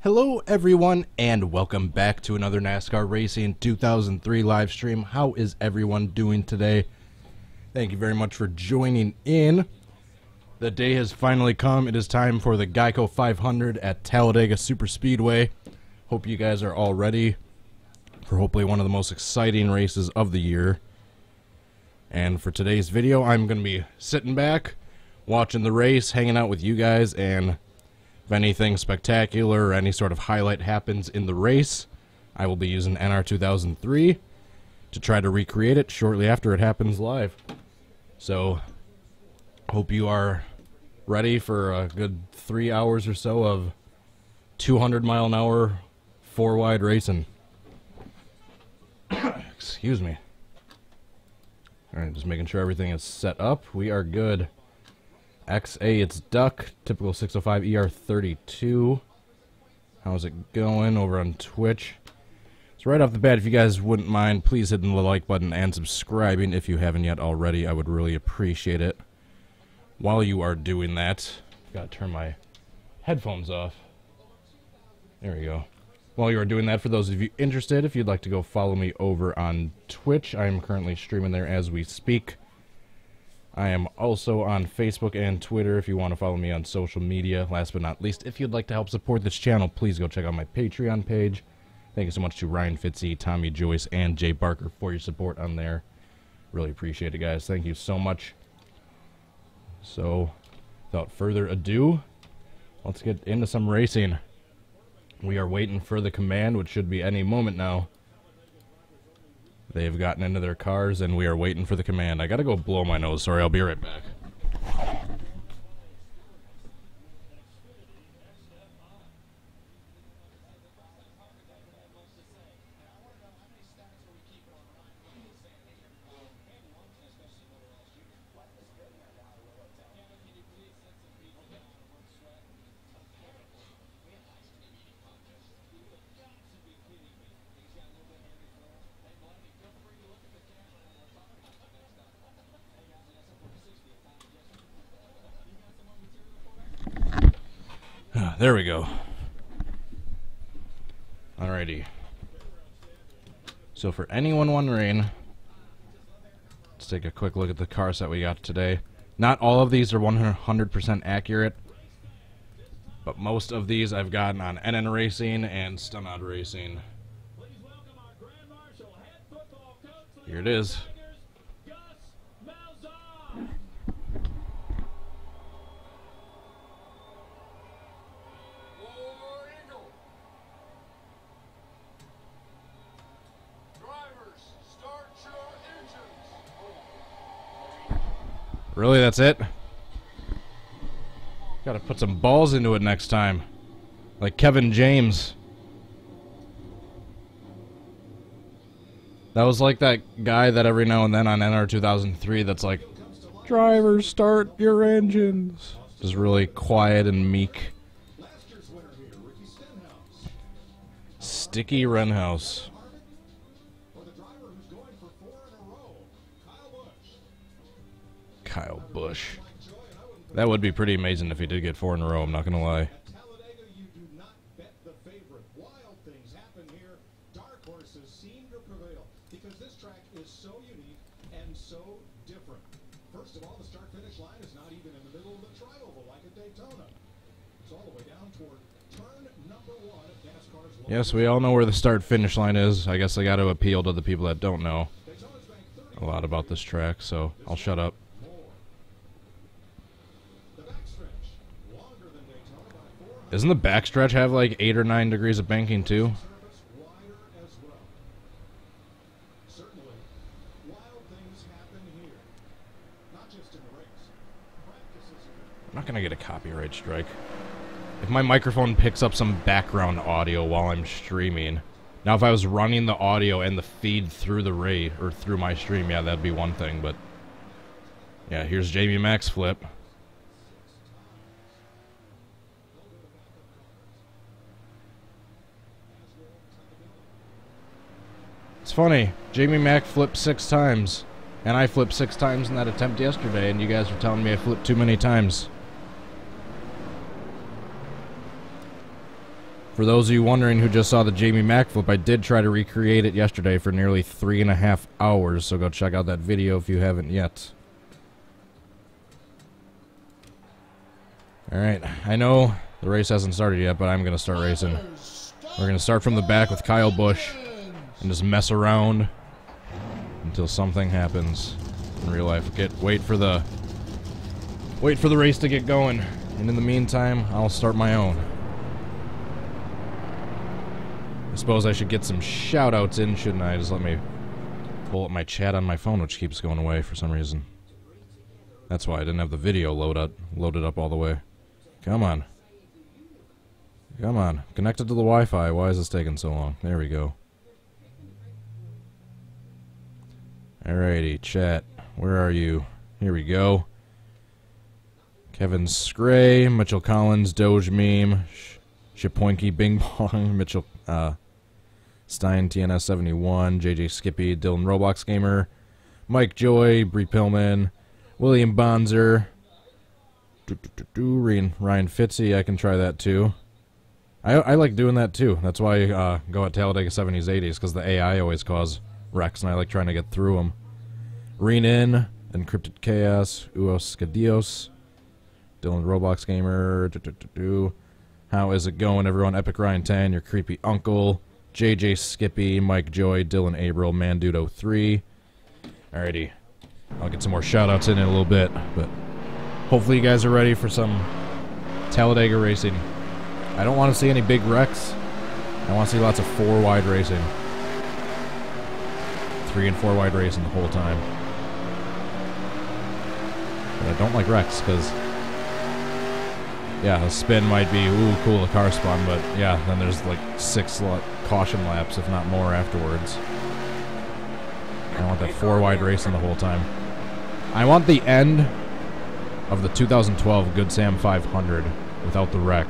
Hello everyone and welcome back to another NASCAR Racing 2003 live stream. How is everyone doing today? Thank you very much for joining in. The day has finally come. It is time for the Geico 500 at Talladega Superspeedway. Hope you guys are all ready for hopefully one of the most exciting races of the year. And for today's video, I'm going to be sitting back, watching the race, hanging out with you guys, and if anything spectacular or any sort of highlight happens in the race, I will be using NR2003 to try to recreate it shortly after it happens live. So, hope you are ready for a good 3 hours or so of 200-mile-an-hour four-wide racing. Excuse me. Alright, just making sure everything is set up. We are good. XA, it's Duck, typical 605 ER32. How's it going over on Twitch? So right off the bat, if you guys wouldn't mind, please hitting the like button and subscribing if you haven't yet already. I would really appreciate it. While you are doing that, gotta turn my headphones off. There we go. While you are doing that, for those of you interested, if you'd like to go follow me over on Twitch, I am currently streaming there as we speak. I am also on Facebook and Twitter if you want to follow me on social media. Last but not least, if you'd like to help support this channel, please go check out my Patreon page. Thank you so much to Ryan Fitzy, Tommy Joyce, and Jay Barker for your support on there. Really appreciate it, guys. Thank you so much. So, without further ado, let's get into some racing. We are waiting for the command, which should be any moment now. They've gotten into their cars, and we are waiting for the command. I gotta go blow my nose. Sorry, I'll be right back. There we go. Alrighty. So for anyone wondering, let's take a quick look at the cars that we got today. Not all of these are 100% accurate, but most of these I've gotten on NN Racing and Stunod Racing. Here it is. Really, that's it? Gotta put some balls into it next time. Like Kevin James. That was like that guy that every now and then on NR2003 that's like, drivers, start your engines. Just really quiet and meek. Sticky Renhouse. Kyle Busch. That would be pretty amazing if he did get 4 in a row, I'm not gonna lie. Talladega, you do not bet the favorite. Wild things happen here. Dark horses seem to prevail because this track is so unique and so different. First of all, the start-finish line is not even in the middle of the tri-oval like at Daytona. It's all the way down toward turn number 1 of NASCAR's. Yes, we all know where the start-finish line is. I guess I got to appeal to the people that don't know a lot about this track, so I'll shut up. Doesn't the backstretch have like 8 or 9 degrees of banking too? I'm not gonna get a copyright strike. If my microphone picks up some background audio while I'm streaming. Now if I was running the audio and the feed through the ray or through my stream, yeah, that'd be one thing, but yeah, here's Jamie Mac's flip. It's funny, Jamie Mac flipped 6 times, and I flipped 6 times in that attempt yesterday, and you guys were telling me I flipped too many times. For those of you wondering who just saw the Jamie Mack flip, I did try to recreate it yesterday for nearly 3.5 hours, so go check out that video if you haven't yet. Alright, I know the race hasn't started yet, but I'm going to start racing. We're going to start from the back with Kyle Busch and just mess around until something happens in real life. Wait for the race to get going, and in the meantime, I'll start my own. I suppose I should get some shout-outs in, shouldn't I? Just let me pull up my chat on my phone, which keeps going away for some reason. That's why I didn't have the video loaded up all the way. Come on. Come on. Connected to the Wi-Fi. Why is this taking so long? There we go. Alrighty, chat. Where are you? Here we go. Kevin Scray, Mitchell Collins, Doge Meme, Shapoinky Bing Bong, Mitchell Stein, TNS71, JJ Skippy, Dylan Roblox Gamer, Mike Joy, Bree Pillman, William Bonzer, Ryan Fitzy. I can try that too. I like doing that too. That's why I go at Talladega 70s, 80s, because the AI always cause wrecks, and I like trying to get through them. Reenin, Encrypted Chaos, Uos Skadios, Dylan Roblox Gamer, How is it going, everyone? Epic Ryan 10, your creepy uncle, JJ Skippy, Mike Joy, Dylan Abril, Mandudo3. Alrighty. I'll get some more shoutouts in a little bit, but hopefully you guys are ready for some Talladega racing. I don't want to see any big wrecks. I want to see lots of 4-wide racing. 3 and 4 wide racing the whole time. But I don't like wrecks, because yeah, a spin might be, ooh, cool, a car spun, but yeah, then there's like 6 caution laps, if not more, afterwards. I want that 4-wide racing the whole time. I want the end of the 2012 Good Sam 500 without the wreck.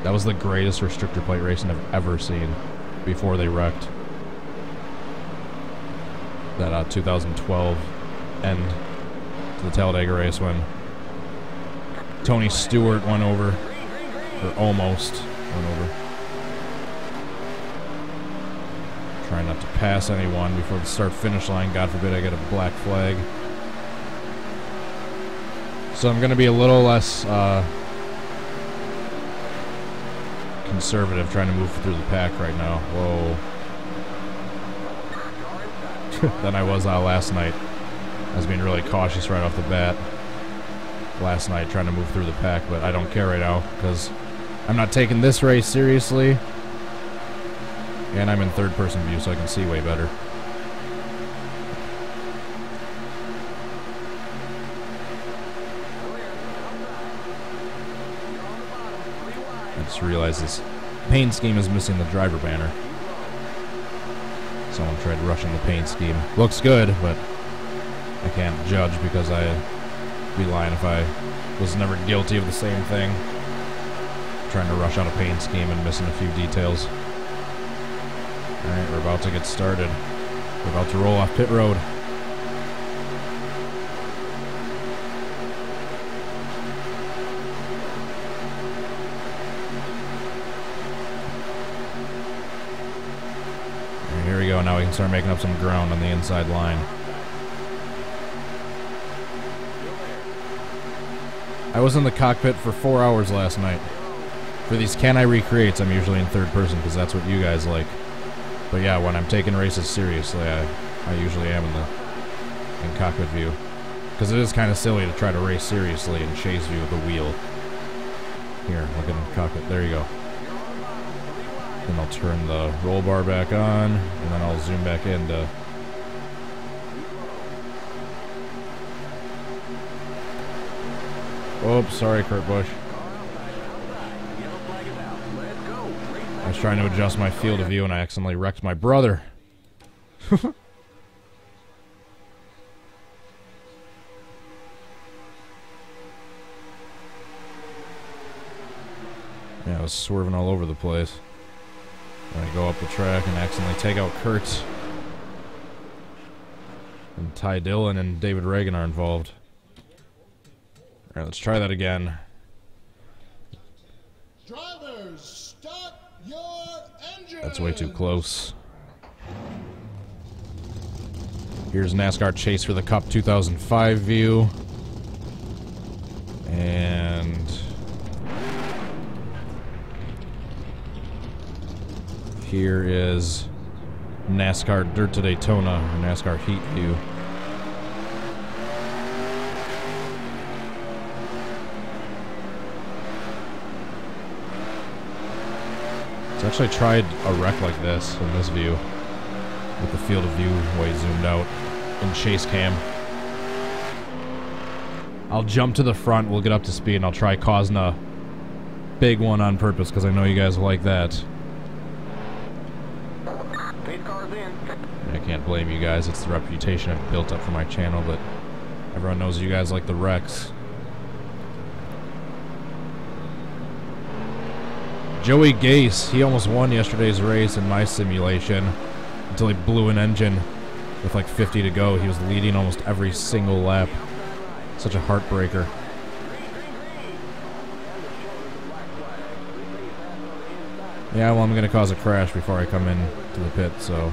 That was the greatest restrictor plate racing I've ever seen before they wrecked. That 2012 end to the Talladega race when Tony Stewart went over, or almost went over. Trying not to pass anyone before the start-finish line. God forbid I get a black flag. So I'm going to be a little less conservative trying to move through the pack right now. Whoa. Than I was last night. I was being really cautious right off the bat last night, trying to move through the pack, but I don't care right now because I'm not taking this race seriously, and I'm in third-person view, so I can see way better. I just realized this paint scheme is missing the driver banner. Someone tried rushing the paint scheme. Looks good, but I can't judge because I'd be lying if I was never guilty of the same thing. Trying to rush out a paint scheme and missing a few details. Alright, we're about to get started. We're about to roll off pit road. Here we go, now we can start making up some ground on the inside line. I was in the cockpit for 4 hours last night. For these Can I Recreates, I'm usually in third person because that's what you guys like. But yeah, when I'm taking races seriously, I usually am in cockpit view. Because it is kind of silly to try to race seriously in chase view with the wheel. Here, look in the cockpit, there you go. Then I'll turn the roll bar back on, and then I'll zoom back in to... Oops, sorry, Kurt Busch. I was trying to adjust my field of view, and I accidentally wrecked my brother. Yeah, I was swerving all over the place. I go up the track and accidentally take out Kurt. And Ty Dillon and David Reagan are involved. Alright, let's try that again. Drivers, start your That's way too close. Here's NASCAR Chase for the Cup 2005 view. And here is NASCAR Dirt to Daytona, or NASCAR Heat view. So I actually tried a wreck like this in this view, with the field of view way zoomed out in Chase Cam. I'll jump to the front, we'll get up to speed, and I'll try causing a big one on purpose, because I know you guys like that. I can't blame you guys, it's the reputation I've built up for my channel, but everyone knows you guys like the wrecks. Joey Gase, he almost won yesterday's race in my simulation until he blew an engine with like 50 to go. He was leading almost every single lap. Such a heartbreaker. Yeah, well, I'm going to cause a crash before I come in to the pit, so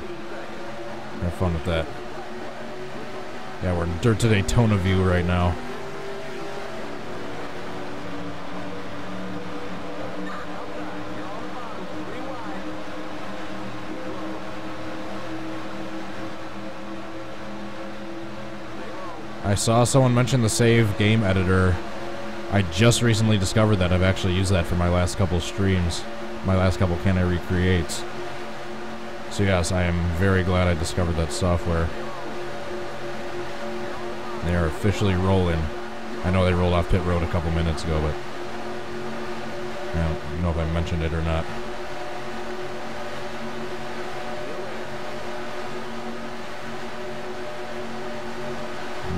have fun with that. Yeah, we're in Dirt to Daytona view right now. I saw someone mention the save game editor. I just recently discovered that. I've actually used that for my last couple streams. My last couple Can I Recreates. So yes, I am very glad I discovered that software. They are officially rolling. I know they rolled off pit road a couple minutes ago, but I don't know if I mentioned it or not.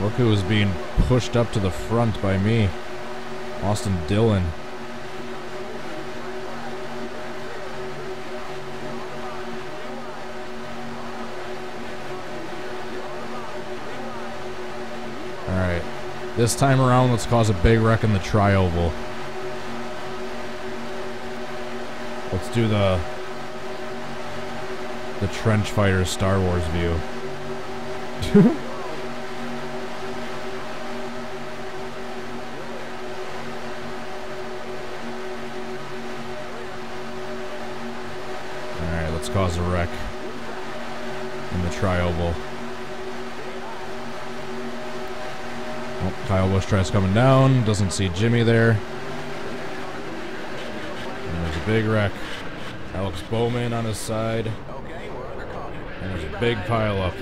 Look who is being pushed up to the front by me. Austin Dillon. Alright. This time around, let's cause a big wreck in the tri-oval. Let's do the Trench Fighter Star Wars view. Let's cause a wreck in the tri-oval. Oh, Kyle Busch tries coming down, doesn't see Jimmy there. And there's a big wreck. Alex Bowman on his side. And there's a big pile up.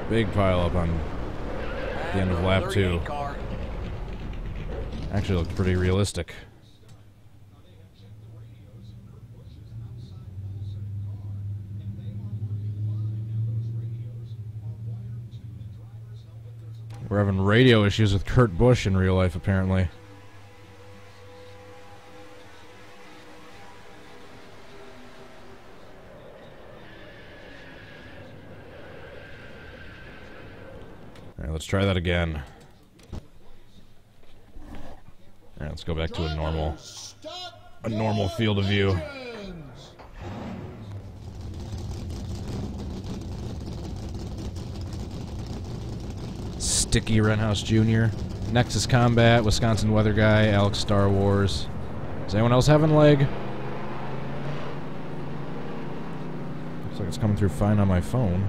Big pile up on the end of lap 2. Actually looked pretty realistic. We're having radio issues with Kurt Busch in real life, apparently. Alright, let's try that again. Alright, let's go back to a normal field of view. Sticky Renhouse Jr. Nexus Combat, Wisconsin Weather Guy, Alex Star Wars. Is anyone else having lag? Looks like it's coming through fine on my phone.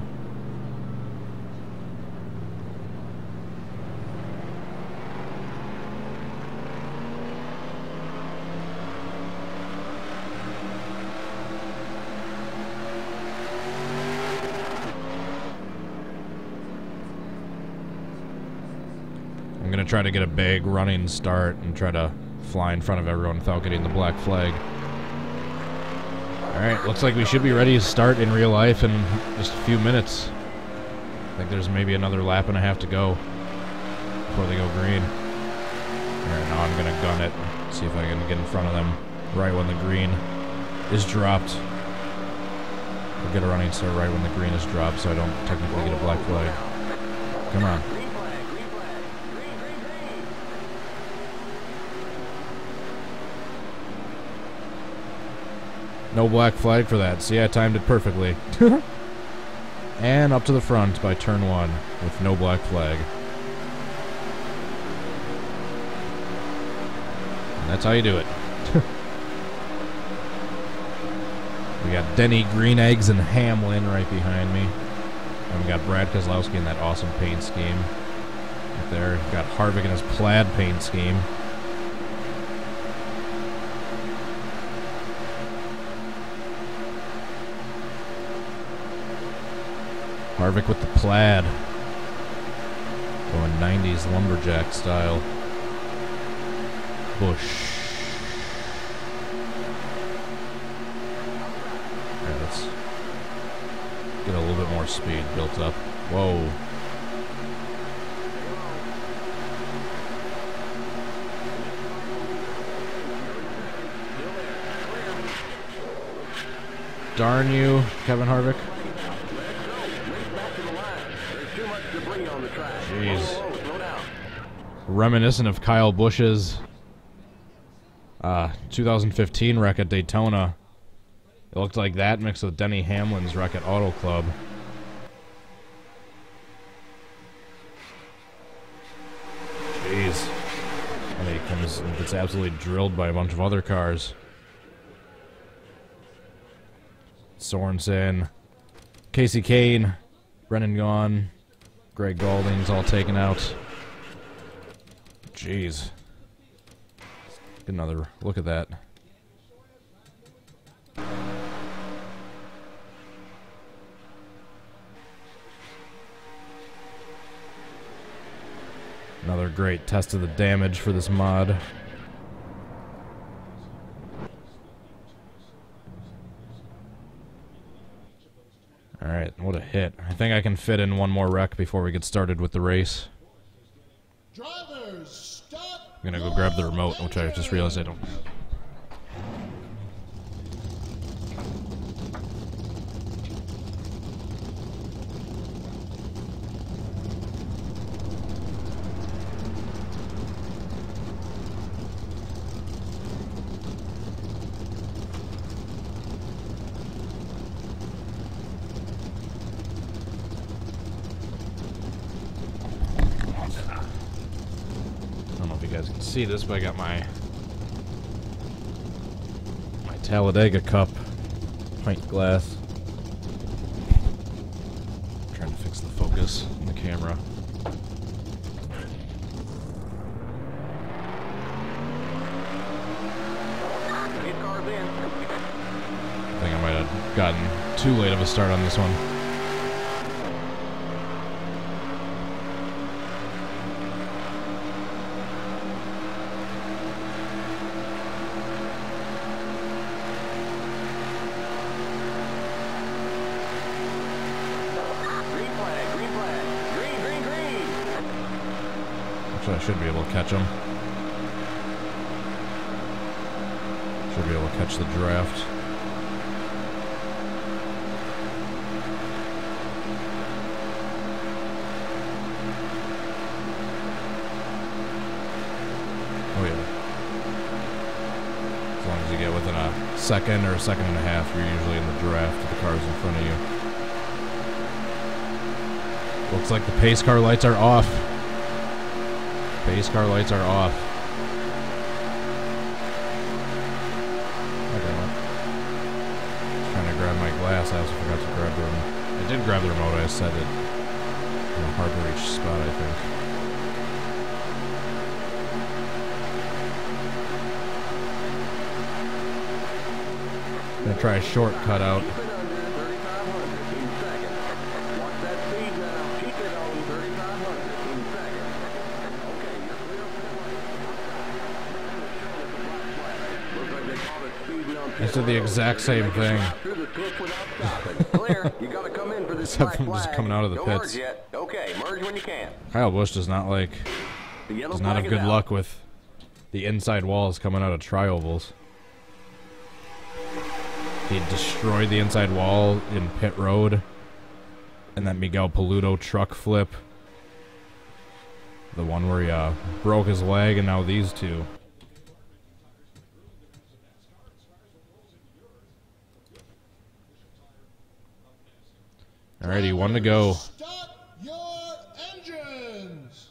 I'm gonna try to get a big running start and try to fly in front of everyone without getting the black flag. Alright, looks like we should be ready to start in real life in just a few minutes. I think there's maybe another lap and a half to go before they go green. Alright, now I'm gonna gun it, see if I can get in front of them right when the green is dropped. I'll get a running start right when the green is dropped so I don't technically get a black flag. Come on. No black flag for that. See, I timed it perfectly. And up to the front by turn 1 with no black flag. And that's how you do it. We got Denny Green Eggs and Hamlin right behind me. And we got Brad Kozlowski in that awesome paint scheme. Right there. We got Harvick in his plaid paint scheme. Harvick with the plaid. Going 90s lumberjack style. Bush. Alright, let's get a little bit more speed built up. Whoa. Darn you, Kevin Harvick. Jeez. Reminiscent of Kyle Busch's 2015 wreck at Daytona. It looked like that mixed with Denny Hamlin's wreck at Auto Club. Jeez. And he comes and gets absolutely drilled by a bunch of other cars. Sorensen, Casey Kane, Brennan Gaughan, Greg Galding's all taken out. Jeez. Get another look at that. Another great test of the damage for this mod. Alright, what a hit. I think I can fit in one more wreck before we get started with the race. Drivers, stop. I'm gonna go grab the remote, which I just realized I don't have. See this, but I got my Talladega cup pint glass. Trying to fix the focus on the camera. I think I might have gotten too late of a start on this one. I should be able to catch them. Should be able to catch the draft. Oh yeah. As long as you get within a second or a second and a half, you're usually in the draft with the cars in front of you. Looks like the pace car lights are off. Pace car lights are off. Okay, trying to grab my glass. I also forgot to grab the remote. I did grab the remote. I set it in a hard to reach spot, I think. I'm gonna try a shortcut out. I did the exact same thing. Except from just coming out of the pits. Kyle Busch does not have good luck with the inside walls coming out of tri-ovals. He destroyed the inside wall in pit road, and that Miguel Paludo truck flip. The one where he broke his leg, and now these two. Alrighty, 1 to go. Start your engines.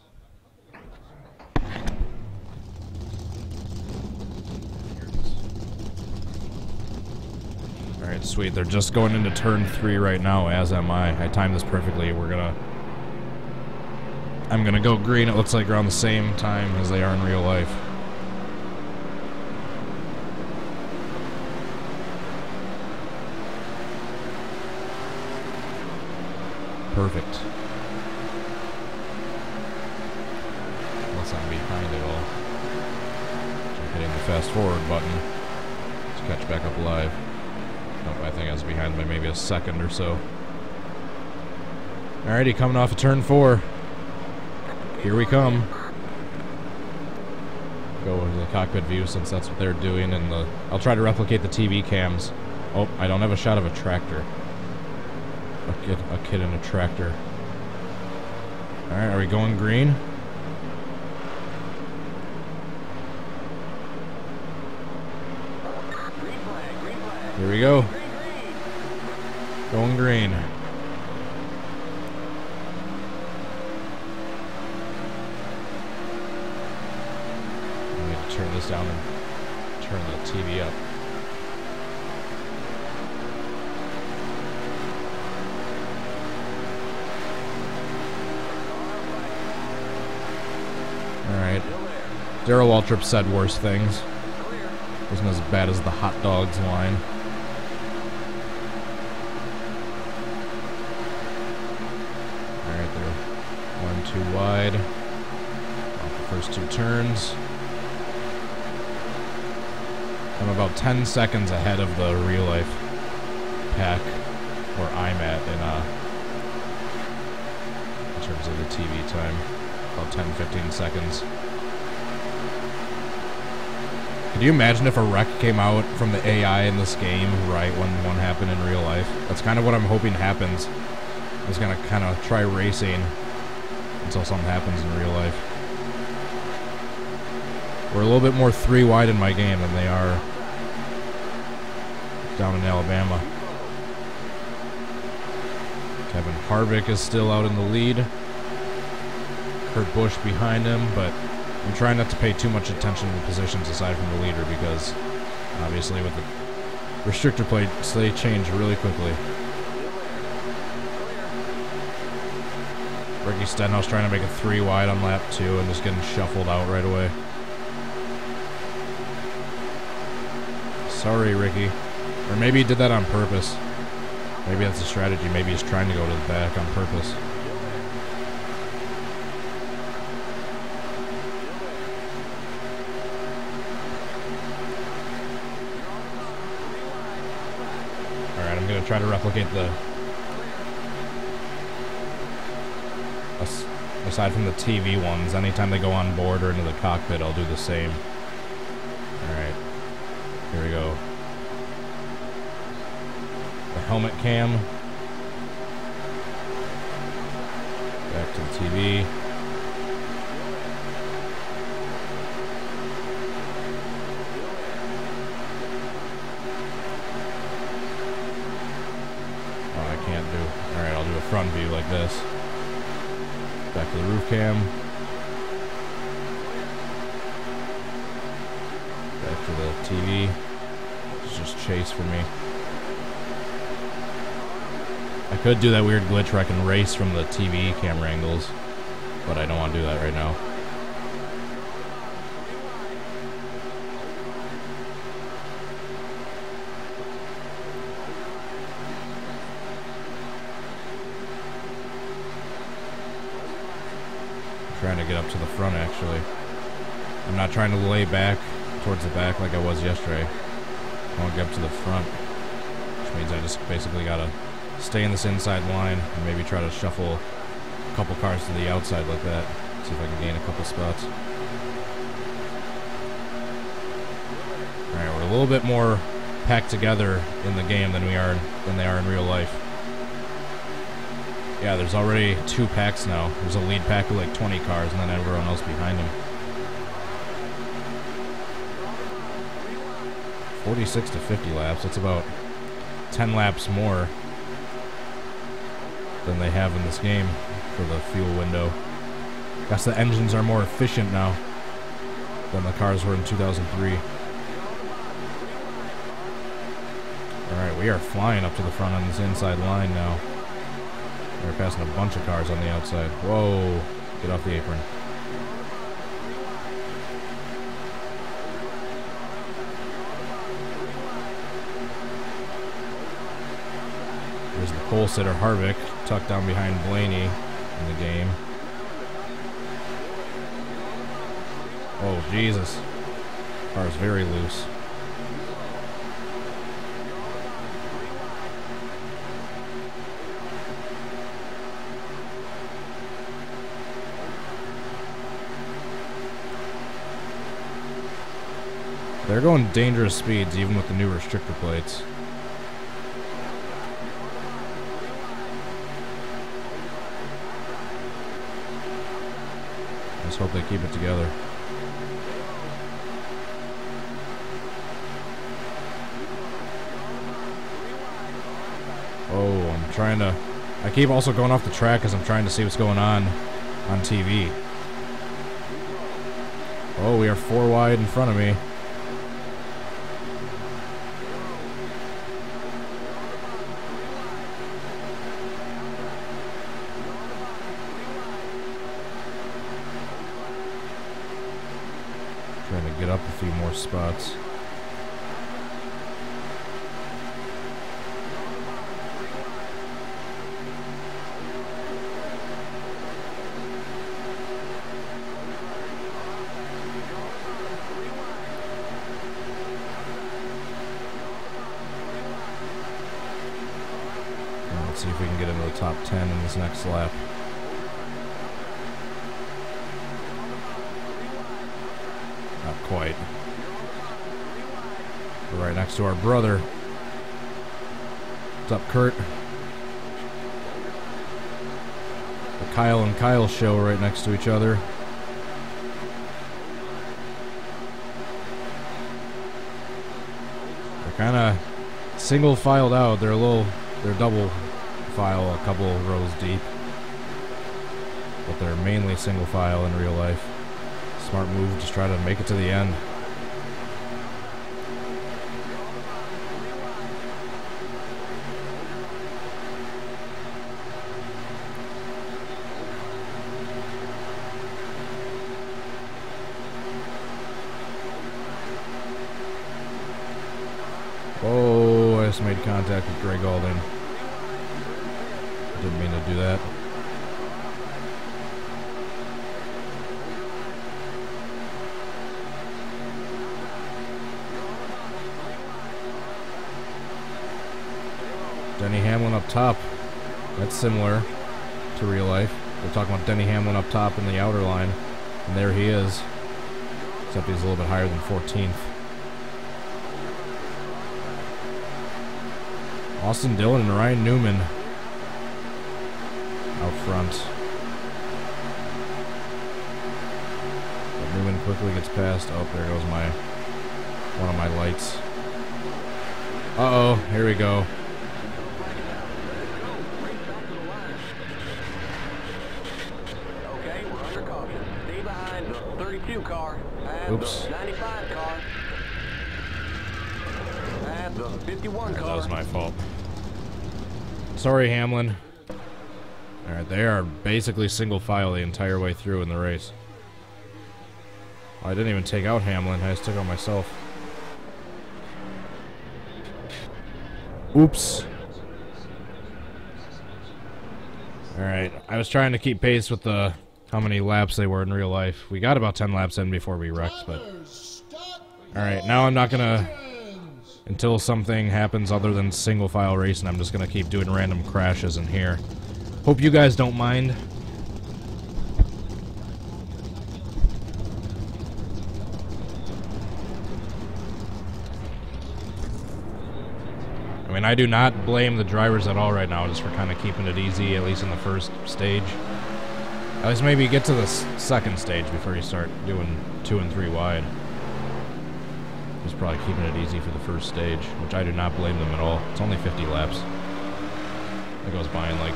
Alright, sweet. They're just going into turn 3 right now, as am I. I timed this perfectly. I'm gonna go green. It looks like around the same time as they are in real life. Perfect. Unless I'm behind it all. So I'm hitting the fast forward button to catch back up live. Nope, I think I was behind by maybe a second or so. Alrighty, coming off of turn 4. Here we come. Go into the cockpit view since that's what they're doing, and I'll try to replicate the TV cams. Oh, I don't have a shot of a tractor. A kid in a tractor. Alright, are we going green? Here we go. Going green. I need to turn this down and turn the TV up. Alright. Darryl Waltrip said worse things. Wasn't as bad as the hot dogs line. Alright, they're 1 too wide. Off the first 2 turns. I'm about 10 seconds ahead of the real life pack where I'm at in terms of the TV time. About 10-15 seconds. Could you imagine if a wreck came out from the AI in this game right when one happened in real life? That's kind of what I'm hoping happens. I was gonna kind of try racing until something happens in real life. We're a little bit more 3 wide in my game than they are down in Alabama. Kevin Harvick is still out in the lead. Kurt Busch behind him, but I'm trying not to pay too much attention to the positions aside from the leader because obviously with the restrictor plates they change really quickly. Ricky Stenhouse trying to make a 3 wide on lap 2 and just getting shuffled out right away. Sorry, Ricky. Or maybe he did that on purpose. Maybe that's a strategy. Maybe he's trying to go to the back on purpose. Alright, I'm going to try to replicate the... Aside from the TV ones, anytime they go on board or into the cockpit, I'll do the same. Alright. Here we go. The helmet cam. Back to the TV. Oh, I can't do. Alright, I'll do a front view like this. Back to the roof cam. Back to the TV. It's just chase for me. I could do that weird glitch where I can race from the TV camera angles, but I don't want to do that right now. I'm trying to get up to the front, actually. I'm not trying to lay back towards the back like I was yesterday. I want to get up to the front, which means I just basically gotta stay in this inside line and maybe try to shuffle a couple cars to the outside like that. See if I can gain a couple spots. Alright, we're a little bit more packed together in the game than they are in real life. Yeah, there's already 2 packs now. There's a lead pack of like 20 cars and then everyone else behind them. 46 to 50 laps. That's about 10 laps more. than they have in this game for the fuel window. Guess the engines are more efficient now than the cars were in 2003. Alright, we are flying up to the front on this inside line now. We're passing a bunch of cars on the outside. Whoa, get off the apron. There's the pole sitter Harvick, tucked down behind Blaney in the game. Oh, Jesus. Car's very loose. They're going dangerous speeds even with the new restrictor plates. Let's hope they keep it together. Oh, I'm trying to... I keep also going off the track because I'm trying to see what's going on TV. Oh, we are 4 wide in front of me. Trying to get up a few more spots. Let's see if we can get into the top 10 in this next lap. Not quite. We're right next to our brother. What's up, Kurt? The Kyle and Kyle show right next to each other. They're kind of single filed out. They're double file a couple rows deep. But they're mainly single file in real life. Smart move, just try to make it to the end. Oh, I just made contact with Greg Alding. Didn't mean to do that. Denny Hamlin up top. That's similar to real life. We're talking about Denny Hamlin up top in the outer line. And there he is. Except he's a little bit higher than 14th. Austin Dillon and Ryan Newman out front. But Newman quickly gets past. Oh, there goes one of my lights. Uh-oh, here we go. Okay, we're under caution. Stay behind the 32 car and Oops. the 95 car and the 51 car. That was my fault. Sorry, Hamlin. Alright, they are basically single file the entire way through in the race. I didn't even take out Hamlin, I just took out myself. Oops. Alright, I was trying to keep pace with how many laps they were in real life. We got about 10 laps in before we wrecked, but... Alright, now I'm not gonna... Until something happens other than single file racing, I'm just gonna keep doing random crashes in here. Hope you guys don't mind. I mean, I do not blame the drivers at all right now, just for kind of keeping it easy, at least in the first stage. At least maybe get to the second stage before you start doing 2 and 3 wide. Just probably keeping it easy for the first stage, which I do not blame them at all. It's only 50 laps. It goes by in like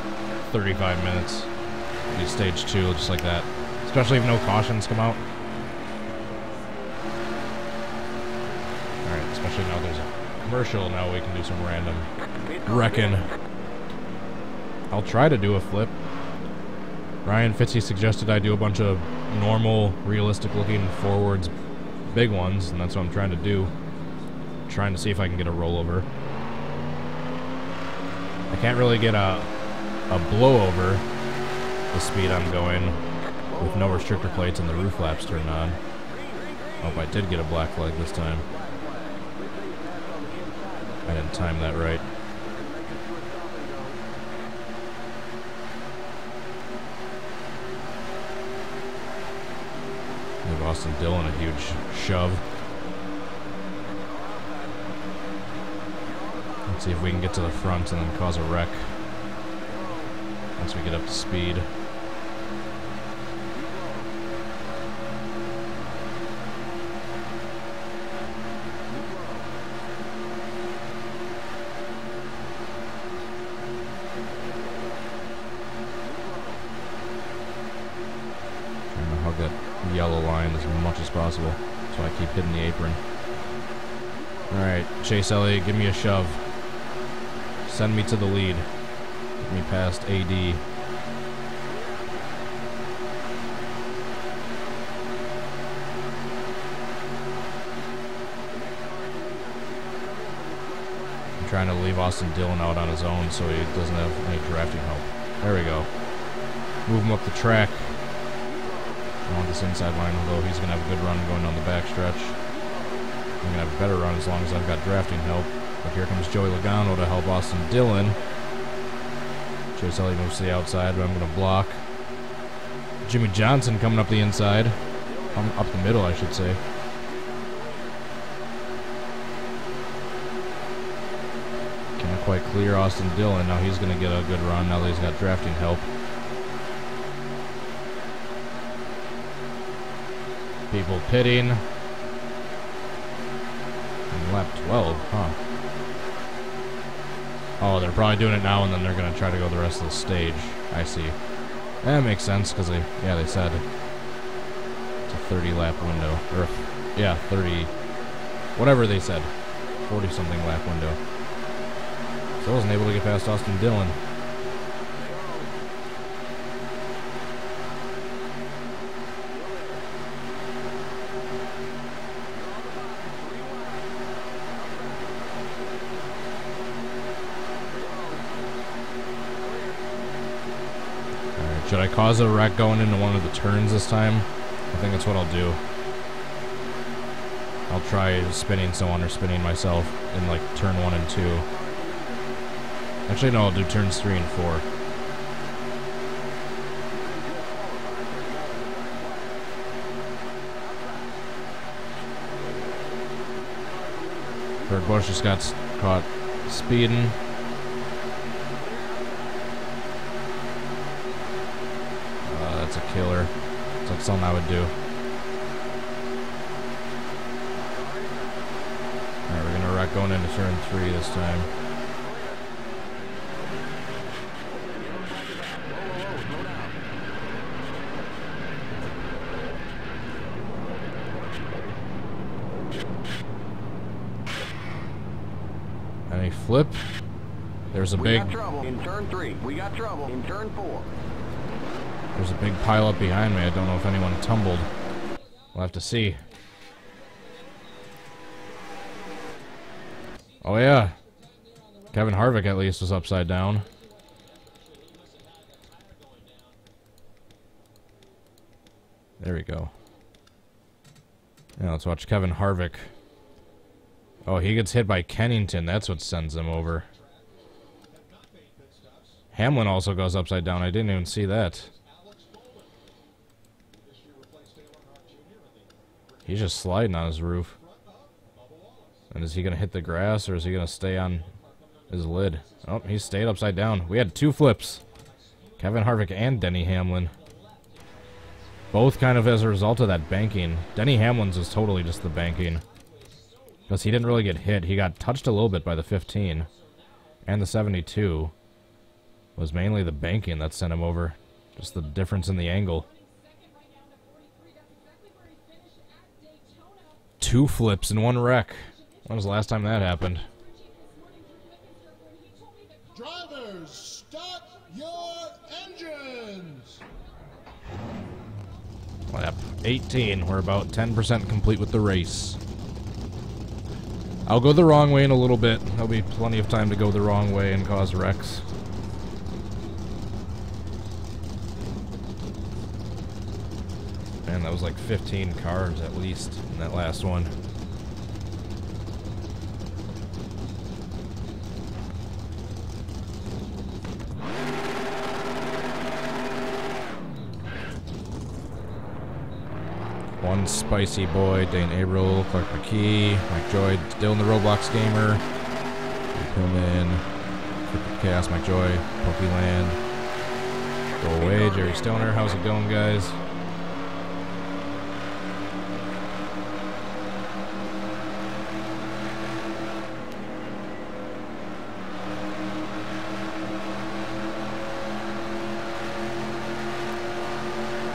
35 minutes. Do stage 2 just like that. Especially if no cautions come out. Alright, especially now there's a commercial, now we can do some random wrecking. I'll try to do a flip. Ryan Fitzy suggested I do a bunch of normal, realistic looking forwards, big ones, and that's what I'm trying to do. Trying to see if I can get a rollover. I can't really get a blowover the speed I'm going with no restrictor plates and the roof flaps turned on. Oh, I did get a black flag this time. I didn't time that right. Give Austin Dillon a huge shove. Let's see if we can get to the front and then cause a wreck once we get up to speed. Trying to hug that yellow line as much as possible, so I keep hitting the apron. Alright, Chase Elliott, give me a shove. Send me to the lead. Get me past AD. I'm trying to leave Austin Dillon out on his own so he doesn't have any drafting help. There we go. Move him up the track. I want this inside line, although he's going to have a good run going down the back stretch. I'm going to have a better run as long as I've got drafting help. But here comes Joey Logano to help Austin Dillon. Chase Elliott moves to the outside, but I'm going to block. Jimmy Johnson coming up the inside. Up the middle, I should say. Can't quite clear Austin Dillon. Now he's going to get a good run now that he's got drafting help. People pitting. And lap 12, huh? Oh, they're probably doing it now, and then they're going to try to go the rest of the stage. I see. That makes sense, because they said it's a 30-lap window. Or, yeah, 30... Whatever they said. 40-something lap window. So I wasn't able to get past Austin Dillon. Should I cause a wreck going into one of the turns this time? I think that's what I'll do. I'll try spinning someone or spinning myself in like turn 1 and 2. Actually, no, I'll do turns 3 and 4. Kurt Busch just got caught speeding. That's a killer. It's like something I would do. Alright, we're gonna wreck going into turn 3 this time. Any flip? There's a big... We got trouble in turn 3. We got trouble in turn 4. There's a big pile up behind me. I don't know if anyone tumbled. We'll have to see. Oh yeah. Kevin Harvick at least was upside down. There we go. Yeah, let's watch Kevin Harvick. Oh, he gets hit by Kennington. That's what sends him over. Hamlin also goes upside down. I didn't even see that. He's just sliding on his roof. And is he going to hit the grass, or is he going to stay on his lid? Oh, he stayed upside down. We had 2 flips. Kevin Harvick and Denny Hamlin. Both kind of as a result of that banking. Denny Hamlin's was totally just the banking. Because he didn't really get hit. He got touched a little bit by the 15. And the 72. was mainly the banking that sent him over. Just the difference in the angle. 2 flips in 1 wreck. When was the last time that happened? Drivers, start your engines! Lap 18. We're about 10% complete with the race. I'll go the wrong way in a little bit. There'll be plenty of time to go the wrong way and cause wrecks. Man, that was like 15 cars at least in that last one. One Spicy Boy, Dane Averill, Clark McKee, Mike Joy, Dylan the Roblox Gamer, Pillman, Cryptic Chaos, Mike Joy, Pokeland, Go Away, Jerry Stoner. How's it going, guys?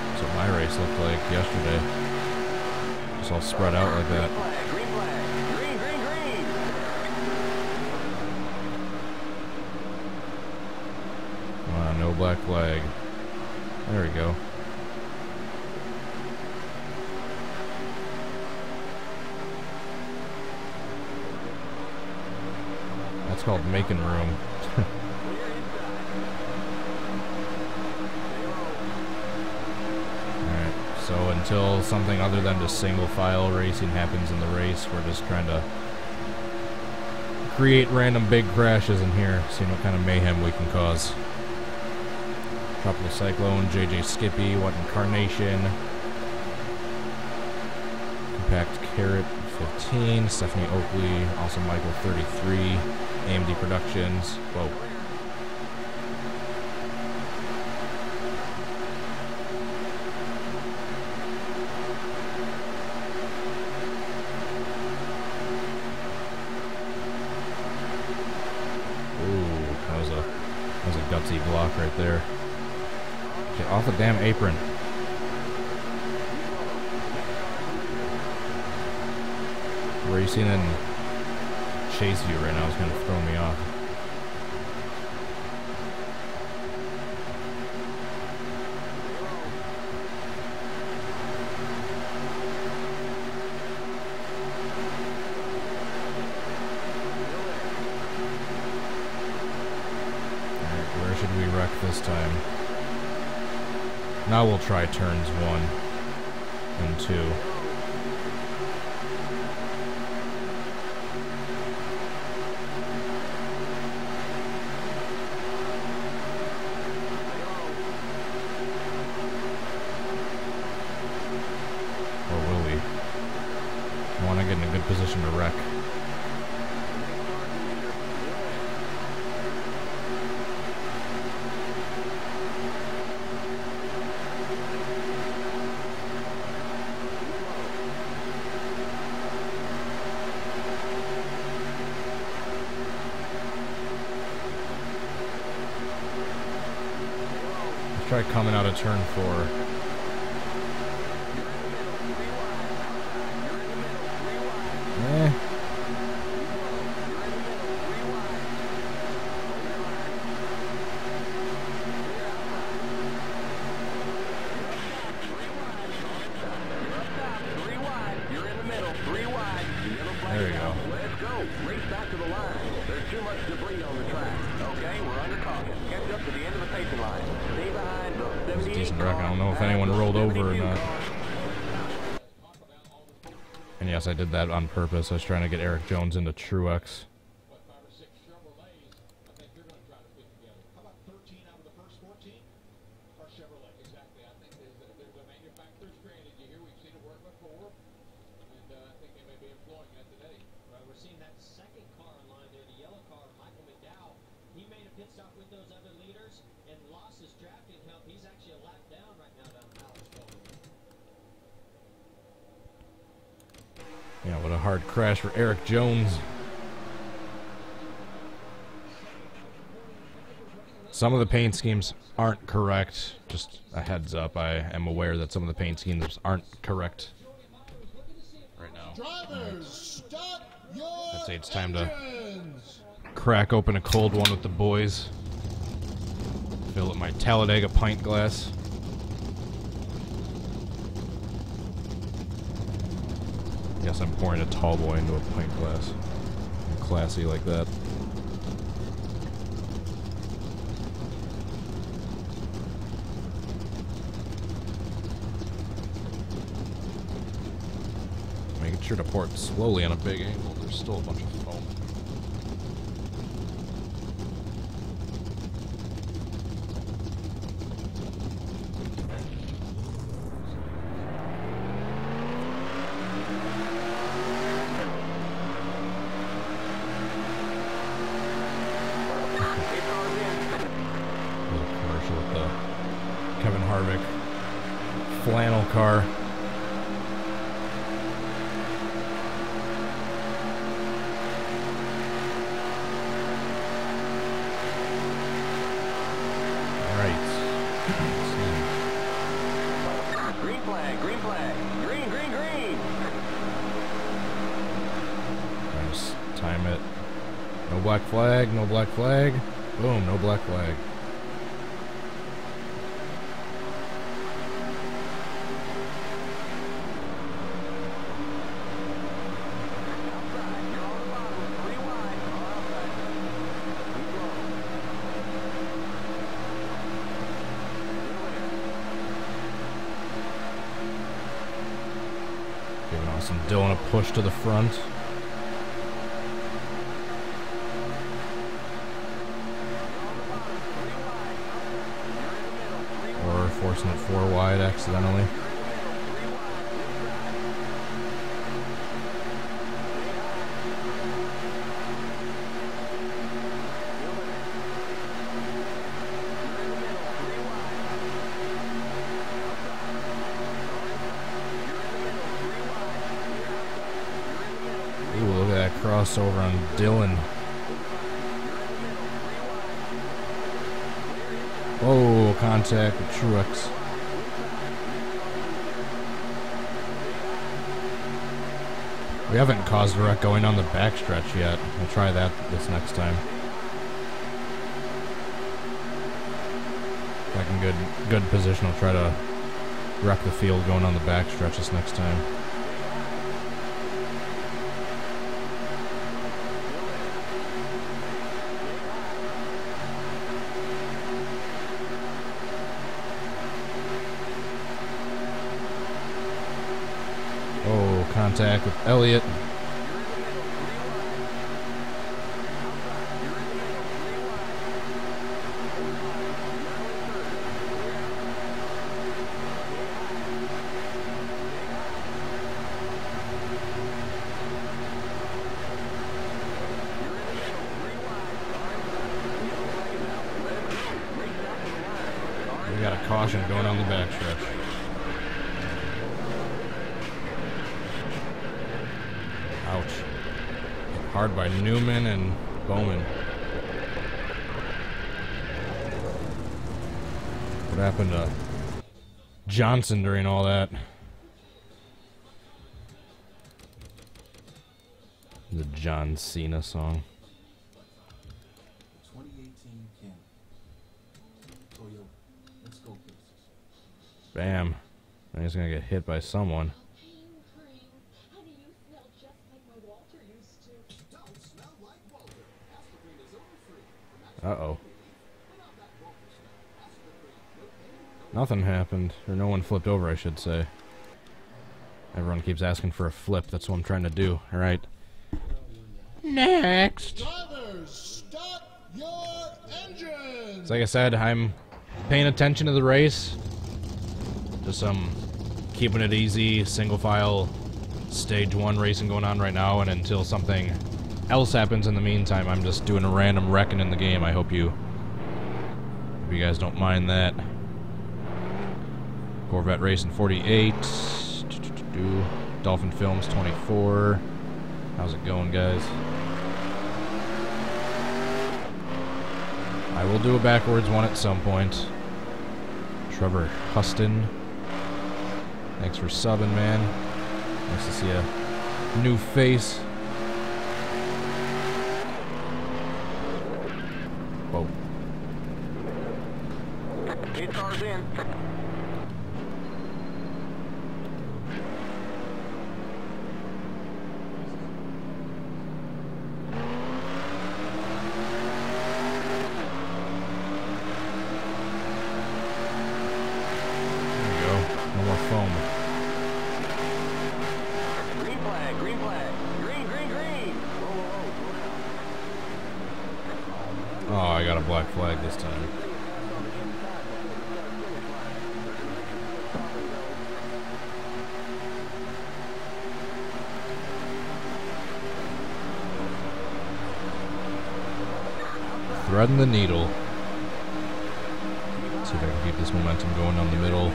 That's what my race looked like yesterday. Just all spread out like that. Green flag. Green, green, green. Come on, no black flag. There we go. That's called making room. So until something other than just single file racing happens in the race, we're just trying to create random big crashes in here, seeing what kind of mayhem we can cause. Tropical Cyclone, JJ Skippy, What Incarnation, Compact Carrot 15, Stephanie Oakley, Awesome Michael 33, AMD Productions. Whoa. Gutsy block right there. Get off the damn apron. Racing and chase view right now is going to throw me off. This time. Now we'll try turns 1 and 2. Or will we? I want to get in a good position to wreck. Try coming out of turn 4. There we go. Let's go. Race back to the line. There's too much debris on the track. Okay, we're under caution. Catch up to the end of the pacing line. Stay behind the 78 Decent wreck. I don't know if anyone rolled over or not. And yes, I did that on purpose. I was trying to get Eric Jones into Truex. Yeah, what a hard crash for Eric Jones. Some of the paint schemes aren't correct. Just a heads up, I am aware that some of the paint schemes aren't correct right now. I'd say it's time to crack open a cold one with the boys. Fill up my Talladega pint glass. Yes, I'm pouring a tall boy into a pint glass. I'm classy like that. Making sure to pour it slowly on a big angle. There's still a bunch of foam. Flannel car. Alright. Green flag, green flag. Green, green, green. Just time it. No black flag, no black flag. Boom, no black flag. Giving Austin Dillon a push to the front. Or forcing it 4 wide accidentally. Ooh, look at that crossover on Dillon. Oh, contact with Truex. We haven't caused a wreck going on the backstretch yet. We'll try that this next time. Back in good position, I'll try to wreck the field going on the backstretch this next time. Oh, contact with Elliott. We got a caution going on the backstretch. Ouch. Hard by Newman and Bowman. What happened to Johnson during all that? The John Cena song. 2018 Canon. Toyota. Let's go places. Bam. And he's gonna get hit by someone. Uh-oh. Nothing happened. Or no one flipped over, I should say. Everyone keeps asking for a flip. That's what I'm trying to do. Alright. Next! Drivers, start your engines! So like I said, I'm paying attention to the race. Just keeping it easy, single file, stage 1 racing going on right now, and until something else happens in the meantime, I'm just doing a random wrecking in the game. I hope you guys don't mind that. Corvette Racing 48. Dolphin Films 24. How's it going, guys? I will do a backwards one at some point. Trevor Huston. Thanks for subbing, man. Nice to see a new face. Whoa. 8 cars in. Oh, I got a black flag this time. Threading the needle. Let's see if I can keep this momentum going down the middle.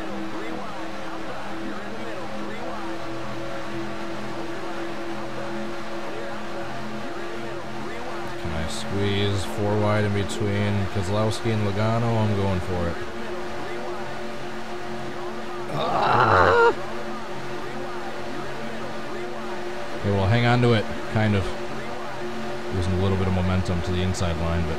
Squeeze 4 wide in between Kozlowski and Logano. I'm going for it. Ah! Okay, well, hang on to it. Kind of. Losing a little bit of momentum to the inside line, but.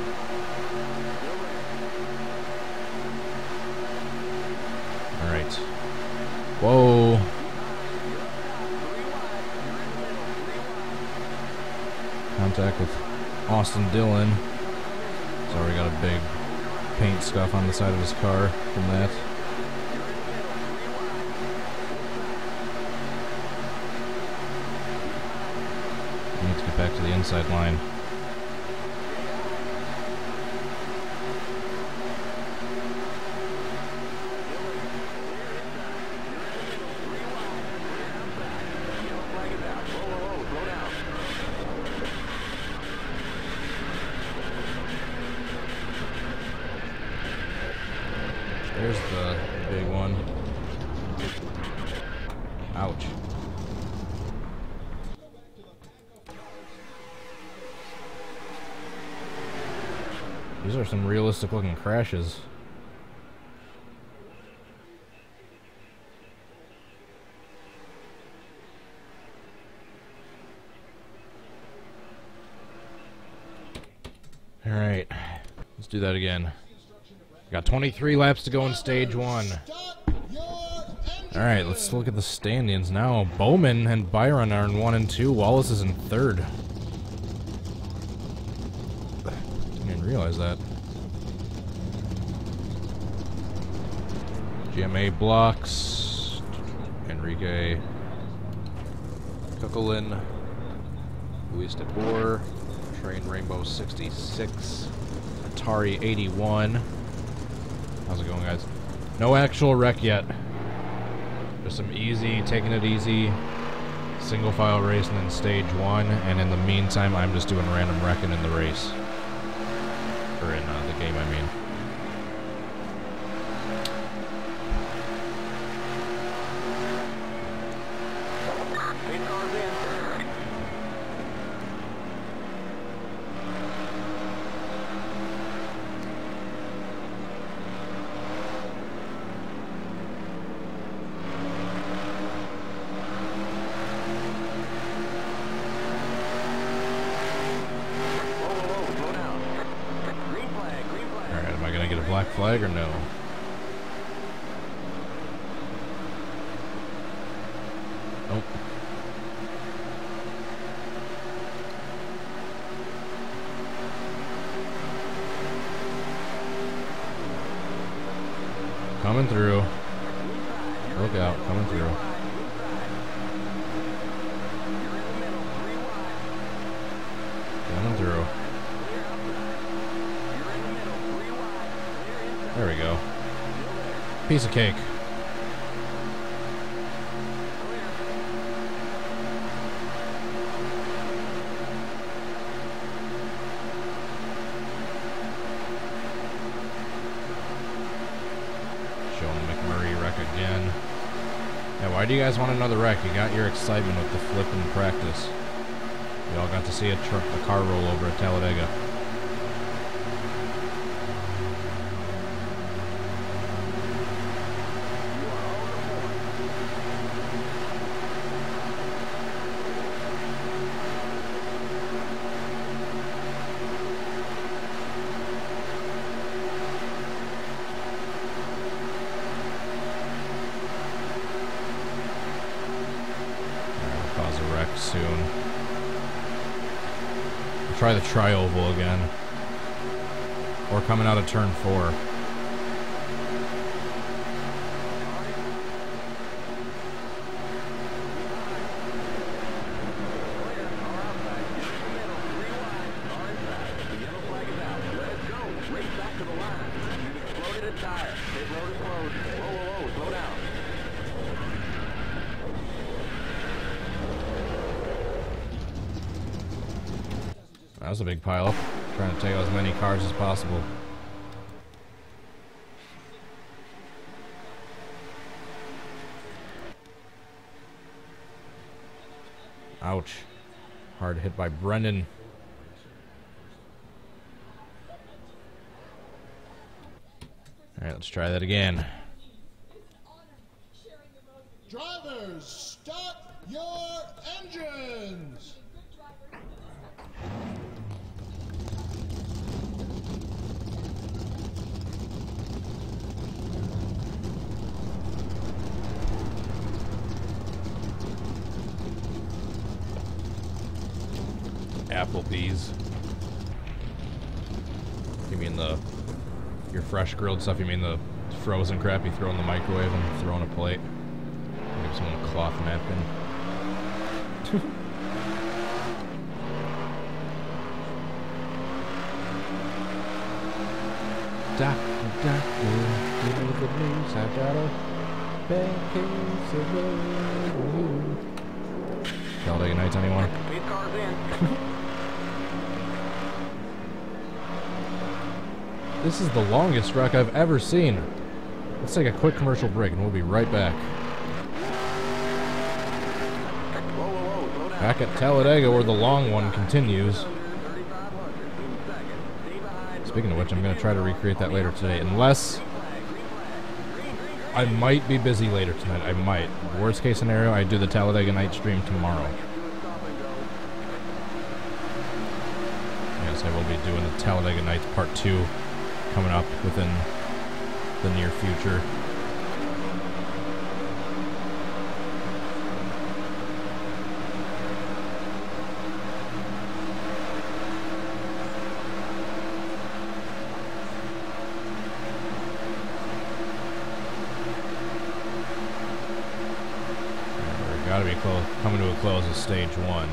Alright. Whoa. Contact with Austin Dillon. He's already got a big paint scuff on the side of his car from that. He needs to get back to the inside line. There's the big one. Ouch. These are some realistic looking crashes. Alright, let's do that again. Got 23 laps to go in stage 1. Alright, let's look at the standings now. Bowman and Byron are in 1 and 2. Wallace is in 3rd. Didn't even realize that. GMA blocks. Enrique Kukulin. Luis de Boer. Train Rainbow 66. Atari 81. How's it going, guys? No actual wreck yet. Just some easy, taking it easy, single file racing in stage 1, and in the meantime, I'm just doing random wrecking in the race. Or in the game, I mean. Black flag or no? Nope. Coming through. Look out, coming through. Coming through. There we go. Piece of cake. Showing McMurray wreck again. Yeah, why do you guys want another wreck? You got your excitement with the flip in practice. You all got to see a car roll over at Talladega. soon. I'll try the tri-oval again. Or coming out of turn 4. That was a big pile up. Trying to take out as many cars as possible. Ouch. Hard hit by Brendan. Alright, let's try that again. Drivers, start your engines! Applebee's. You mean your fresh grilled stuff? You mean the frozen crap you throw in the microwave and throw on a plate? Give someone a cloth napkin. Doctor, give me good news. I got a bad case of you. Talladega Nights anymore? These cars in. This is the longest wreck I've ever seen. Let's take a quick commercial break and we'll be right back. Back at Talladega where the long one continues. Speaking of which, I'm going to try to recreate that later today. Unless I might be busy later tonight. I might. Worst case scenario, I do the Talladega night stream tomorrow. Yes, I will be doing the Talladega Nights Part 2 coming up within the near future. Gotta be coming to a close of stage 1.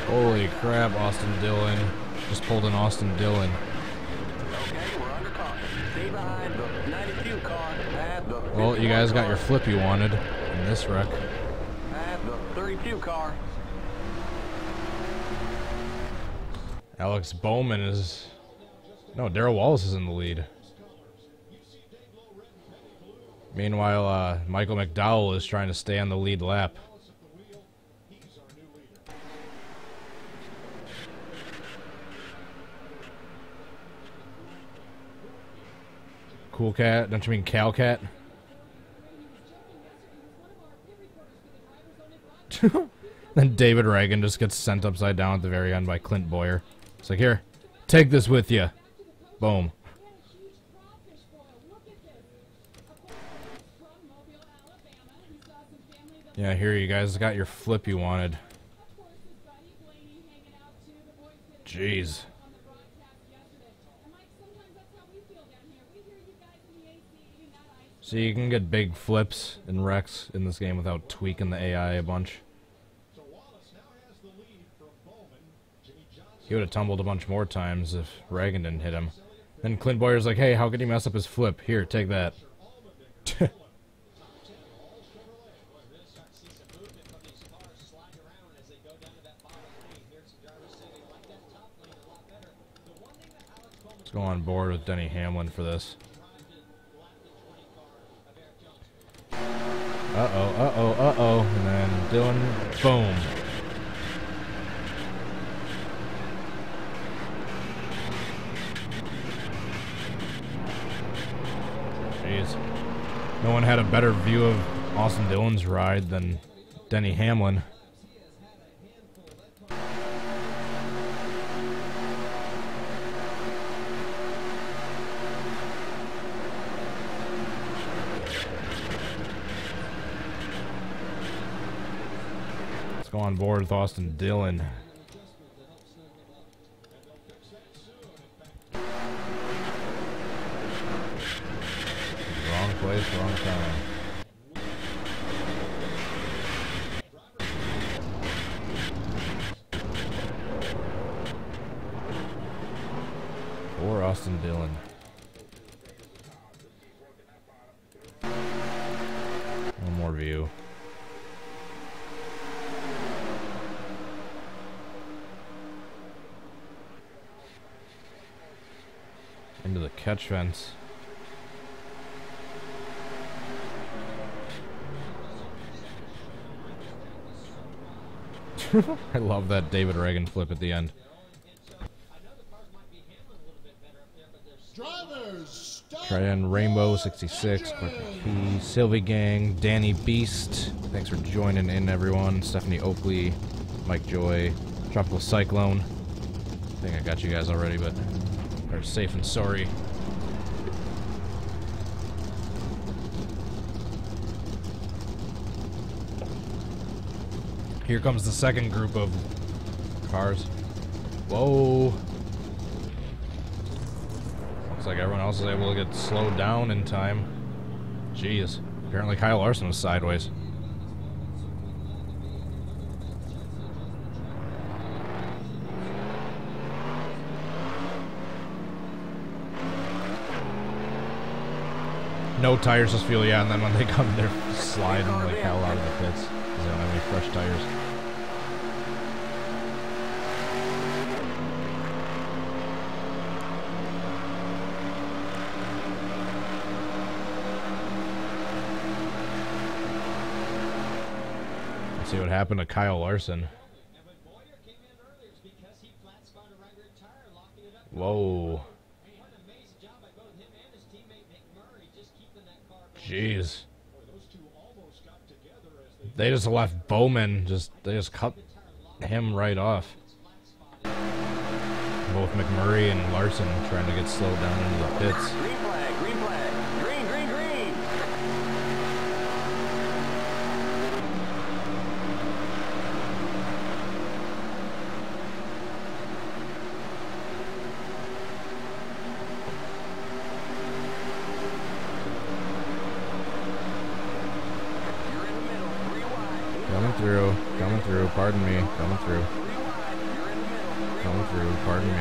Holy crap, Austin Dillon. Just pulled an Austin Dillon. Well, you guys got your flip you wanted in this wreck. The 32 car. Alex Bowman is... No, Darrell Wallace is in the lead. Meanwhile, Michael McDowell is trying to stay on the lead lap. Cool Cat? Don't you mean Cow Cat? Then David Reagan just gets sent upside down at the very end by Clint Boyer. It's like, here, take this with you. Boom. Yeah, here you guys got your flip you wanted. Jeez. So you can get big flips and wrecks in this game without tweaking the AI a bunch. He would have tumbled a bunch more times if Reagan didn't hit him. Then Clint Boyer's like, hey, how could he mess up his flip? Here, take that. Let's go on board with Denny Hamlin for this. Uh-oh, uh-oh, uh-oh. And then Dylan, boom. Jeez. guys. No one had a better view of Austin Dillon's ride than Denny Hamlin. Let's go on board with Austin Dillon. Wrong place, wrong time. Or Austin Dillon. One more view. Into the catch fence. I love that David Reagan flip at the end. Tryon Rainbow 66, Clark McKee, Sylvie Gang, Danny Beast. Thanks for joining in, everyone. Stephanie Oakley, Mike Joy, Tropical Cyclone. I think I got you guys already, but they're safe and sorry. Here comes the second group of cars. Whoa. Looks like everyone else is able to get slowed down in time. Jeez. Apparently Kyle Larson was sideways. No tires, just feel, yeah, and then when they come, they're sliding like hell out of the pits. They don't have any fresh tires. Let's see what happened to Kyle Larson. Whoa. Jeez. They just left Bowman, they just cut him right off. Both McMurray and Larson trying to get slowed down into the pits. Green flag, green flag, green, green, green. Coming through, pardon me, coming through, pardon me.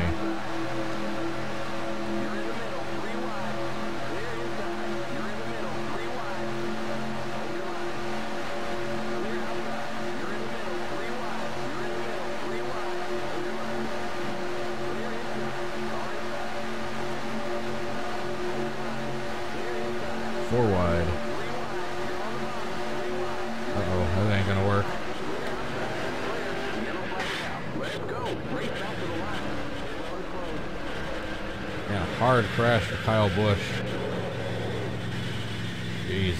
Four wide. Uh-oh, that ain't gonna work. Yeah, hard crash for Kyle Busch. Jeez.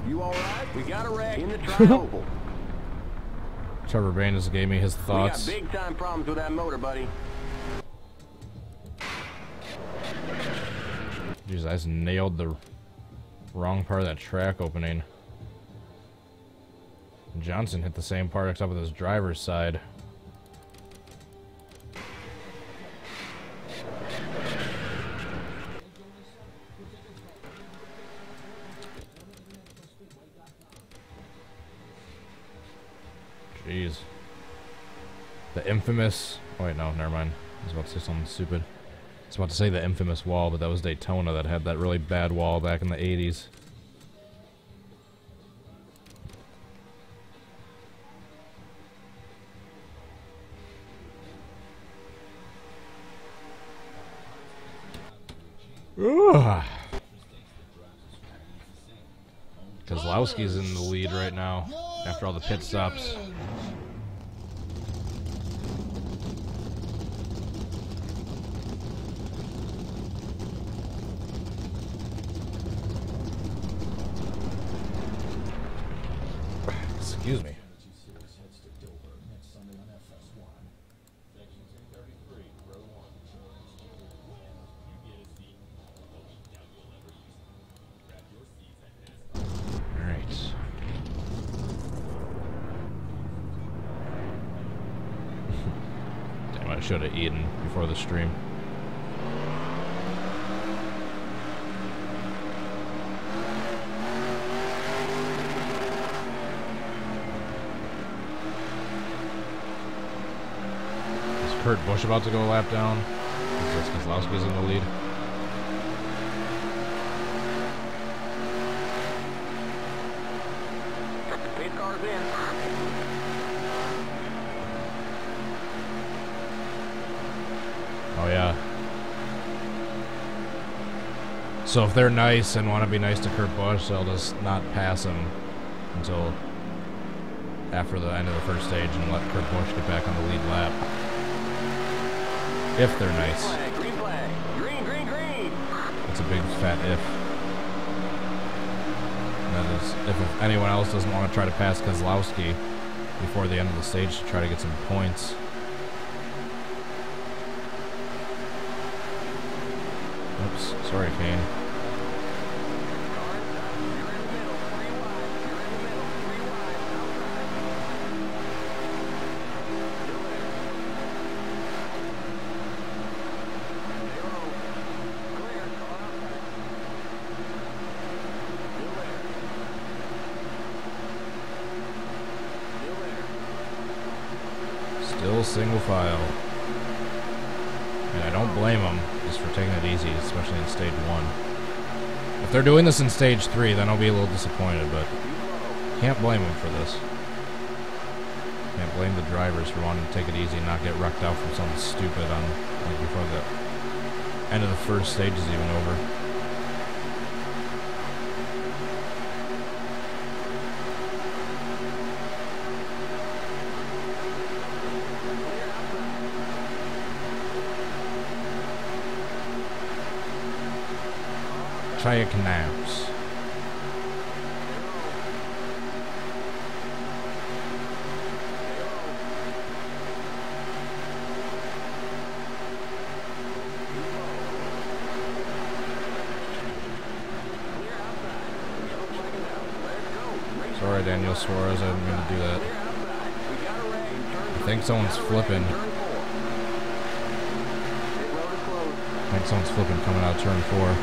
You alright? We got a wreck in the tri-oval. Trevor Bain just gave me his thoughts. We got big time problems with that motor, buddy. Jeez, I just nailed the wrong part of that track opening. Johnson hit the same part except with his driver's side. Jeez. The infamous... Oh wait, no, never mind. I was about to say something stupid. I was about to say the infamous wall, but that was Daytona that had that really bad wall back in the 80s. Kozlowski's in the lead right now after all the pit stops. Excuse me. Alright. Damn, I should have eaten before the stream. Kurt Busch about to go a lap down. Keselowski's in the lead. Pace car's in. Oh yeah. So if they're nice and want to be nice to Kurt Busch, they'll just not pass him until after the end of the first stage and let Kurt Busch get back on the lead lap. If they're nice. Green flag. Green, green, green. It's a big fat if. And that is if anyone else doesn't want to try to pass Keselowski before the end of the stage to try to get some points. Oops, sorry, Kane. Still single file. And I don't blame them just for taking it easy, especially in stage 1. If they're doing this in stage 3, then I'll be a little disappointed, but can't blame them for this. Can't blame the drivers for wanting to take it easy and not get wrecked out from something stupid on like before the end of the first stage is even over. Try your canals. Sorry, Daniel Suarez, I didn't mean to do that. I think someone's flipping. I think someone's flipping coming out of turn 4.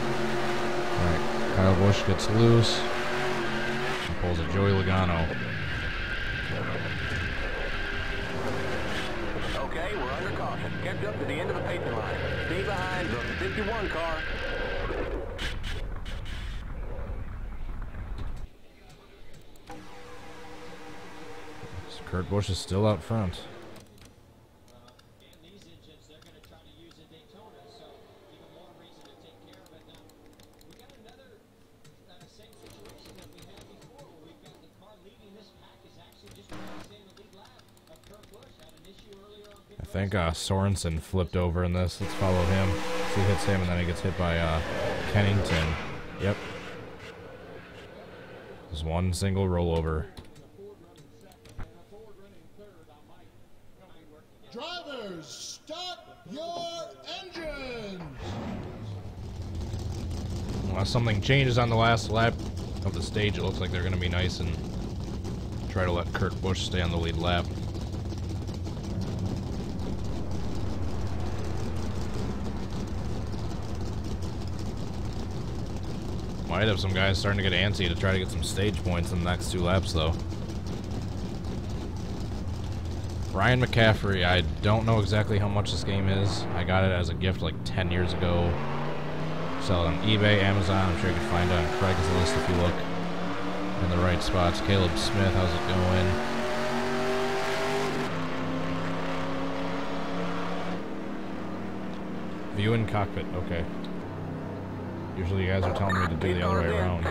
Alright, Kyle Busch gets loose. He pulls a Joey Logano. Okay, we're under caution. Catch up to the end of the pacing line. Stay behind the 51 car. Kurt Busch is still out front. I think Sorensen flipped over in this. Let's follow him. So he hits him, and then he gets hit by Kennington. Yep. Just one single rollover. Drivers, start your engines! Unless something changes on the last lap of the stage, it looks like they're going to be nice and try to let Kurt Busch stay on the lead lap. Might have some guys starting to get antsy to try to get some stage points in the next 2 laps, though. Ryan McCaffrey, I don't know exactly how much this game is. I got it as a gift like 10 years ago. Sell it on eBay, Amazon. I'm sure you can find it on Craigslist if you look in the right spots. Caleb Smith, how's it going? View in cockpit, okay. Usually you guys are telling me to do the other way around.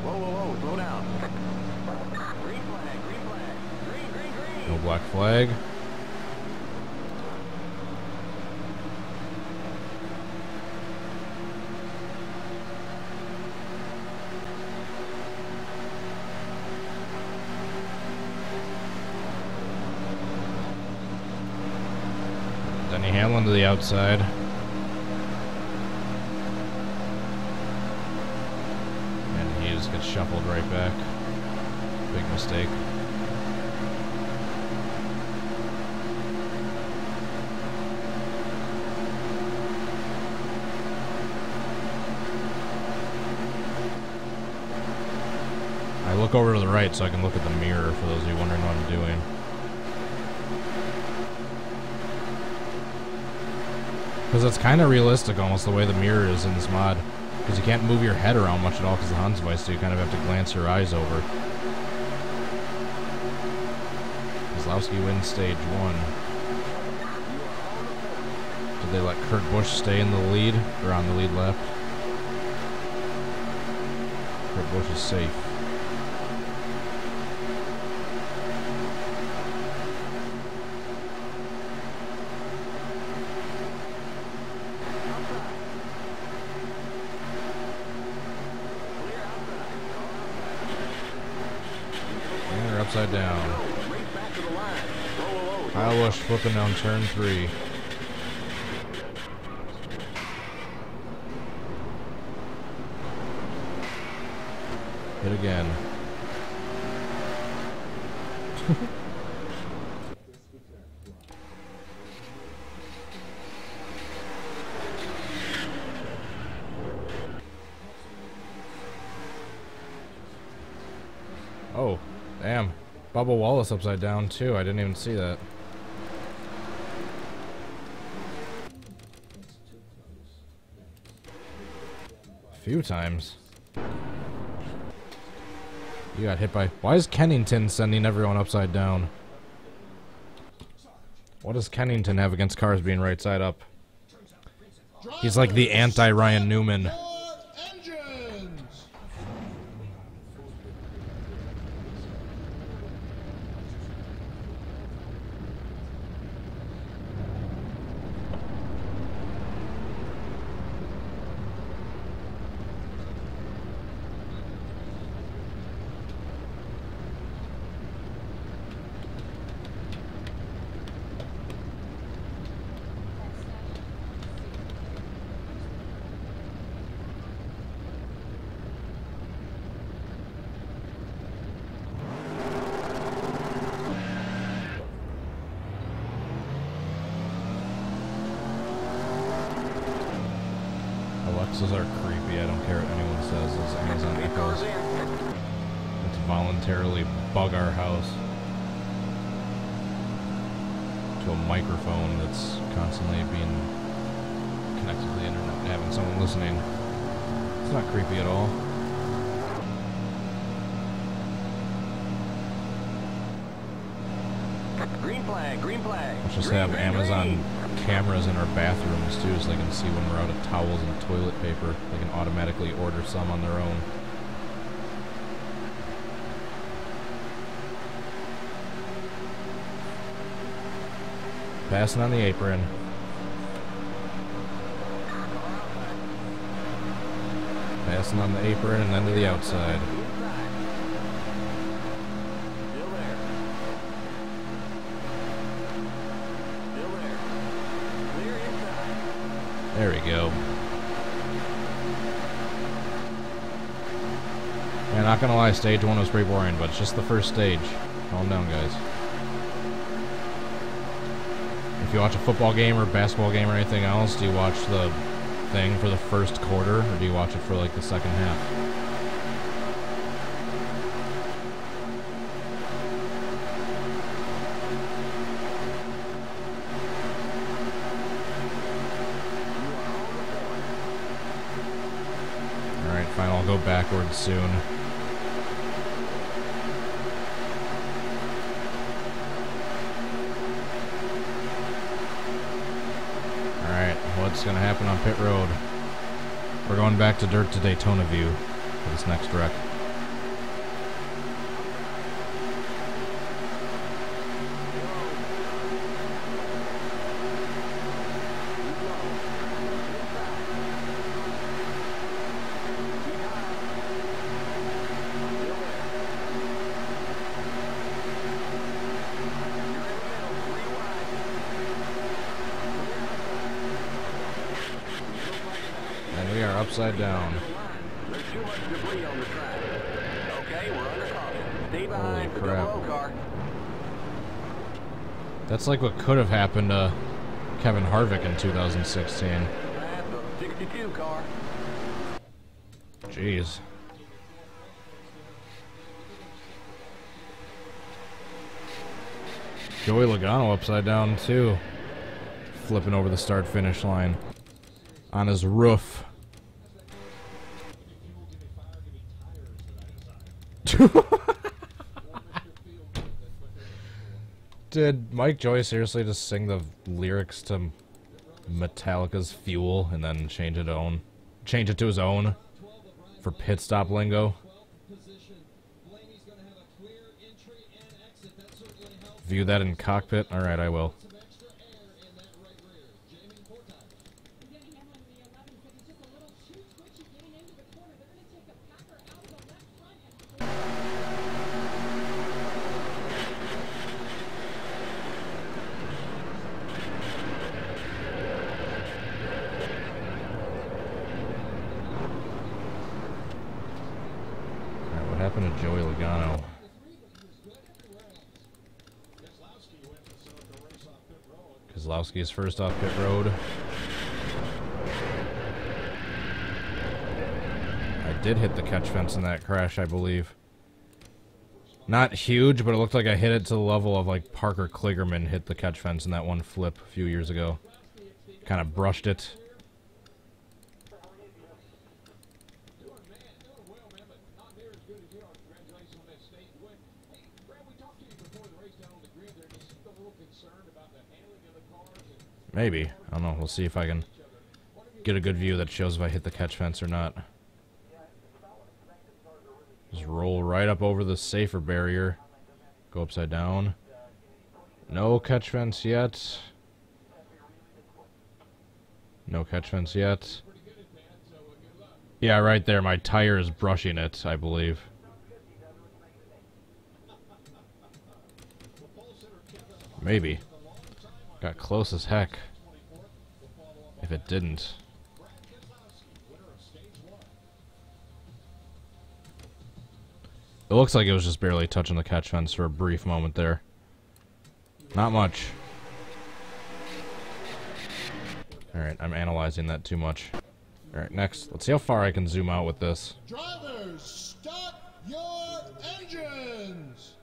Whoa, whoa, whoa, slow down. black flag. Denny Hamlin to the outside. And he just gets shuffled right back. Big mistake. I look over to the right so I can look at the mirror for those of you wondering what I'm doing. Because it's kind of realistic almost the way the mirror is in this mod. Because you can't move your head around much at all because the Hans device, so you kind of have to glance your eyes over. Kozlowski wins stage 1. Did they let Kurt Busch stay in the lead? Or on the lead left? Kurt Busch is safe. Upside down. Kyle Busch flipping down turn 3. Hit again. Oh, damn. Bubba Wallace upside down too. I didn't even see that. A few times. You got hit by... Why is Kennington sending everyone upside down? What does Kennington have against cars being right side up? He's like the anti-Ryan Newman. Alexas are creepy. I don't care what anyone says. Those Amazon Echoes. It's voluntarily bug our house to a microphone that's constantly being connected to the internet and having someone listening. It's not creepy at all. Green flag, green flag. Let's just have Amazon cameras in our bathrooms too, so they can see when we're out of towels and toilet paper. They can automatically order some on their own. Passing on the apron. Passing on the apron and then to the outside. There we go. Yeah, not gonna lie, stage 1 was pretty boring, but it's just the first stage. Calm down, guys. If you watch a football game or basketball game or anything else, do you watch the thing for the first quarter, or do you watch it for like the second half? Fine, I'll go backwards soon. Alright, what's gonna happen on pit road? We're going back to dirt to Daytona View for this next wreck. We are upside down. There's too much debris on the track. Okay, we're under caution. Stay behind Holy the crap. double O car. That's like what could have happened to Kevin Harvick in 2016. That's the 62 car. Jeez. Joey Logano upside down too. Flipping over the start-finish line. On his roof. Did Mike Joy seriously just sing the lyrics to Metallica's Fuel and then change it to his own for pit stop lingo? View that in cockpit? Alright, I will. Alright, what happened to Joey Logano? Keselowski's first off pit road. I did hit the catch fence in that crash, I believe. Not huge, but it looked like I hit it to the level of like Parker Kligerman hit the catch fence in that one flip a few years ago. Kind of brushed it. Maybe. I don't know. We'll see if I can get a good view that shows if I hit the catch fence or not. Just roll right up over the safer barrier. Go upside down. No catch fence yet. No catch fence yet. Yeah, right there. My tire is brushing it, I believe. Maybe. Got close as heck. If it didn't. It looks like it was just barely touching the catch fence for a brief moment there. Not much. Alright, I'm analyzing that too much. Alright, next. Let's see how far I can zoom out with this. Drivers, start your engines!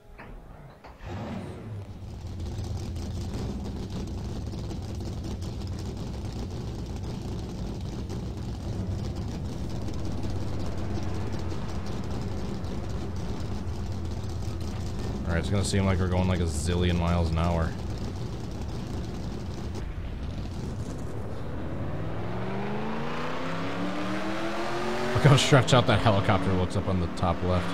Alright, it's gonna seem like we're going like a zillion miles an hour. Look how stretched out that helicopter looks up on the top left.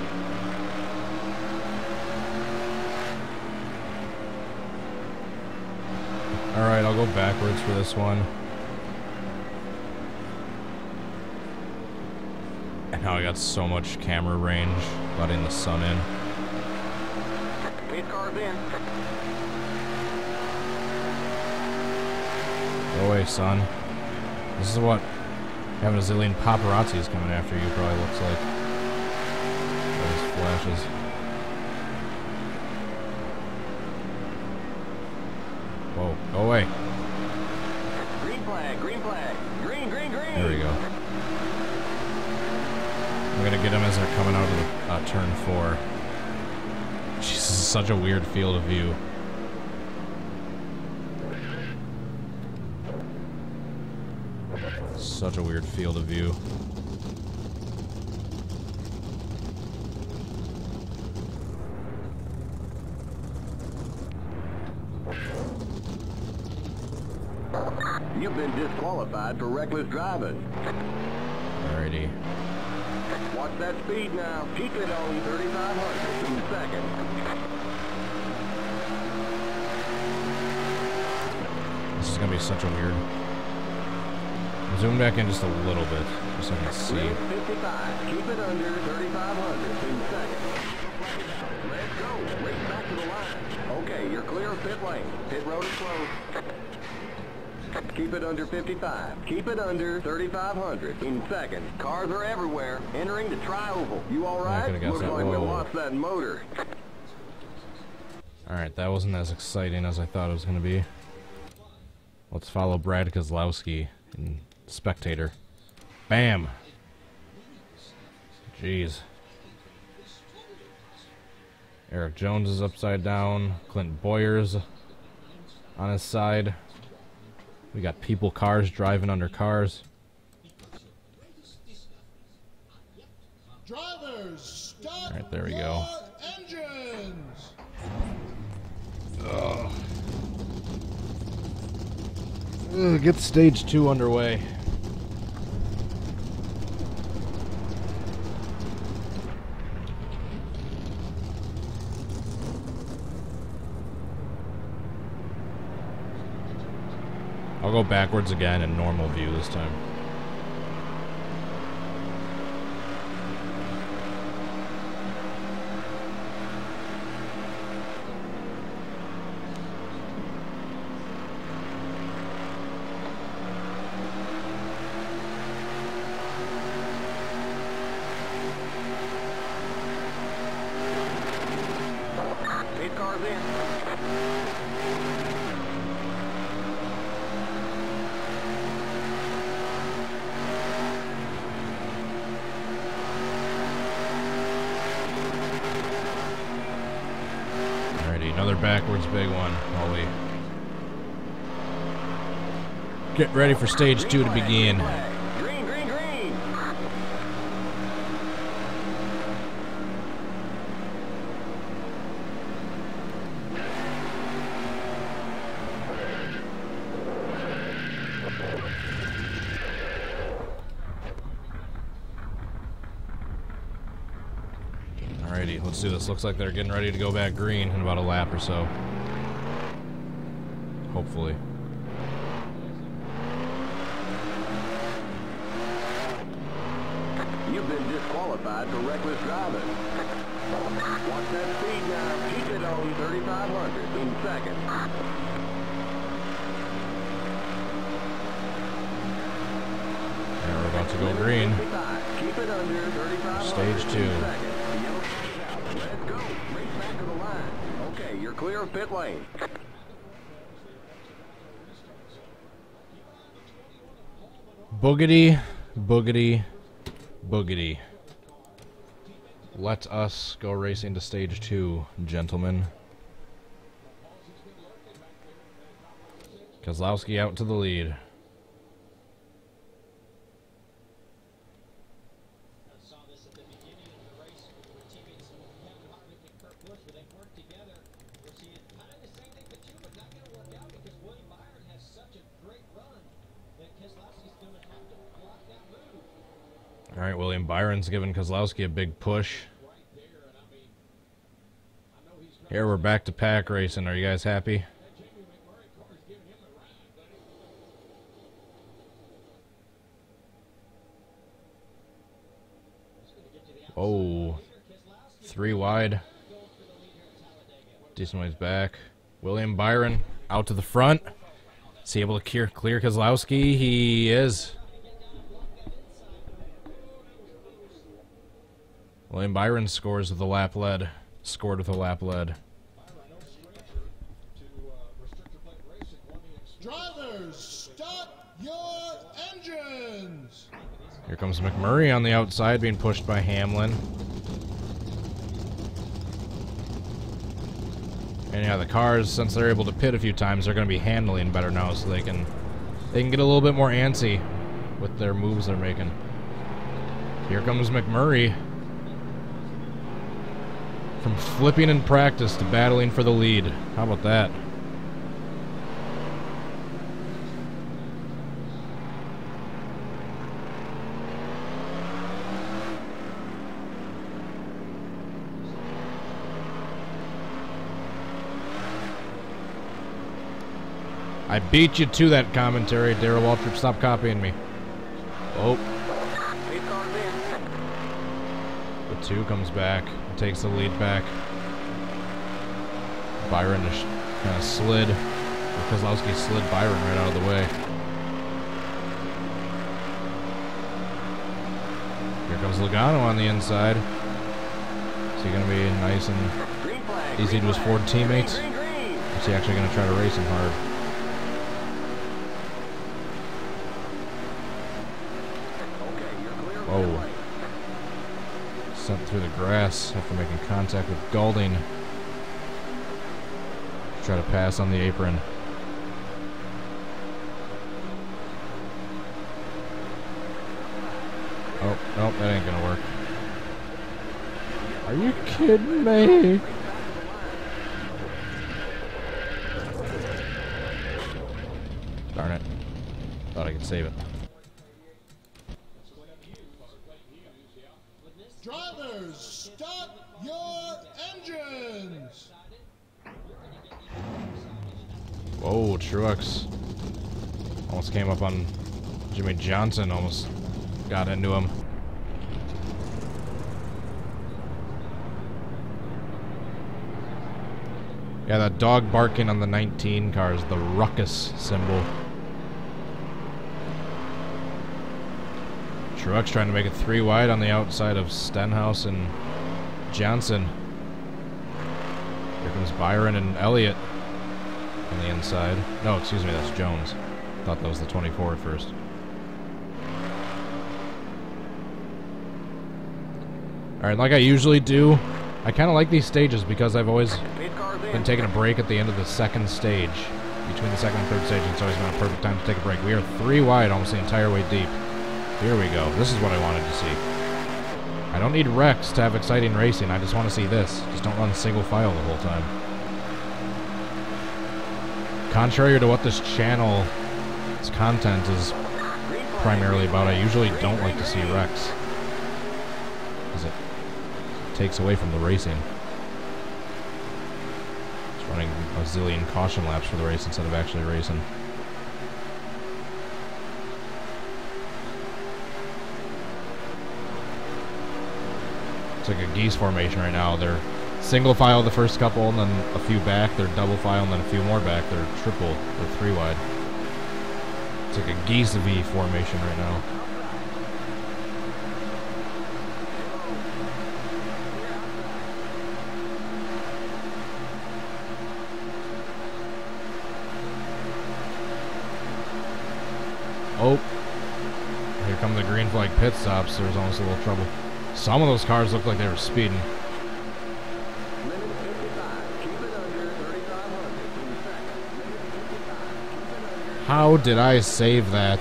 Alright, I'll go backwards for this one. And now I got so much camera range, letting the sun in. Pit car's in. Go away, son. This is what having a zillion paparazzis coming after you probably looks like. Those flashes. Whoa, go away. Green flag, green flag. Green, green, green. There we go. I'm gonna get them as they're coming out of the turn 4. Jeez, this is such a weird field of view. Such a weird field of view. You've been disqualified for reckless driving. Alrighty. Watch that speed now. Keep it on 3,500 in a second. This is gonna be such a weird. Zoom back in just a little bit, just so I can see. 55. Keep it under 3,500 in a second. Let's go. Race back to the line. Okay, you're clear of pit lane. Pit road is closed. Keep it under 55. Keep it under 3,500. In seconds. Cars are everywhere. Entering the tri-oval. You all right? Looks like we lost that motor. Alright, that wasn't as exciting as I thought it was going to be. Let's follow Brad Keselowski in spectator. Bam! Jeez. Eric Jones is upside down. Clint Boyer's on his side. We got people, cars driving under cars. Drivers, start Alright, there we go. engines. Get stage 2 underway. I'll go backwards again in normal view this time. Eight cars in. Another backwards big one while we get ready for stage 2 to begin. Green, green, green. Alrighty, let's do this. Looks like they're getting ready to go back green in about a lap or so. Hopefully. You've been disqualified for reckless driving. Watch that speed now. Keep it on 3,500 in seconds. And we're about to go green. Keep it under 3,500 Stage 2. in seconds. Let's go. Race back to the line. Okay, you're clear of pit lane. Boogity, boogity, boogity. Let us go racing to stage 2, gentlemen. Keselowski out to the lead. Alright, William Byron's giving Keselowski a big push. Here we're back to pack racing. Are you guys happy? Oh, 3 wide. Decent ways back. William Byron out to the front. Is he able to clear Keselowski? He is. William Byron scores with a lap lead. Scored with a lap lead. Drivers, start your engines. Here comes McMurray on the outside, being pushed by Hamlin. And yeah, the cars, since they're able to pit a few times, they're going to be handling better now, so they can get a little bit more antsy with their moves they're making. Here comes McMurray. From flipping in practice to battling for the lead. How about that? I beat you to that commentary, Darrell Waltrip. Stop copying me. Oh. The 2 comes back. Takes the lead back. Byron just kind of slid. Keselowski slid Byron right out of the way. comes Logano on the inside. Is he going to be nice and easy to his Ford teammates? Or is he actually going to try to race him hard? Whoa. Sent through the grass after making contact with Golding. Try to pass on the apron. Oh, nope, that ain't gonna work. Are you kidding me? Darn it. Thought I could save it. Drivers, start your engines! Whoa, Truex almost came up on Jimmy Johnson, almost got into him. Yeah, that dog barking on the 19 car is the ruckus symbol. Truex trying to make it 3 wide on the outside of Stenhouse and Johnson. Here comes Byron and Elliott on the inside. No, excuse me, that's Jones. Thought that was the 24 at first. Alright, like I usually do, I kind of like these stages because I've always been taking a break at the end of the second stage. Between the second and third stage, it's always been a perfect time to take a break. We are 3 wide almost the entire way deep. Here we go. This is what I wanted to see. I don't need wrecks to have exciting racing. I just want to see this. Just don't run single file the whole time. Contrary to what this channel's content is primarily about, I usually don't like to see wrecks. Because it takes away from the racing. Just running a zillion caution laps for the race instead of actually racing. It's like a geese formation right now. They're single file the first couple, and then a few back. They're double file, and then a few more back. They're triple. They're 3 wide. It's like a geese V formation right now. Oh, here come the green flag pit stops. There's almost a little trouble. Some of those cars looked like they were speeding. How did I save that?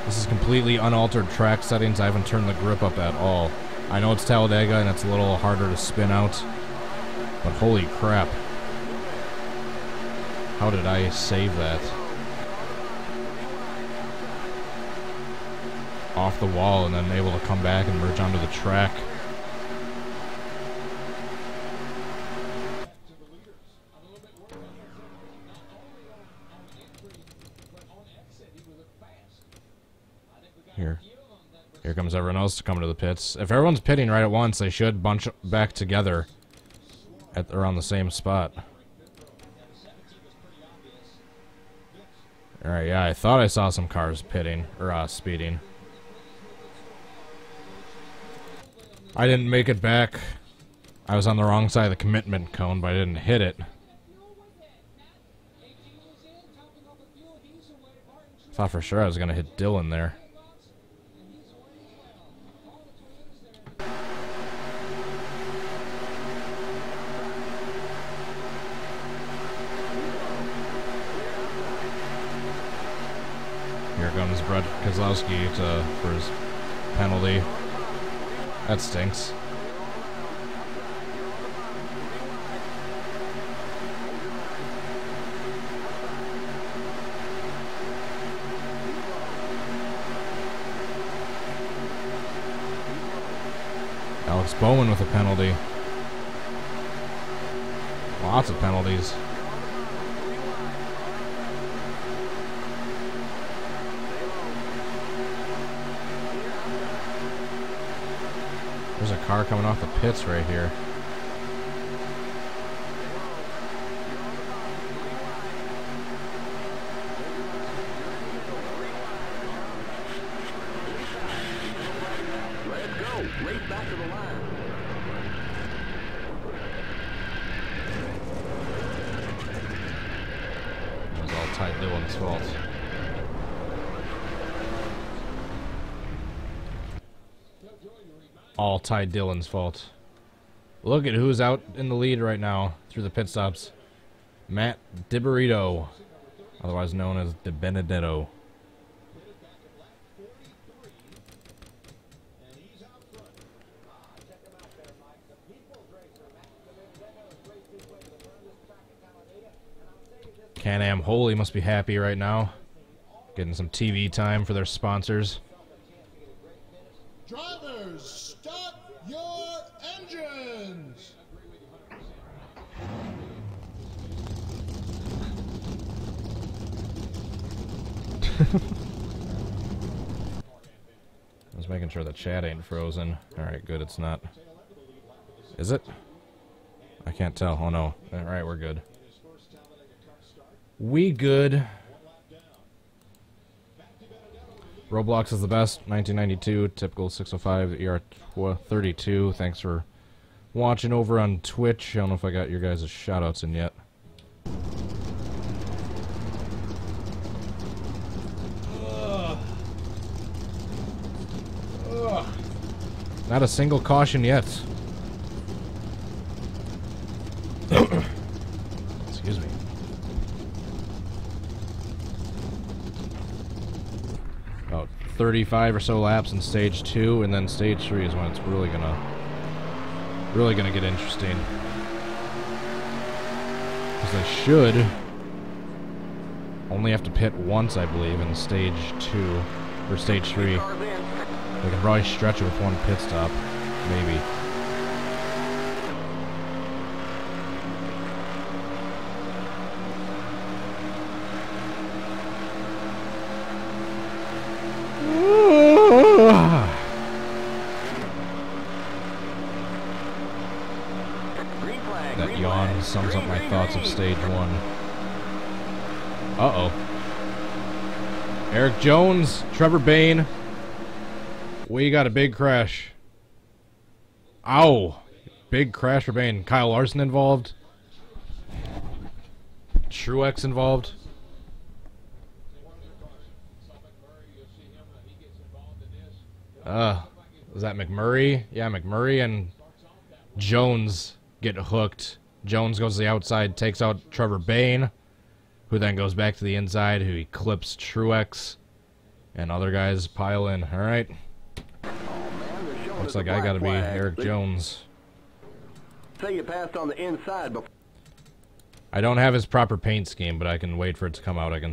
This is completely unaltered track settings. I haven't turned the grip up at all. I know it's Talladega and it's a little harder to spin out, but holy crap. How did I save that? Off the wall and then able to come back and merge onto the track. Here comes everyone else to come to the pits. If everyone's pitting right at once, they should bunch back together at around the same spot. Alright, yeah, I thought I saw some cars pitting, or speeding. I didn't make it back. I was on the wrong side of the commitment cone, but I didn't hit it. Thought for sure I was going to hit Dylan there. Here comes Brett Keselowski for his penalty. That stinks. Alex Bowman with a penalty. Lots of penalties. There's a car coming off the pits right here. Race back to the line. It was all Ty Dillon's fault. All Ty Dillon's fault. Look at who's out in the lead right now through the pit stops. Matt DiBarito, otherwise known as De Benedetto. Can-Am Holy must be happy right now. Getting some TV time for their sponsors. Drivers, start your engines! I was making sure the chat ain't frozen. Alright, good, it's not. Is it? I can't tell. Oh no. Alright, we're good. We good. Roblox is the best. 1992, typical 605 ER32. Thanks for watching over on Twitch. I don't know if I got your guys' shoutouts in yet. Not a single caution yet. Excuse me. About 35 or so laps in stage 2, and then stage 3 is when it's really gonna get interesting. Because they should only have to pit once, I believe, in stage 2 or stage 3. They can probably stretch it with one pit stop, maybe. That yawn sums up my thoughts of stage 1. Uh-oh. Eric Jones, Trevor Bayne. We got a big crash. Ow! Big crash for Bane. Kyle Larson involved. Truex involved. Is that McMurray? Yeah, McMurray and Jones get hooked. Jones goes to the outside, takes out Trevor Bayne, who then goes back to the inside, who eclipsed Truex, and other guys pile in. All right. Looks like I gotta be Eric Jones. Say you passed on the inside before. I don't have his proper paint scheme, but I can wait for it to come out. As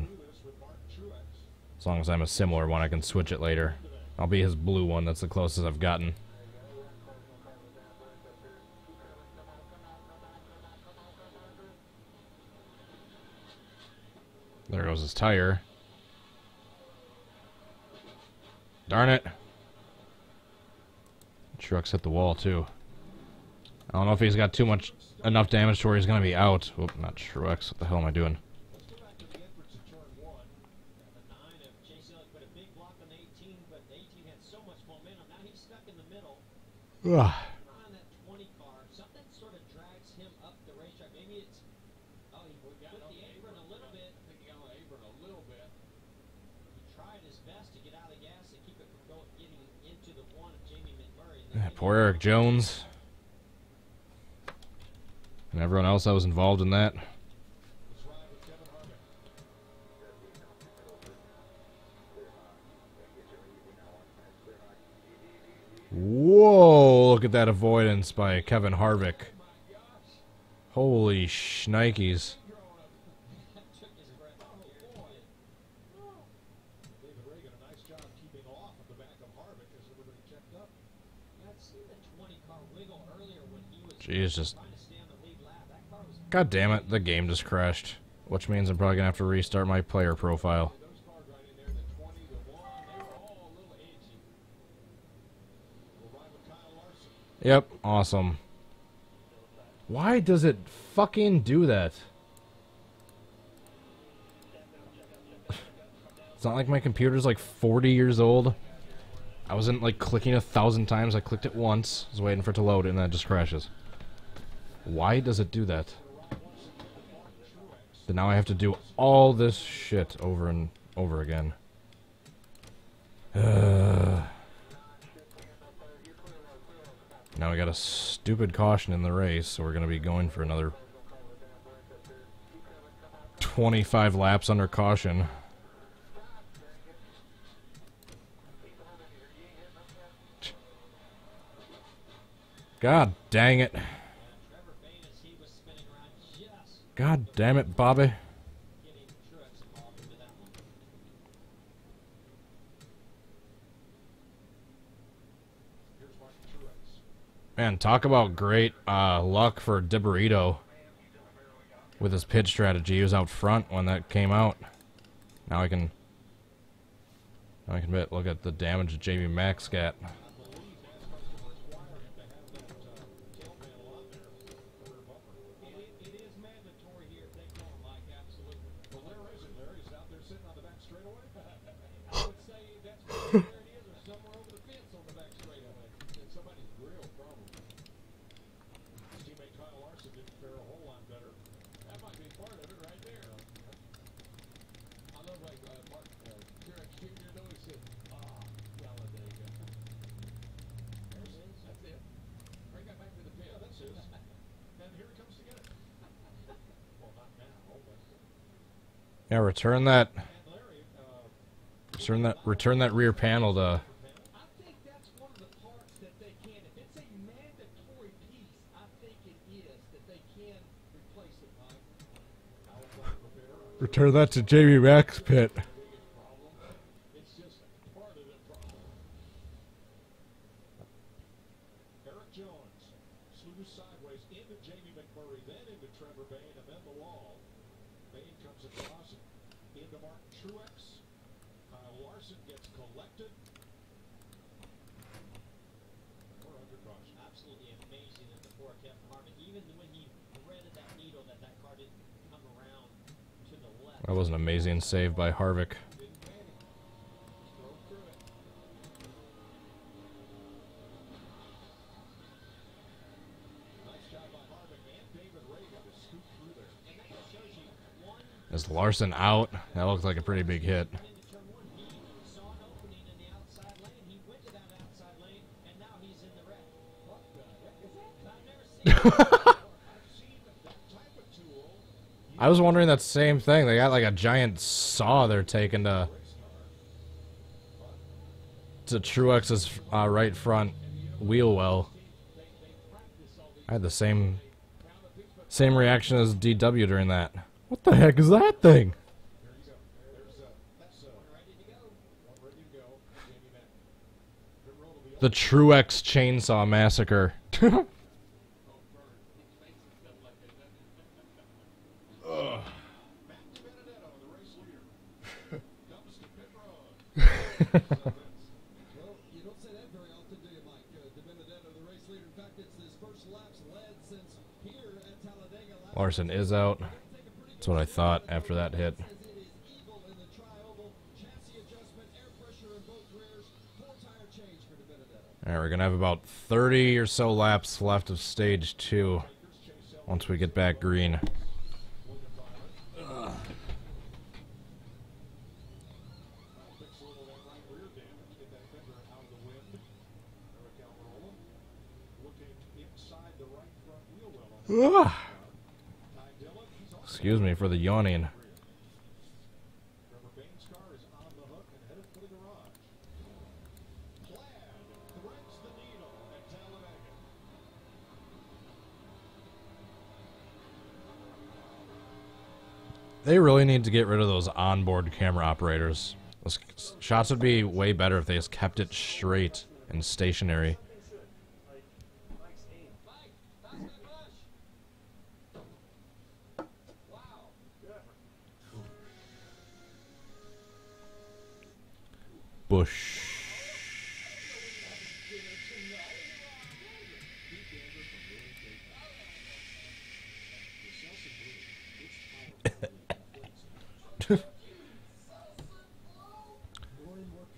long as I'm a similar one, I can switch it later. I'll be his blue one. That's the closest I've gotten. There goes his tire. Darn it. Truck's hit the wall too. I don't know if he's got enough damage to where he's gonna be out. Oop, not Truex. What the hell am I doing? Ugh. Poor Eric Jones. And everyone else that was involved in that. Whoa, look at that avoidance by Kevin Harvick. Holy shnikes. Jeez, just... God damn it, the game just crashed. Which means I'm probably gonna have to restart my player profile. Yep, awesome. Why does it fucking do that? It's not like my computer's like 40 years old. I wasn't like clicking 1,000 times. I clicked it once. I was waiting for it to load, and then it just crashes. Why does it do that? Then now I have to do all this shit over and over again. Now we got a stupid caution in the race, so we're gonna be going for another 25 laps under caution. God dang it. God damn it, Bobby. Man, talk about great luck for DiBurrito with his pitch strategy. He was out front when that came out. Now I can look at the damage Jamie Max got. Yeah, return that rear panel to. I think that's one of the parts that they can. If it's a mandatory piece, I think it is that they can replace it, Mike. Return that to Jamie Max pit. It's just part of the problem. Eric Jones slews sideways into Jamie McMurray, then into Trevor Bayne, and then the wall. Bayne comes across into Martin Truex. Kyle Larson gets collected. We're under caution. Absolutely amazing that the four kept Harvick, even when he threaded that needle, that car didn't come around to the left. That was an amazing save by Harvick. Didn't panic. Drove through it. Nice job by Harvick and David Ragan to scoot through there. And that just shows you one Is Larson out? That looked like a pretty big hit. into turn one. He saw an opening in the outside lane. He went to that outside lane, and now he's in the red. What the heck is that? I've never seen that. I've seen that type of tool. I was wondering that same thing. They got like a giant saw they're taking to Truex's right front wheel well. I had the same reaction as DW during that. What the heck is that thing? There you go. That's one ready to go. One ready to go. Jamie Mack. Pit roll to the The Truex Chainsaw Massacre. Matt DiBenedetto, the race leader. Comes to pit road. Well, you don't say that very often, do you, Mike? DiBenedetto, the race leader. In fact, it's his first laps led since here at Talladega. Larson is out. That's what I thought after that hit. It is evil in the tri-oval. Chassis adjustment, air pressure in both rears. 4-tire change for DiBenedetto. Alright, we're going to have about 30 or so laps left of stage 2 once we get back green. Fix a little of that right rear damage. Get that fender out of the wind. Eric Almirola looking inside the right front wheel well on Ah, Ty Dillon. He's also excuse me for the yawning. Trevor Bayne's car is on the hook and headed for the garage. Plaid threads the needle at Talladega. They really need to get rid of those onboard camera operators. Those shots would be way better if they just kept it straight and stationary. Bush.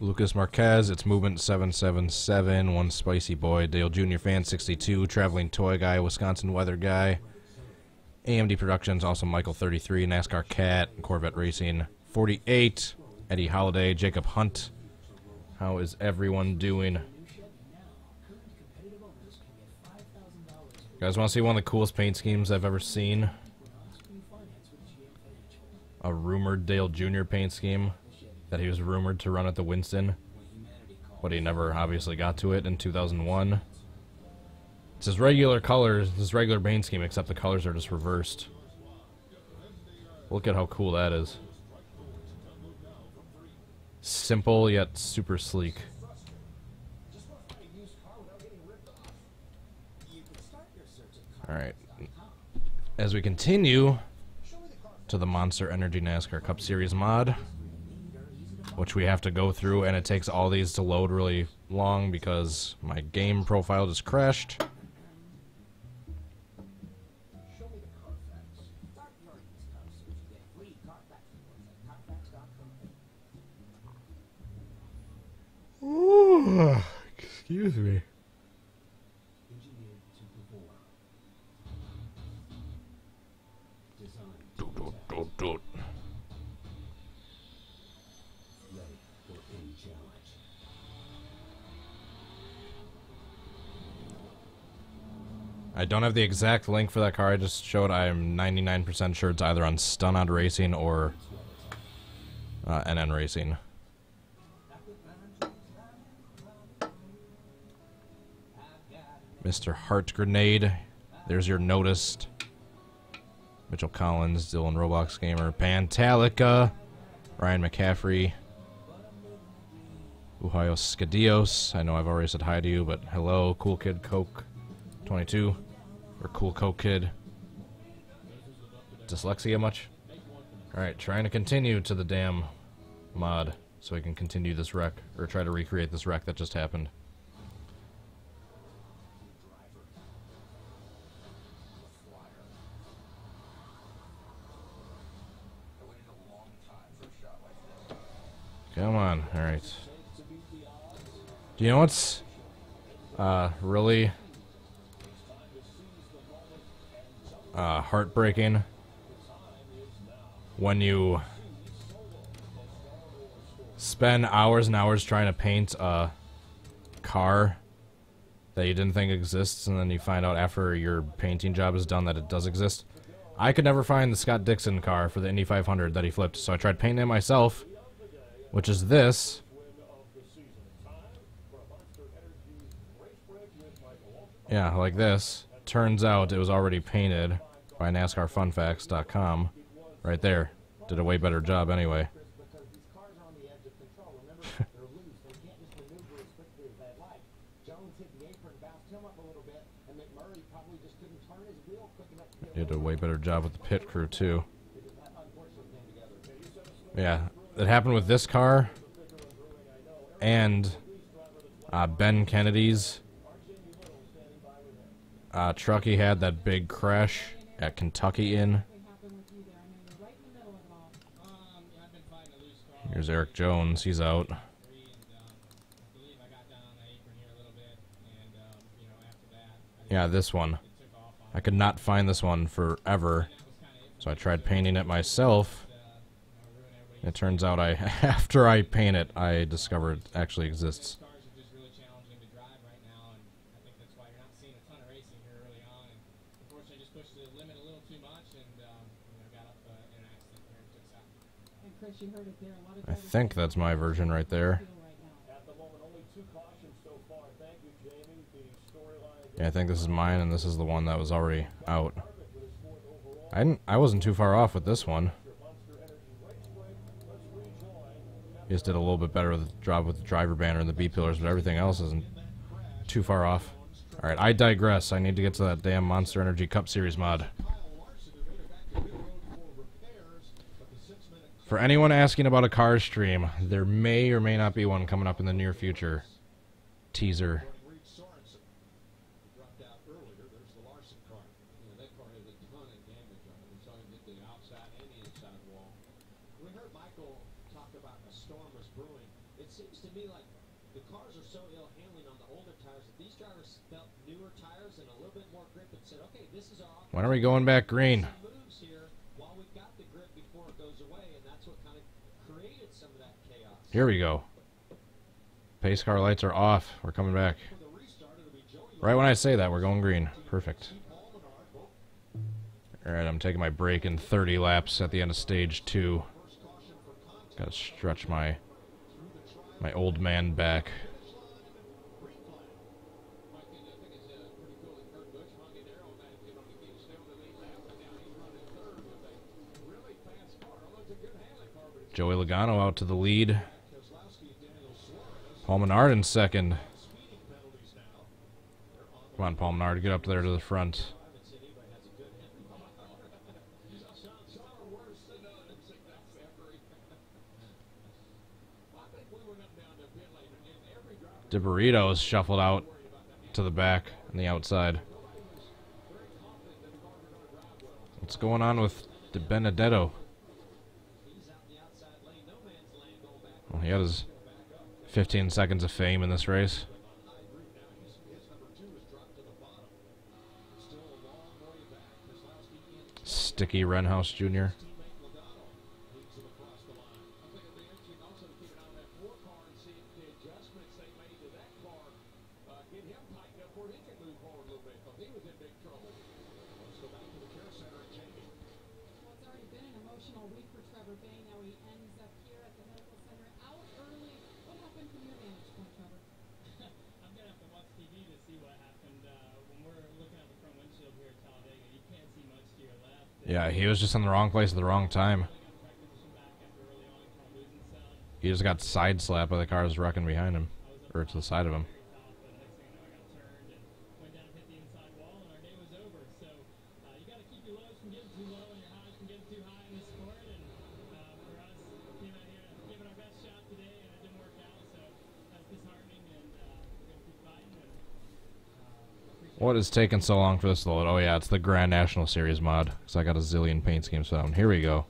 Lucas Marquez, it's Movement 777, One Spicy Boy, Dale Jr. Fan 62, Traveling Toy Guy, Wisconsin Weather Guy, AMD Productions, also Michael 33, NASCAR Cat, Corvette Racing 48, Eddie Holiday, Jacob Hunt. How is everyone doing? You guys want to see one of the coolest paint schemes I've ever seen? A rumored Dale Jr. paint scheme that he was rumored to run at the Winston, but he never obviously got to it in 2001. It's his regular colors, his regular paint scheme, except the colors are just reversed. Look at how cool that is. Simple yet super sleek. Alright. As we continue to the Monster Energy NASCAR Cup Series mod, which we have to go through, and it takes all these to load really long because my game profile just crashed. Ooh, excuse me. Doot. I don't have the exact link for that car. I just showed I'm 99% sure it's either on Stunod Racing or NN Racing. Mr. Heart Grenade, there's your noticed. Mitchell Collins, Dylan Roblox Gamer, Pantalica, Ryan McCaffrey, Uhayo Skadios. I know I've already said hi to you, but hello, Cool Kid Coke 22, or Cool Coke Kid. Dyslexia much? Alright, trying to continue to the damn mod so we can continue this wreck, or try to recreate this wreck that just happened. Come on, alright. Do you know what's really heartbreaking? When you spend hours and hours trying to paint a car that you didn't think exists, and then you find out after your painting job is done that it does exist. I could never find the Scott Dixon car for the Indy 500 that he flipped, so I tried painting it myself, which is this. Yeah, like this. Turns out it was already painted by NASCARFunFacts.com. Right there. Did a way better job anyway. Did a way better job with the pit crew too. Yeah, it happened with this car and Ben Kennedy's truck. He had that big crash at Kentucky in. Here's Eric Jones. He's out. Yeah, this one. I could not find this one forever, so I tried painting it myself. It turns out after I paint it, I discovered it actually exists. I think that's my version right there. Yeah, I think this is mine, and this is the one that was already out. I wasn't too far off with this one. He just did a little bit better with the job with the driver banner and the B-pillars, but everything else isn't too far off. Alright, I digress. I need to get to that damn Monster Energy Cup Series mod. For anyone asking about a car stream, there may or may not be one coming up in the near future. Teaser. It seems to me like the cars are so ill handling on the older tires that these drivers felt newer tires and a little bit more grip and said, okay, this is our When are we going back green? moves here while we've got the grip before it goes away, and that's what kind of created some of that chaos. Here we go. Pace car lights are off. We're coming back. Right when I say that, we're going green. Perfect. Alright, I'm taking my break in 30 laps at the end of stage 2. Gotta stretch my old man back. Joey Logano out to the lead. Paul Menard in second. Come on, Paul Menard, get up there to the front. DeBurrito is shuffled out to the back on the outside. What's going on with De Benedetto? Well, he had his 15 seconds of fame in this race. Sticky Renhouse Jr. Yeah, he was just in the wrong place at the wrong time. He just got side-slapped by the cars wrecking behind him, or to the side of him. What is taking so long for this to load? Oh yeah, it's the Grand National Series mod. Because I got a zillion paint schemes found. Here we go.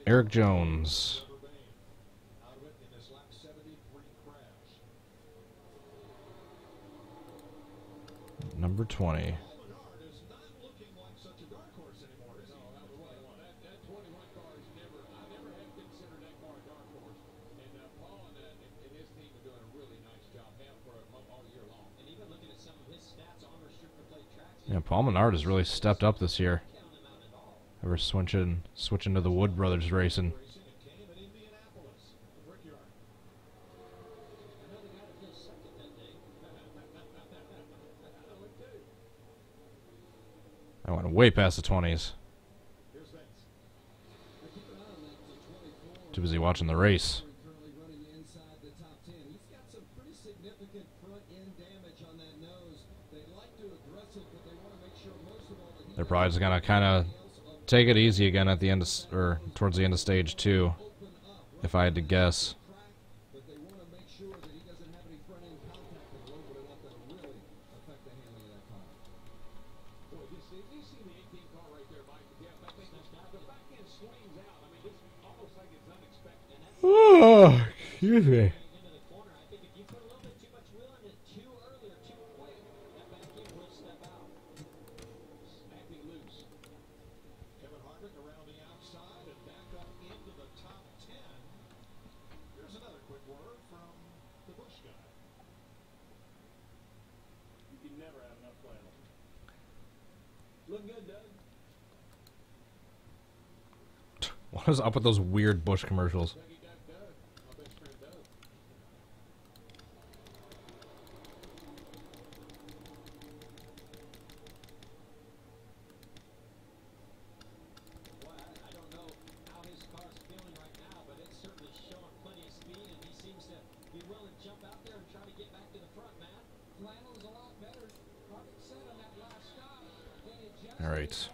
Eric Jones. Number 20. Yeah, Paul Menard has really stepped up this year. Ever switching to the Wood Brothers racing. I went way past the 20s. Too busy watching the race. They're probably just gonna kind of take it easy again at the end of, or towards the end of stage 2, if I had to guess. Oh, excuse me. What is up with those weird Bush commercials? Alright.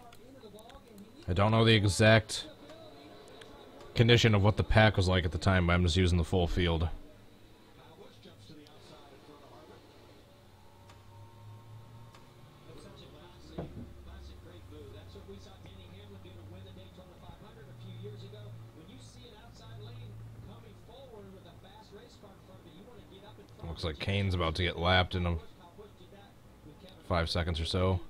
I don't know the exact condition of what the pack was like at the time, but I'm just using the full field. Looks like Kane's about to get lapped in 5 seconds or so.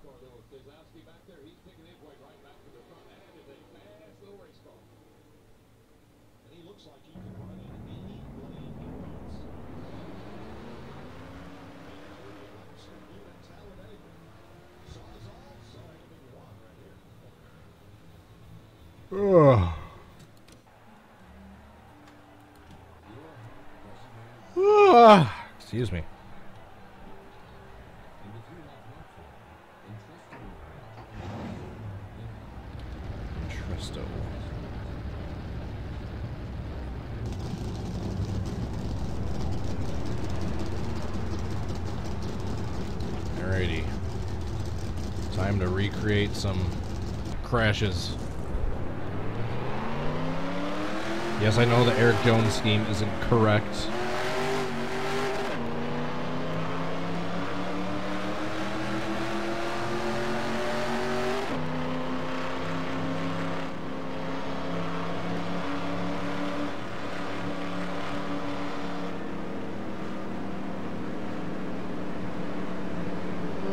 Ugh. Excuse me. Interesto. Alrighty. Time to recreate some crashes. Yes, I know the Eric Jones scheme isn't correct.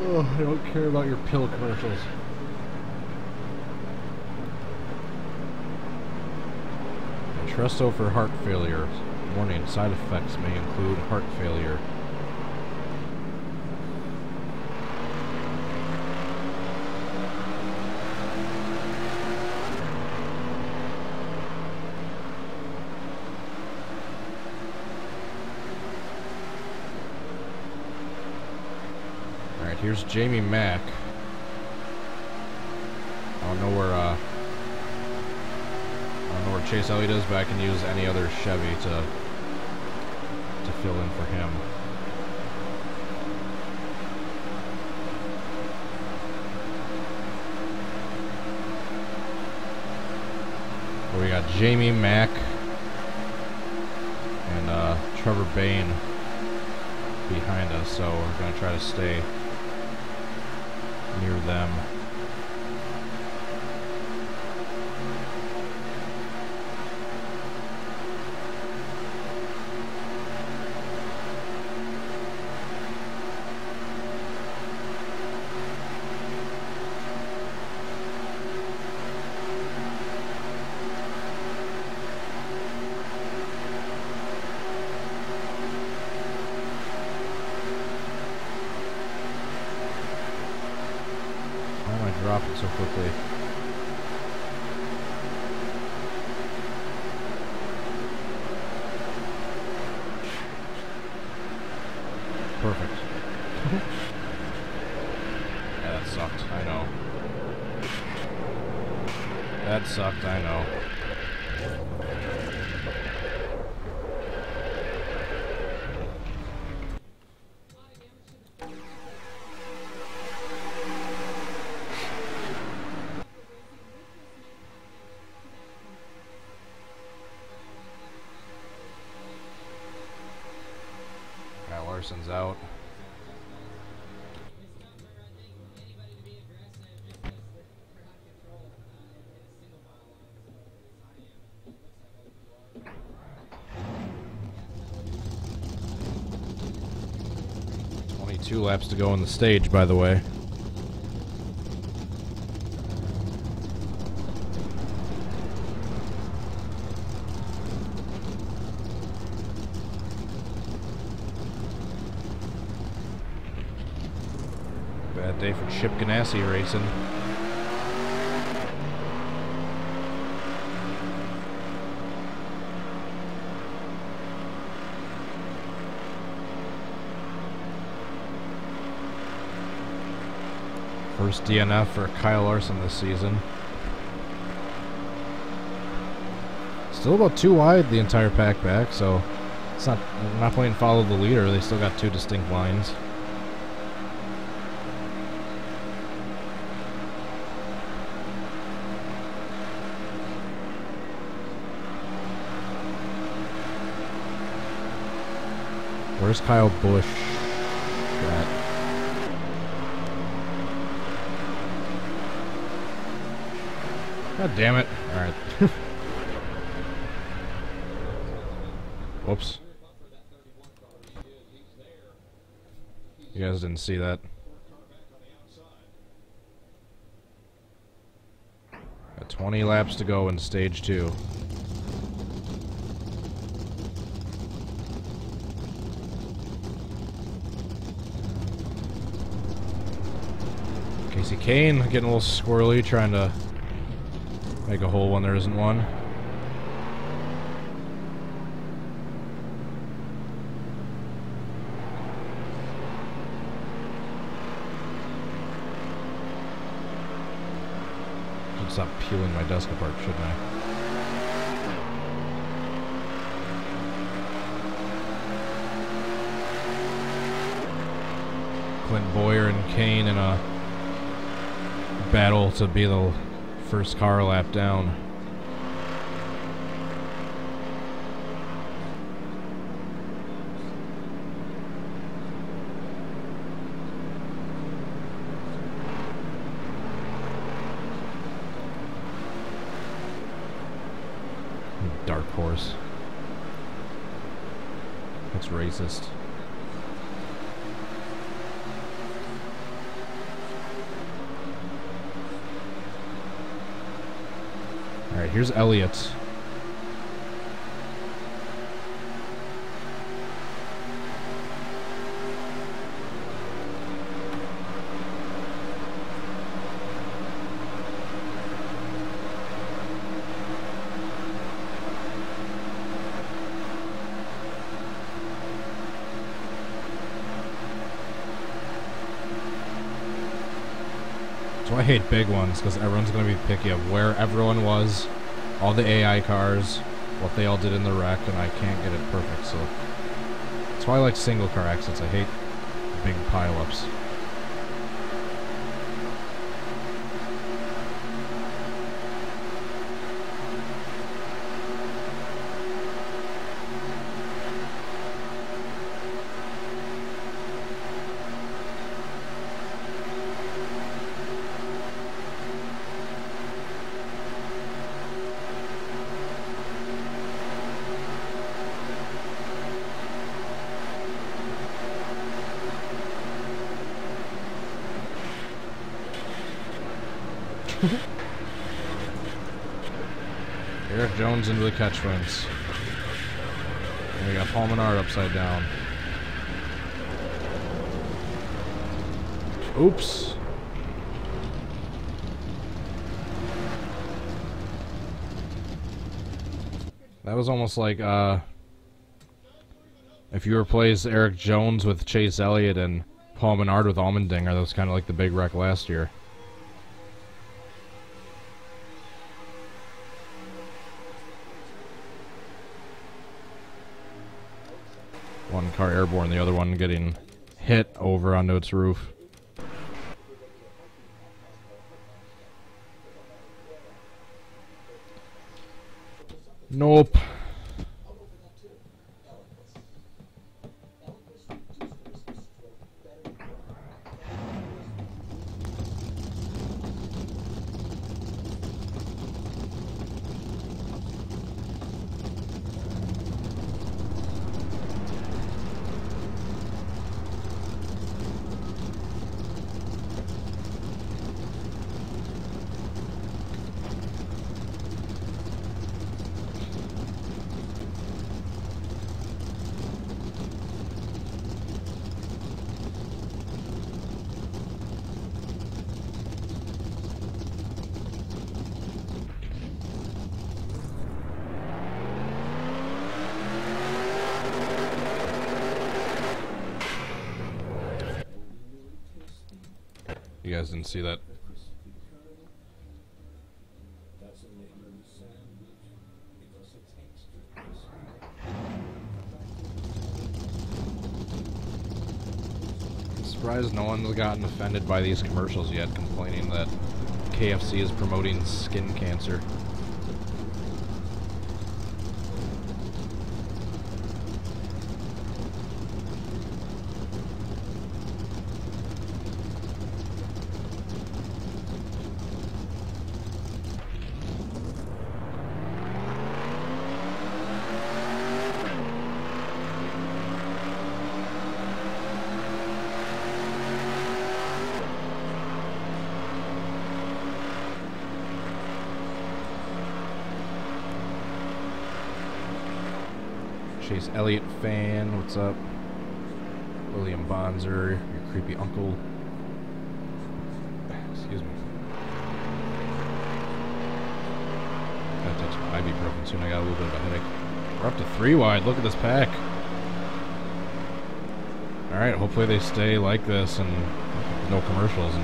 Oh, I don't care about your pill commercials. Entresto for heart failure. Warning, side effects may include heart failure. Alright, here's Jamie Mack. I don't know where Chase Elliott is, but I can use any other Chevy to fill in for him. Well, we got Jamie Mack and Trevor Bain behind us, so we're going to try to stay near them. Dropping so quickly. Perfect. Yeah, that sucked, I know. That sucked, I know. Larson's out. Only 2 laps to go on the stage, by the way. Bad day for Chip Ganassi racing. First DNF for Kyle Larson this season. Still about 2 wide the entire pack back, so it's not playing follow the leader. They still got 2 distinct lines. Where's Kyle Busch at? God damn it. Alright. Whoops. You guys didn't see that. Got 20 laps to go in stage 2. Casey Kane getting a little squirrely, trying to make a hole when there isn't one. Should stop peeling my desk apart, shouldn't I? Clint Boyer and Kane in a battle to be the first car lap down. Dark horse. That's racist. Alright, here's Elliott. So I hate big ones, because everyone's going to be picky of where everyone was, all the AI cars, what they all did in the wreck, and I can't get it perfect, so that's why I like single car accidents. I hate big pileups. Eric Jones into the catch fence. And we got Paul Menard upside down. Oops. That was almost like if you replace Eric Jones with Chase Elliott and Paul Menard with Allmendinger, that was kind of like the big wreck last year. One car airborne, the other one getting hit over onto its roof. Nope. You guys didn't see that. I'm surprised no one's gotten offended by these commercials yet, complaining that KFC is promoting skin cancer. Chase Elliott fan, what's up? William Bonzer, your creepy uncle. Excuse me. Gotta take some ibuprofen soon. I got a little bit of a headache. We're up to 3 wide. Look at this pack. Alright, hopefully they stay like this and no commercials in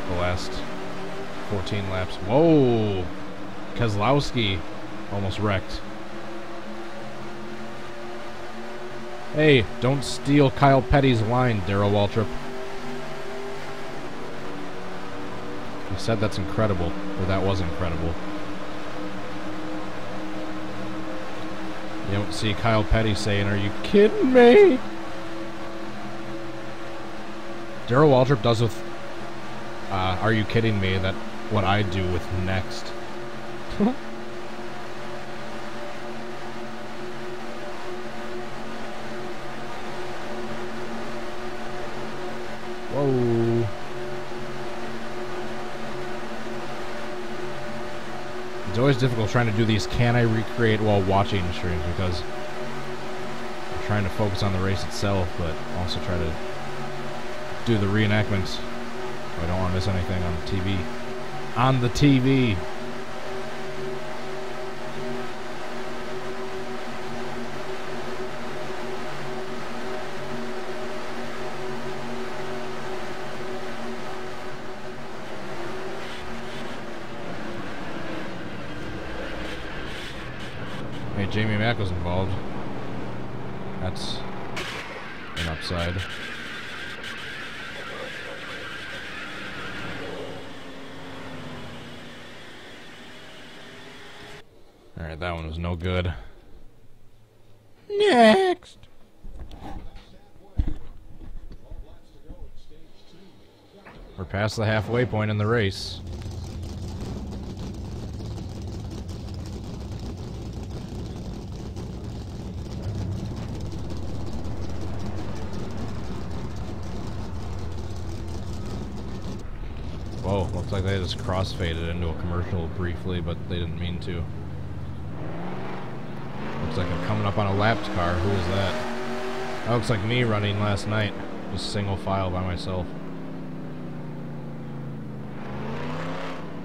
the last 14 laps. Whoa! Keselowski almost wrecked. Hey, don't steal Kyle Petty's line, Darrell Waltrip. He said that's incredible, or that was incredible. You don't see Kyle Petty saying, "Are you kidding me?" Darrell Waltrip does with "Are you kidding me?" that what I do with next. Whoa. It's always difficult trying to do these can I recreate while watching streams because I'm trying to focus on the race itself, but also try to do the reenactments. I don't want to miss anything on the TV. On the TV! Hey, Jamie Mack was involved. That's an upside. Alright, that one was no good. Next! We're past the halfway point in the race. Whoa, looks like they just crossfaded into a commercial briefly, but they didn't mean to. Looks like I'm coming up on a lapped car. Who is that? That looks like me running last night. Just single file by myself.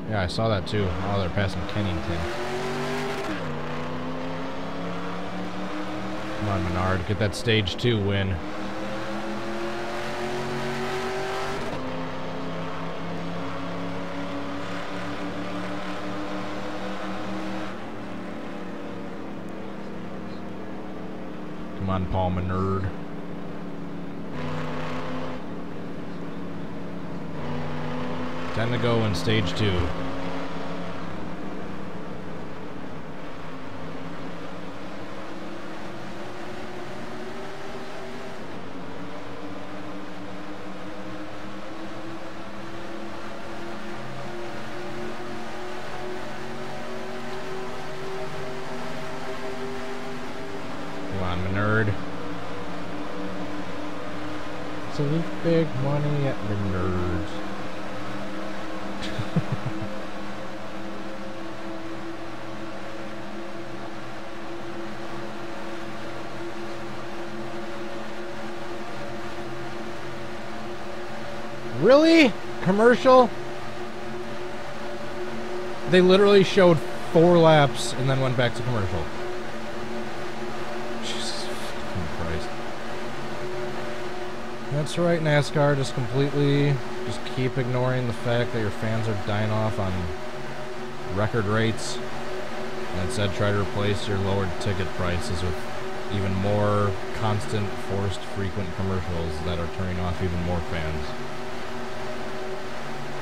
Yeah, I saw that too. Oh, they're passing Kennington. Come on, Menard. Get that stage 2 win. Come on, Paul Menard. Time to go in stage 2. Come on, Menard. Save big money at Menard's. Really? Commercial? They literally showed 4 laps and then went back to commercial. Jesus fucking Christ. That's right, NASCAR. Just keep ignoring the fact that your fans are dying off on record rates. And instead try to replace your lowered ticket prices with even more constant, forced, frequent commercials that are turning off even more fans.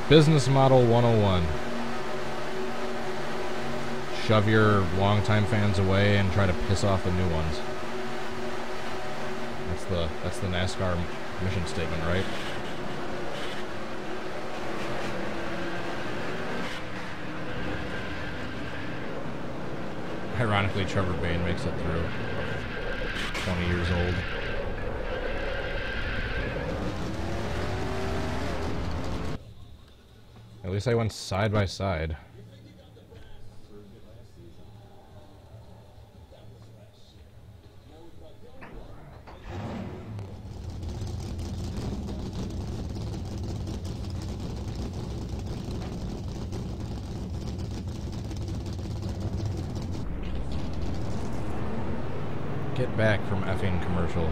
Business model 101. Shove your longtime fans away and try to piss off the new ones. That's the NASCAR mission statement, right? Ironically, Trevor Bayne makes it through. 20 years old. At least I went side by side. Get back from effing commercial.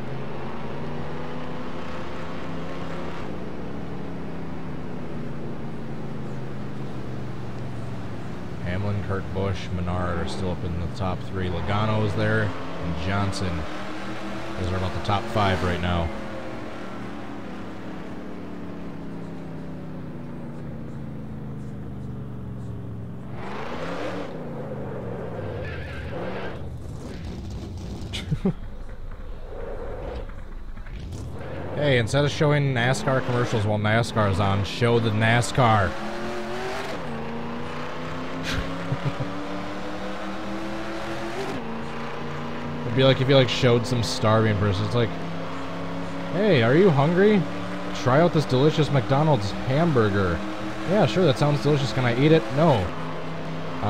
Hamlin, Kurt Busch, Menard are still up in the top 3. Logano's there, and Johnson. Those are about the top 5 right now. Hey, instead of showing NASCAR commercials while NASCAR is on, show the NASCAR. It'd be like if you like showed some starving person. It's like, hey, are you hungry? Try out this delicious McDonald's hamburger. Yeah, sure, that sounds delicious. Can I eat it? No.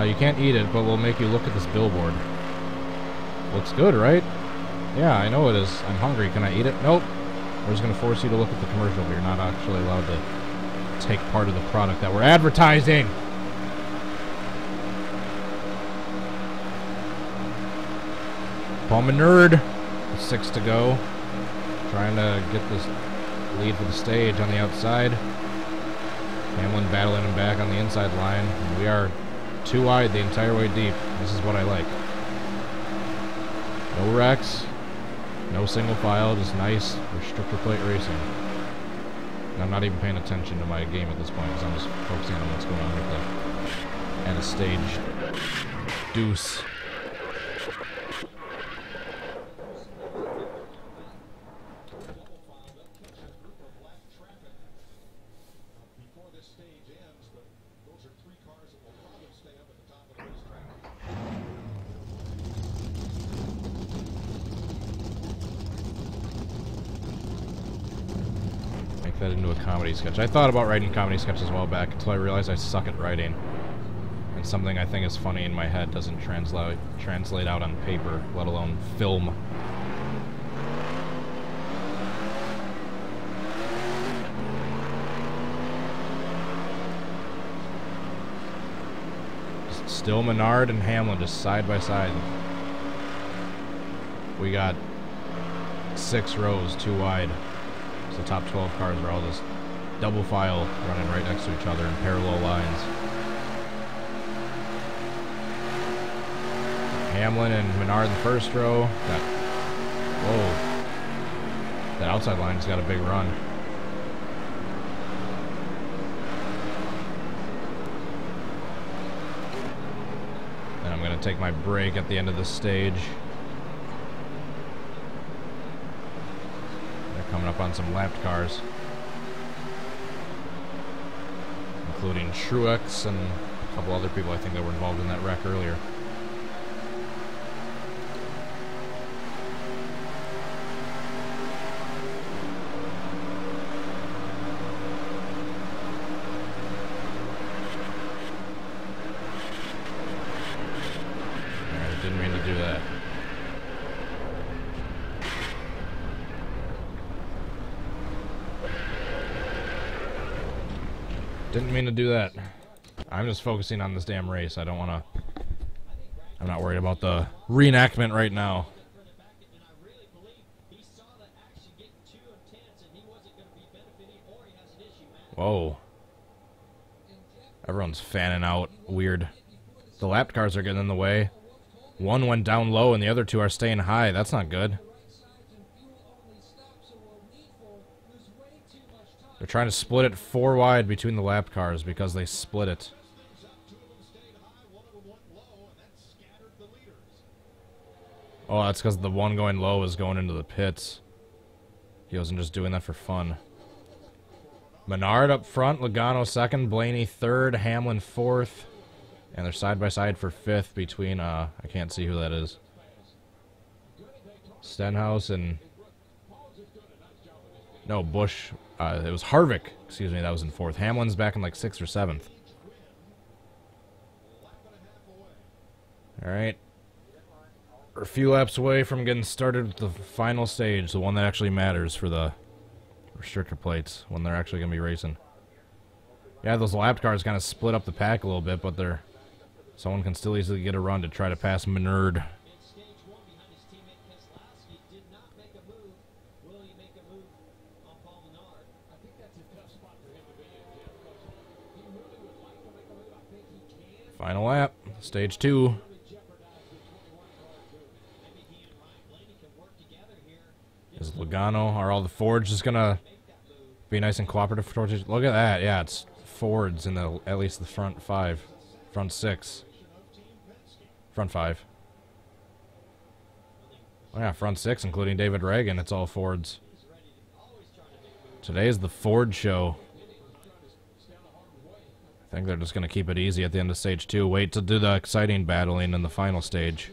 You can't eat it, but we'll make you look at this billboard. Looks good, right? Yeah, I know it is. I'm hungry. Can I eat it? Nope. We're just going to force you to look at the commercial, but you're not actually allowed to take part of the product that we're advertising. Paul Menard, 6 to go. Trying to get this lead for the stage on the outside. Hamlin battling him back on the inside line. And we are 2 wide the entire way deep. This is what I like. No wrecks. No single file, just nice restrictor plate racing. And I'm not even paying attention to my game at this point because I'm just focusing on what's going on with the end of stage deuce. Before this stage ends, but those are 3 cars that will probably stay up at the top of the racetrack. Make that into a comedy sketch. I thought about writing comedy sketches a while back until I realized I suck at writing. And something I think is funny in my head doesn't translate out on paper, let alone film. Still Menard and Hamlin just side by side. We got 6 rows, 2 wide. So the top 12 cars are all just double file running right next to each other in parallel lines. Hamlin and Menard in the first row. That outside line's got a big run. And I'm going to take my break at the end of the stage. Coming up on some lapped cars, including Truex and a couple other people I think that were involved in that wreck earlier. Alright, didn't mean to do that. Didn't mean to do that. I'm just focusing on this damn race. I don't want to... I'm not worried about the reenactment right now. Whoa. Everyone's fanning out. Weird. The lapped cars are getting in the way. One went down low and the other 2 are staying high. That's not good. They're trying to split it 4 wide between the lap cars because they split it. Oh, that's because the one going low is going into the pits. He wasn't just doing that for fun. Menard up front, Logano second, Blaney third, Hamlin fourth. And they're side by side for 5th between, I can't see who that is. Stenhouse and... No, Busch. It was Harvick, excuse me, that was in 4th. Hamlin's back in like 6th or 7th. Alright. We're a few laps away from getting started with the final stage, the one that actually matters for the restrictor plates, when they're actually going to be racing. Yeah, those lapped cars kind of split up the pack a little bit, but they're... Someone can still easily get a run to try to pass Menard. Final lap, stage 2. Is Logano, are all the Fords just gonna be nice and cooperative towards each? Look at that, yeah, it's Fords in the at least the front 5, front 6, front 5. Oh yeah, front 6, including David Reagan. It's all Fords. Today's the Ford show. I think they're just gonna keep it easy at the end of stage 2. Wait to do the exciting battling in the final stage,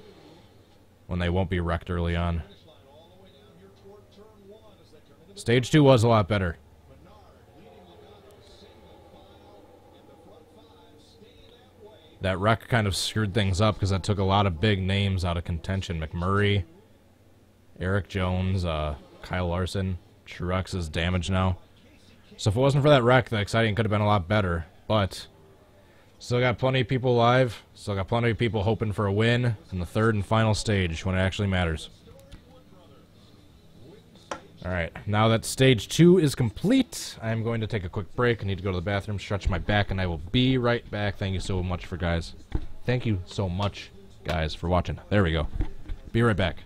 when they won't be wrecked early on. Stage 2 was a lot better. That wreck kind of screwed things up because that took a lot of big names out of contention. McMurray, Eric Jones, Kyle Larson. Truex is damaged now. So if it wasn't for that wreck, the exciting could have been a lot better. But still got plenty of people live. Still got plenty of people hoping for a win in the third and final stage when it actually matters. Alright, now that stage 2 is complete, I'm going to take a quick break. I need to go to the bathroom, stretch my back, and I will be right back. Thank you so much for guys. Thank you so much, guys, for watching. There we go. Be right back.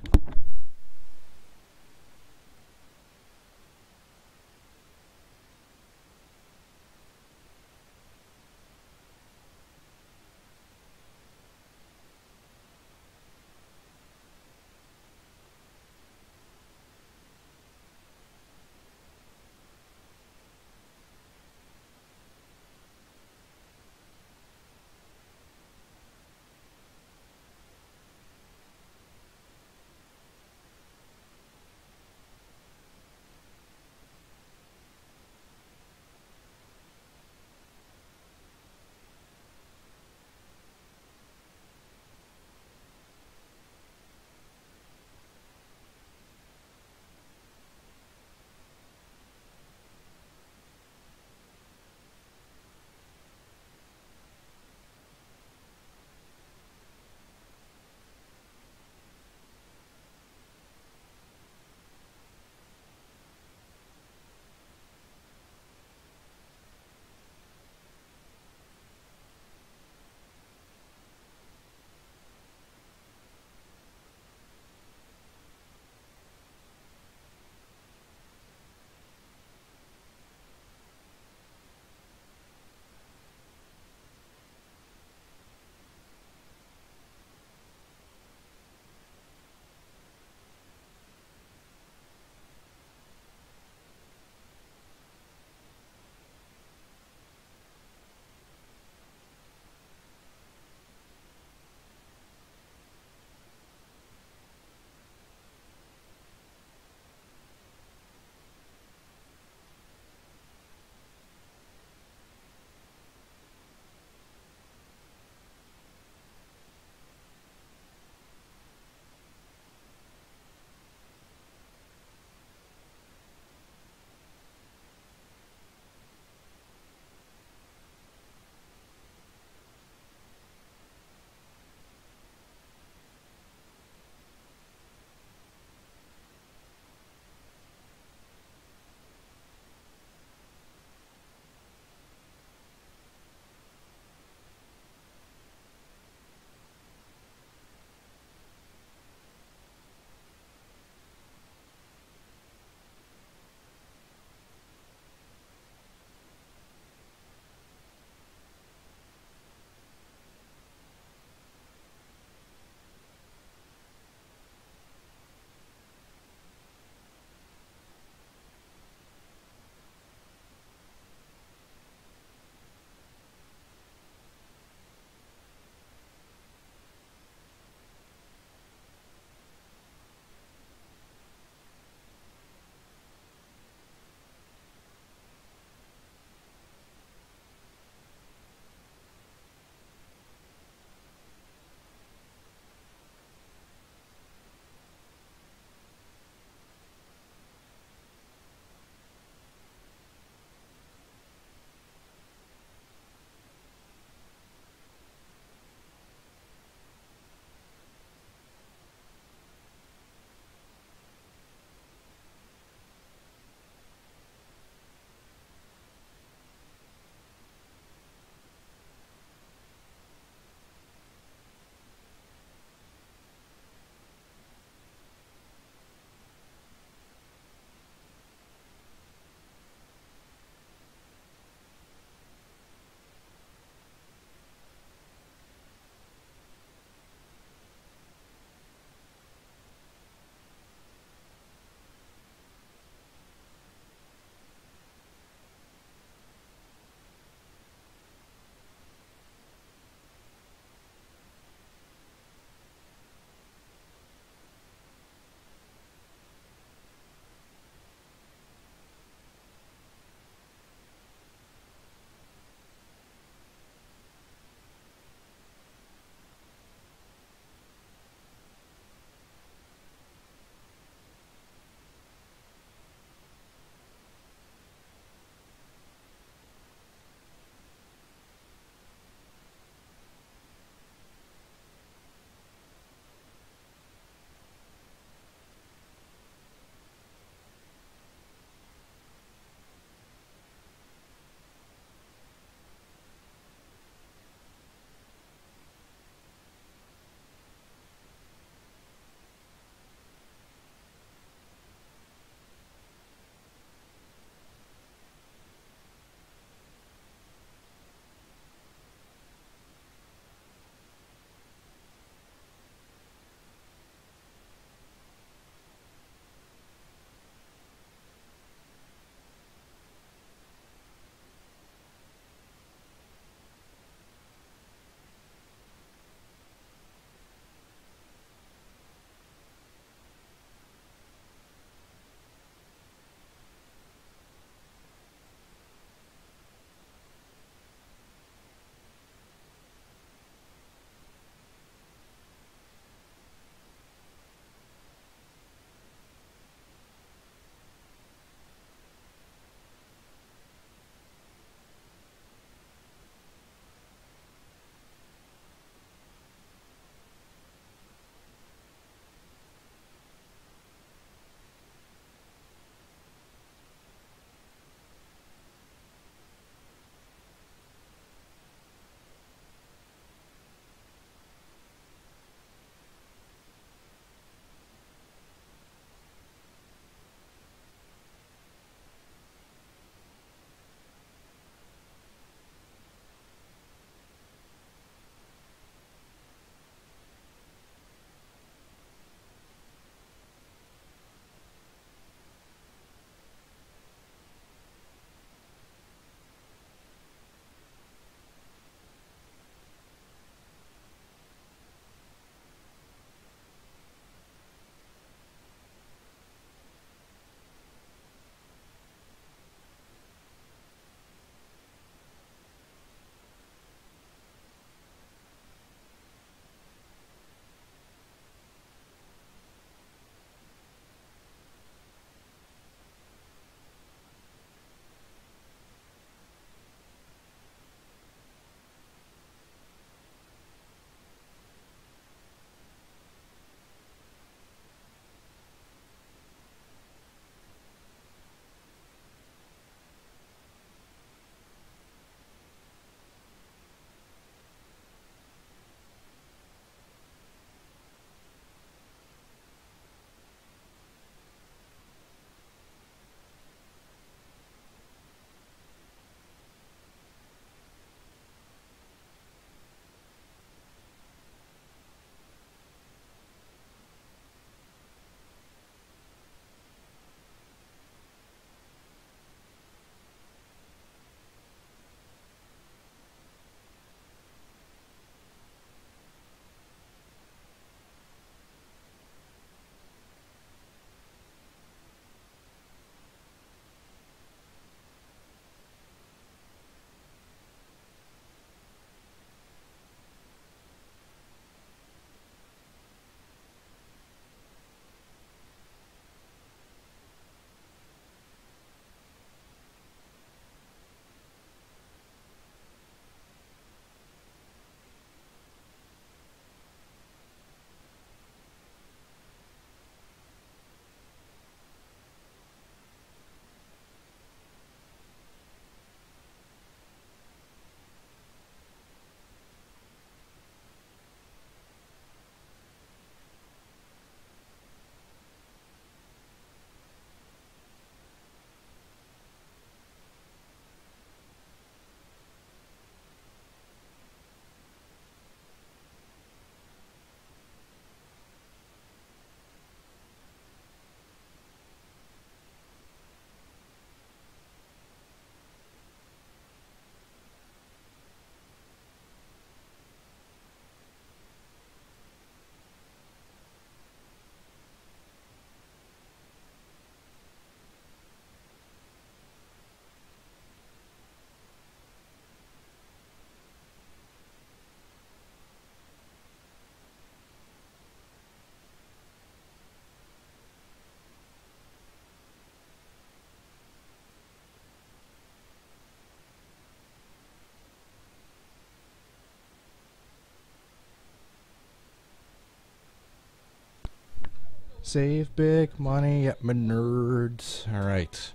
Save big money at Menards. Alright.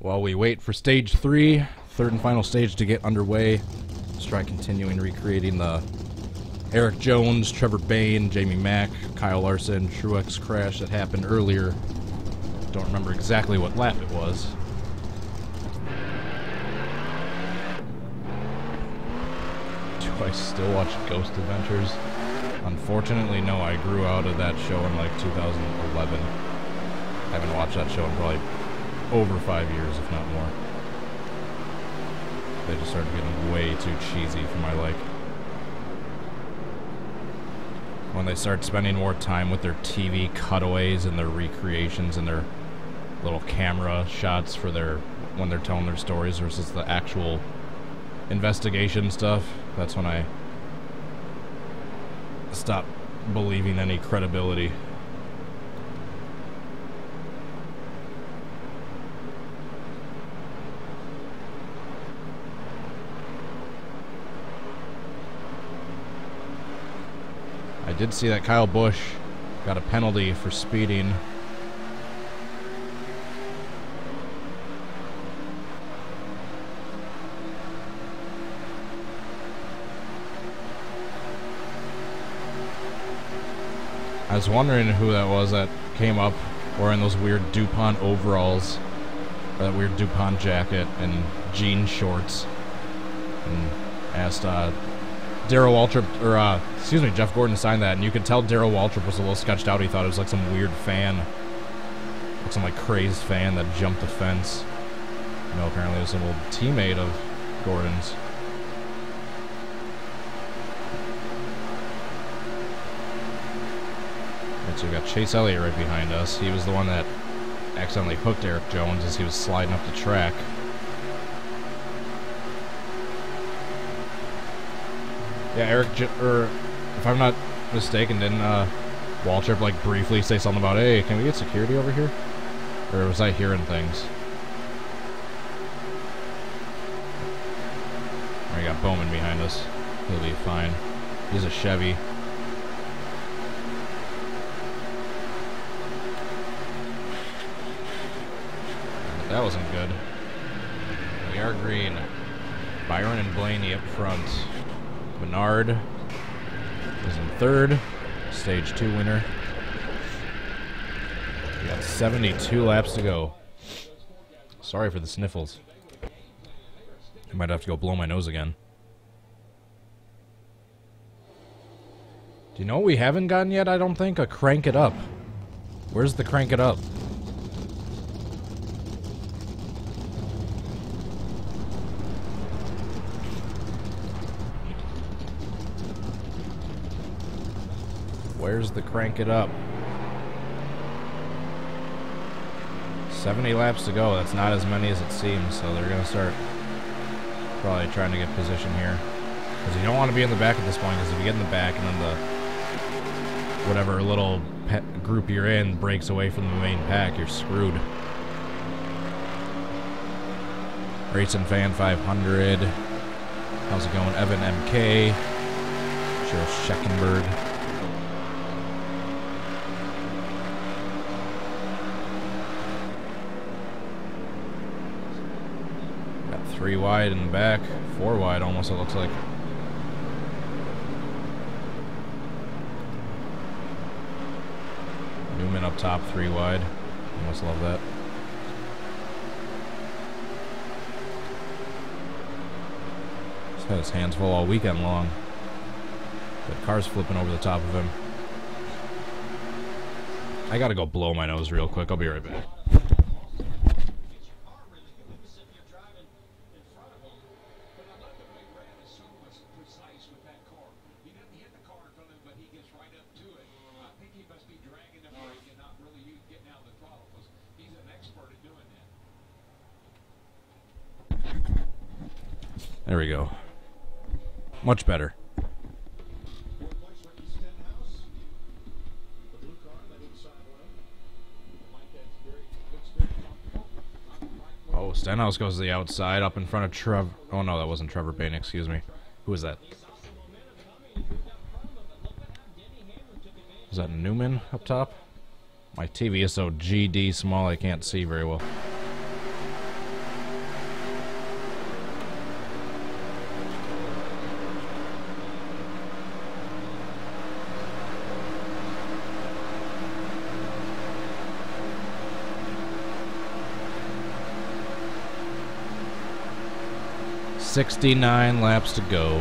While we wait for stage 3, third and final stage to get underway, let's try continuing recreating the Eric Jones, Trevor Bain, Jamie Mack, Kyle Larson, Truex crash that happened earlier. Don't remember exactly what lap it was. Do I still watch Ghost Adventures? Unfortunately, no. I grew out of that show in like 2011. I haven't watched that show in probably over 5 years, if not more. They just started getting way too cheesy for my like. When they start spending more time with their TV cutaways and their recreations and their little camera shots for their when they're telling their stories versus the actual investigation stuff, that's when I stop believing any credibility. I did see that Kyle Busch got a penalty for speeding. I was wondering who that was that came up wearing those weird DuPont overalls, or that weird DuPont jacket and jean shorts, and asked Darrell Waltrip, or excuse me, Jeff Gordon signed that, and you could tell Darrell Waltrip was a little sketched out. He thought it was like some weird fan, like some like crazed fan that jumped the fence. No, apparently it was an old teammate of Gordon's. So we got Chase Elliott right behind us. He was the one that accidentally hooked Eric Jones as he was sliding up the track. Yeah, if I'm not mistaken, didn't Waltrip like briefly say something about, hey, can we get security over here? Or was I hearing things? We got Bowman behind us. He'll be fine. He's a Chevy. That wasn't good. We are green. Byron and Blaney up front. Bernard is in third. Stage 2 winner. We got 72 laps to go. Sorry for the sniffles. I might have to go blow my nose again. Do you know what we haven't gotten yet? I don't think a crank it up. Where's the crank it up? Where's the crank it up? 70 laps to go. That's not as many as it seems, so they're going to start probably trying to get position here. Because you don't want to be in the back at this point, because if you get in the back and then the whatever little group you're in breaks away from the main pack, you're screwed. Racing Fan 500. How's it going? Evan MK. Cheryl Scheckenberg. Got 3 wide in the back. 4 wide almost, it looks like. Newman up top, 3 wide. You must love that. He's had his hands full all weekend long. But car's flipping over the top of him. I gotta go blow my nose real quick. I'll be right back. There we go. Much better. Oh, Stenhouse goes to the outside up in front of Trevor. Oh no, that wasn't Trevor Bain, excuse me. Who was that? Is that Newman up top? My TV is so GD small I can't see very well. "69 laps to go."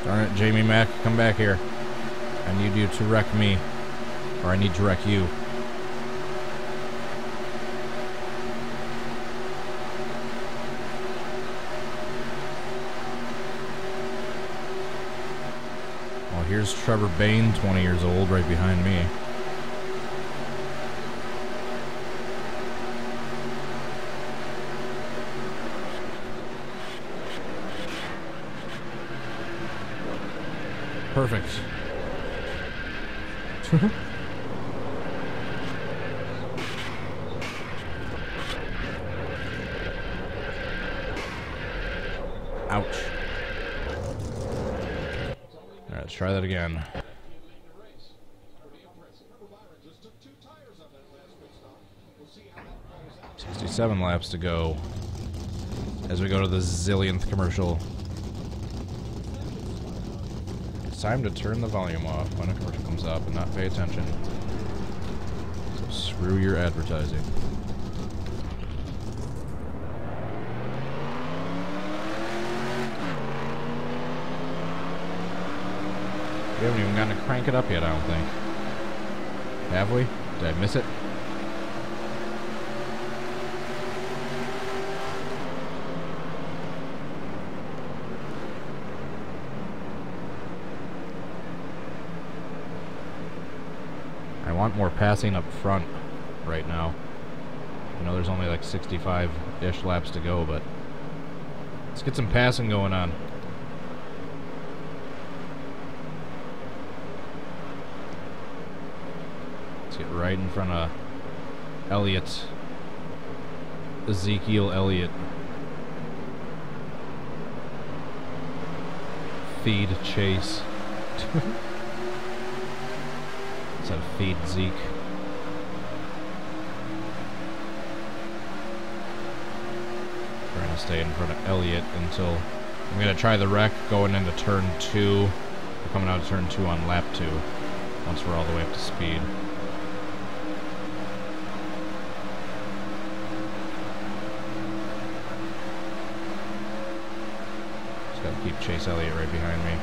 Darn it, Jamie Mack, come back here. I need you to wreck me. Or I need to wreck you. Well, here's Trevor Bain, 20 years old, right behind me. Perfect. Ouch. Alright, let's try that again. 67 laps to go as we go to the zillionth commercial. It's time to turn the volume off when a commercial comes up and not pay attention. So screw your advertising. We haven't even gotten to crank it up yet, I don't think. Have we? Did I miss it? I want more passing up front right now. I know there's only like 65-ish laps to go, but let's get some passing going on. Let's get right in front of Elliott. Ezekiel Elliott. Feed Chase. Instead of feed Zeke. Trying to stay in front of Elliott until I'm going to try the wreck going into turn 2. We're coming out of turn 2 on lap 2 once we're all the way up to speed. Just got to keep Chase Elliott right behind me.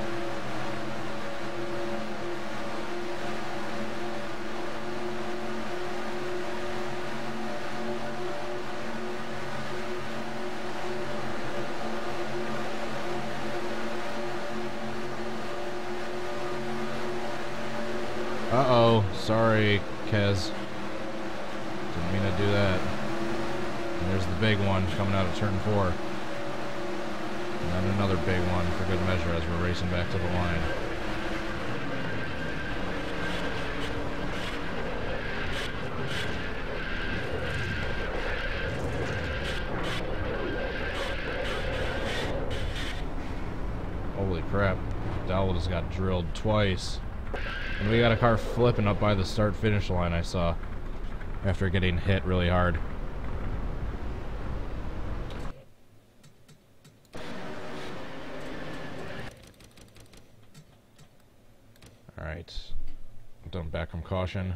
Uh-oh, sorry, Kez. Didn't mean to do that. And there's the big one coming out of turn 4. And then another big one for good measure as we're racing back to the line. Holy crap. Dowell just got drilled twice. And we got a car flipping up by the start-finish line I saw after getting hit really hard. Alright. Done back from caution.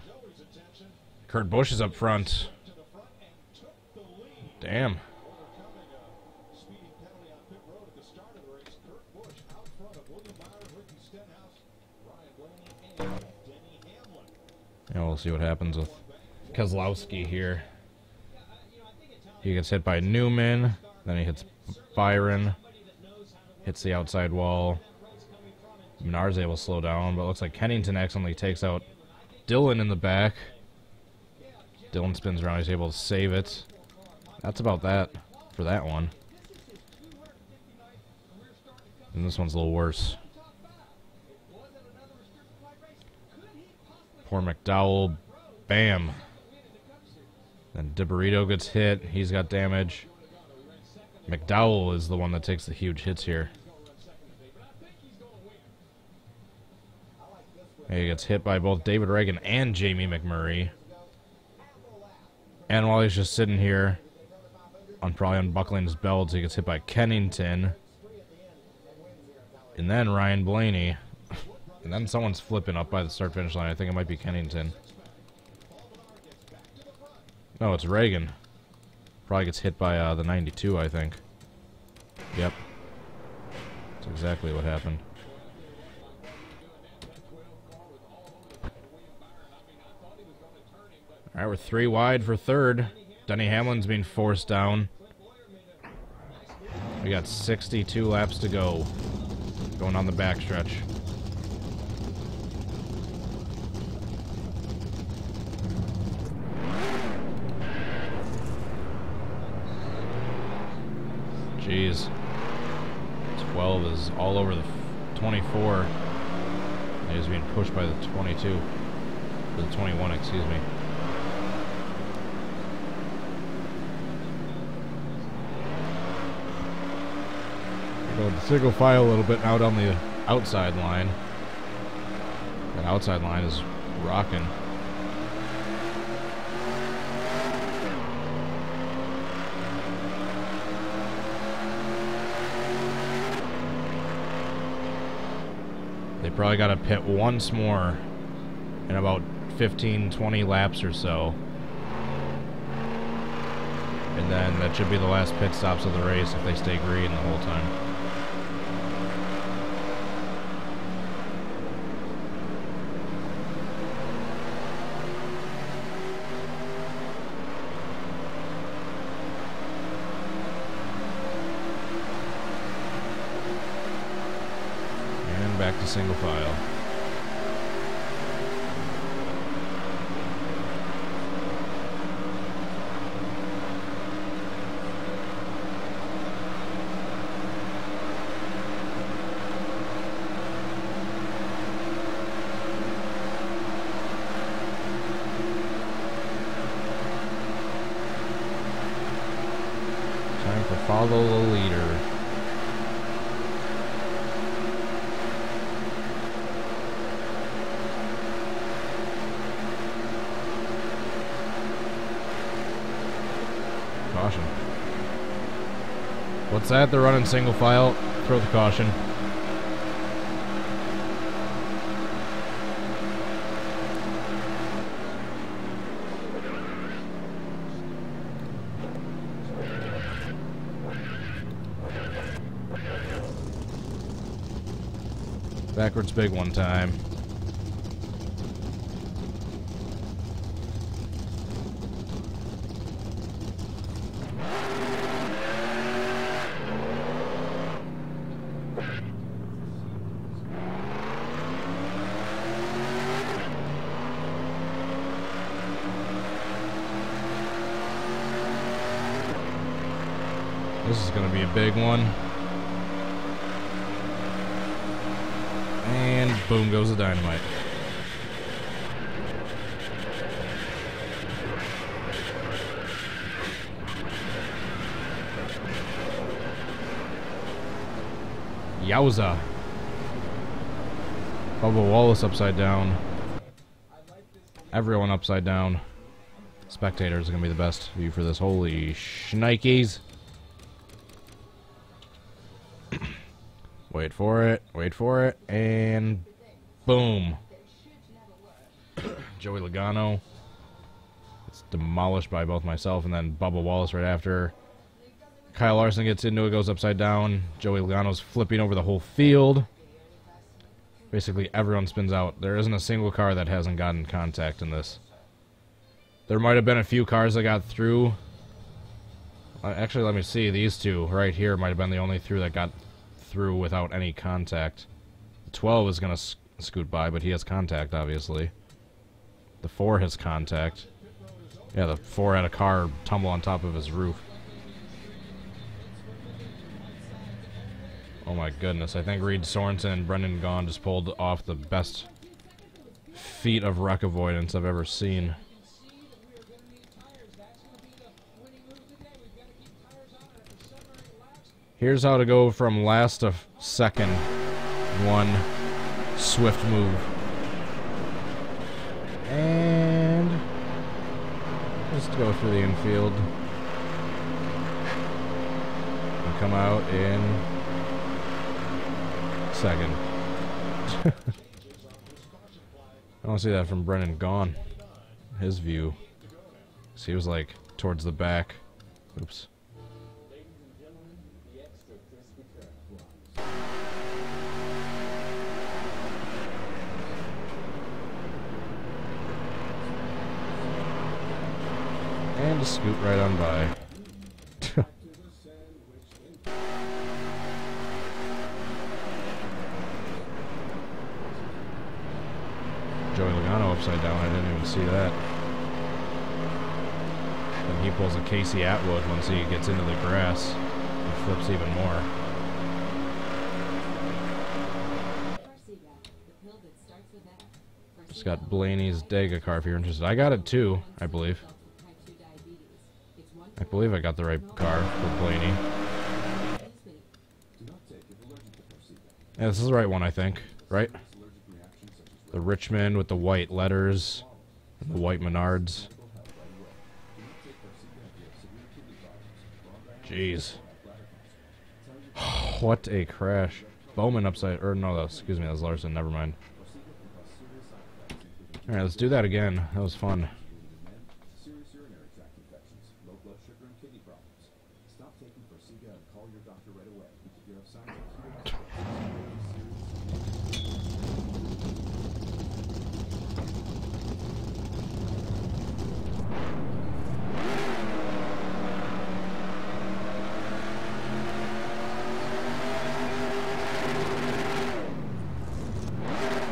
Kurt Busch is up front. Damn. And we'll see what happens with Keselowski here. He gets hit by Newman, then he hits Byron, hits the outside wall. Menard's able to slow down, but it looks like Kennington accidentally takes out Dillon in the back. Dillon spins around, he's able to save it. That's about that for that one. And this one's a little worse. Poor McDowell. Bam. Then DiBurrito gets hit. He's got damage. McDowell is the one that takes the huge hits here. He gets hit by both David Reagan and Jamie McMurray. And while he's just sitting here, probably unbuckling his belt, he gets hit by Kennington. And then Ryan Blaney. And then someone's flipping up by the start-finish line. I think it might be Kennington. No, it's Reagan. Probably gets hit by the 92, I think. Yep. That's exactly what happened. Alright, we're 3 wide for third. Denny Hamlin's being forced down. We got 62 laps to go. Going on the backstretch. Jeez. 12 is all over the 24. He's being pushed by the 22. Or the 21, excuse me. Going to single file a little bit out on the outside line. That outside line is rocking. They probably got to pit once more in about 15-20 laps or so. And then that should be the last pit stops of the race if they stay green the whole time. Back to single file. Time to follow the leader. Caution. What's that? They're running single file. Throw the caution. Backwards big one time. This is going to be a big one. And boom goes the dynamite. Yowza. Bubba Wallace upside down. Everyone upside down. Spectators are going to be the best view for this. Holy shnikes. Wait for it, and boom. Joey Logano. It's demolished by both myself and then Bubba Wallace right after. Kyle Larson gets into it, goes upside down. Joey Logano's flipping over the whole field. Basically, everyone spins out. There isn't a single car that hasn't gotten contact in this. There might have been a few cars that got through. Actually, let me see. These two right here might have been the only three that got through without any contact. The 12 is going to scoot by, but he has contact, obviously. The 4 has contact. Yeah, the 4 had a car tumble on top of his roof. Oh my goodness, I think Reed Sorensen and Brendan Gaughan just pulled off the best feat of wreck avoidance I've ever seen. Here's how to go from last to second in one swift move. And just go through the infield. And come out in second. I don't see that from Brennan Gaughan. His view. So he was like towards the back. Oops. And just scoot right on by. Joey Logano upside down, I didn't even see that. And he pulls a Casey Atwood once he gets into the grass. He flips even more. Just got Blaney's Dega car if you're interested. I got it too, I believe. I believe I got the right car for Blaney. Yeah, this is the right one, I think. Right? The Richmond with the white letters, and the white Menards. Jeez. What a crash. Bowman upside, or no, excuse me, that was Larson, never mind. Alright, let's do that again. That was fun.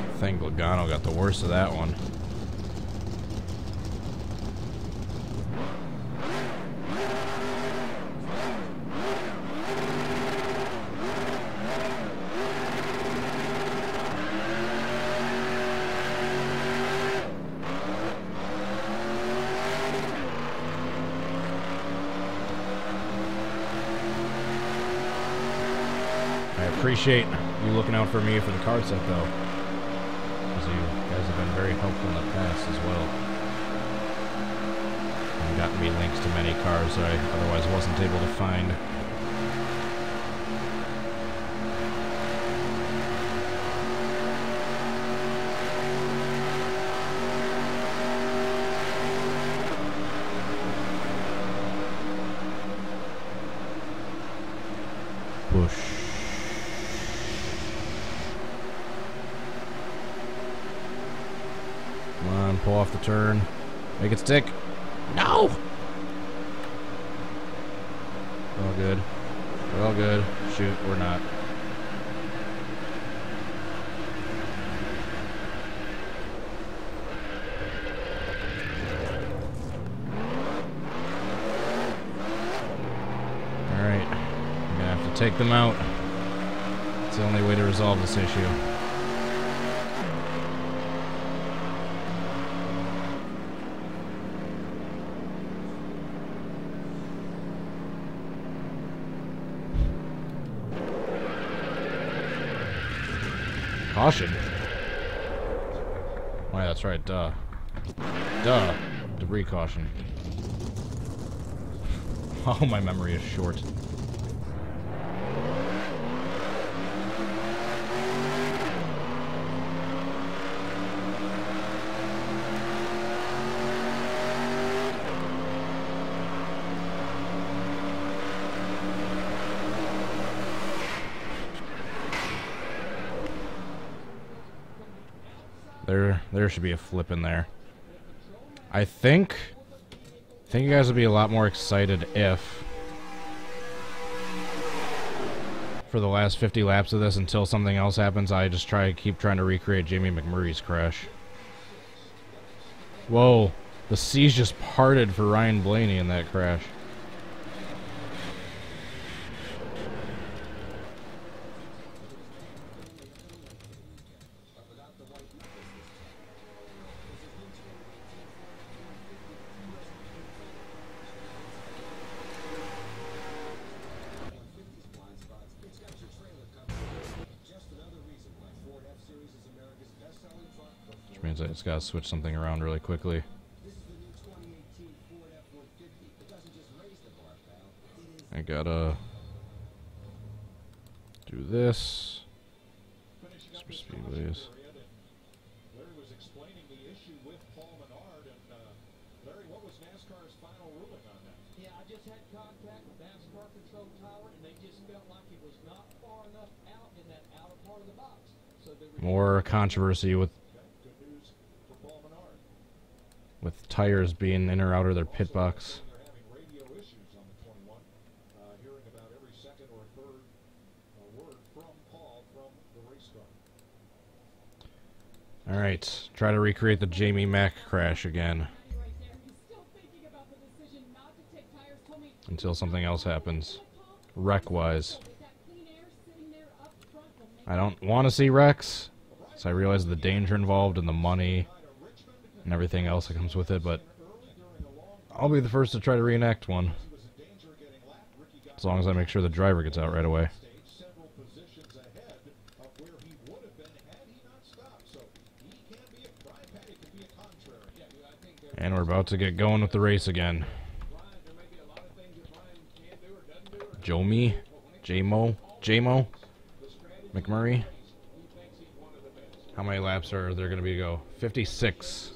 I think Logano got the worst of that one. I appreciate you looking out for me for the card set though. You guys have been very helpful in the past as well. And gotten me links to many cars that I otherwise wasn't able to find. Push. Come on, pull off the turn. Make it stick. No! We're all good. We're all good. Shoot, we're not. Alright. I'm gonna have to take them out. It's the only way to resolve this issue. Caution. Oh, yeah, that's right. Duh. Duh. Debris caution. Oh, my memory is short. There should be a flip in there. I think you guys would be a lot more excited if for the last 50 laps of this until something else happens, I just keep trying to recreate Jamie McMurray's crash. Whoa, the seas just parted for Ryan Blaney in that crash. means I just gotta switch something around really quickly. I gotta do this. Super speedways. Larry was explaining the issue with Paul Menard, and Larry, what was NASCAR's final ruling on that? Yeah, I just had contact with Nascar Control Tower, and they just felt like it was not far enough out in that outer part of the box. So they were More controversy with Good news for Paul Menard. tires being in or out of their pit box. They're having radio issues on the 21, hearing about every second or third word from Paul from the race car. All right, try to recreate the Jamie Mack crash again until something else happens, wreck-wise. I don't want to see wrecks, so I realize the danger involved and the money and everything else that comes with it, but I'll be the first to try to reenact one, as long as I make sure the driver gets out right away. Several positions ahead of where he would have been had he not stopped. So he can be a Brian Patty can be a contrary. Yeah, I think And we're about to get going with the race again. Brian, there may be a lot of things that Brian can do or doesn't do. Or Jomi, J-Mo, McMurray. How many laps are there going to be to go? 56.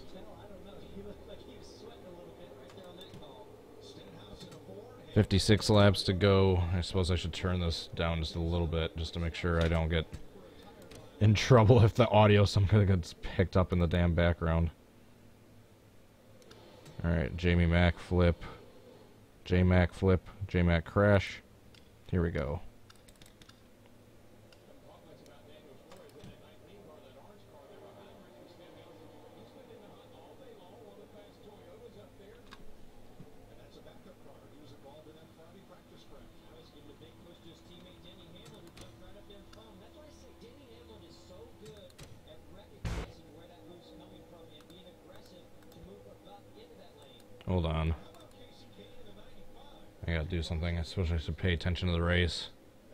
56 laps to go. I suppose I should turn this down just a little bit just to make sure I don't get in trouble if the audio somehow gets picked up in the damn background. Alright, Jamie Mack flip. J-Mac flip. J-Mac crash. Here we go. Hold on. I gotta do something. I suppose I should pay attention to the race.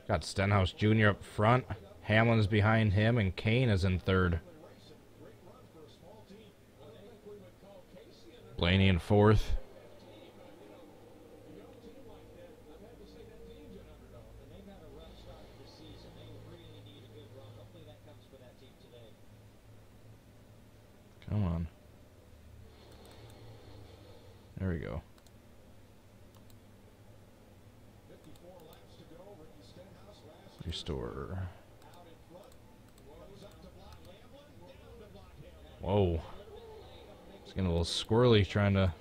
Got Stenhouse Jr. up front. Hamlin's behind him, and Kane is in third. Blaney in fourth. Come on. There we go. Restore. Whoa. It's getting a little squirrely trying to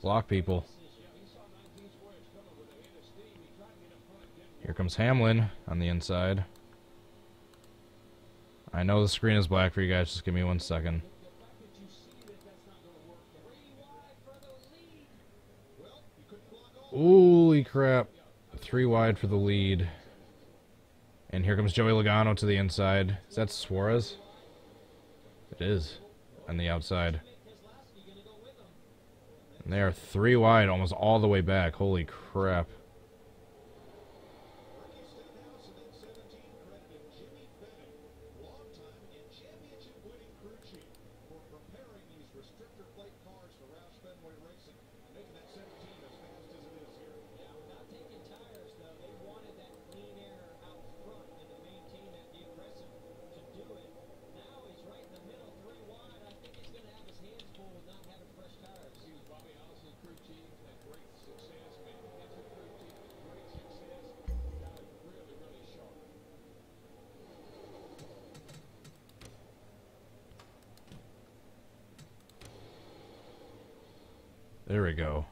block people. Here comes Hamlin on the inside. I know the screen is black for you guys, just give me 1 second. Holy crap. 3 wide for the lead. And here comes Joey Logano to the inside. Is that Suarez? It is. On the outside. And they are 3 wide, almost all the way back. Holy crap. There we go.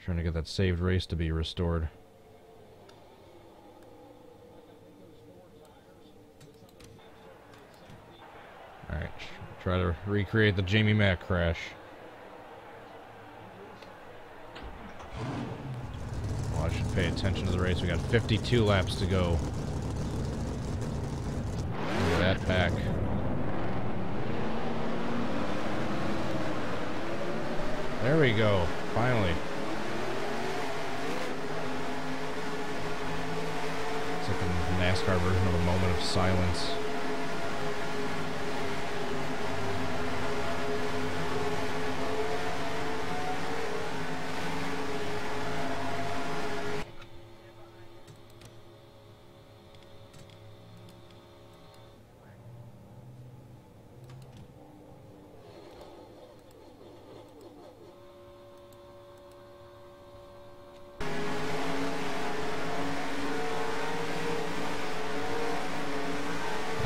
Trying to get that saved race to be restored. Alright, try to recreate the Jamie Mack crash. Well, I should pay attention to the race. We got 52 laps to go. Look at that pack. There we go, finally. It's like a NASCAR version of a moment of silence.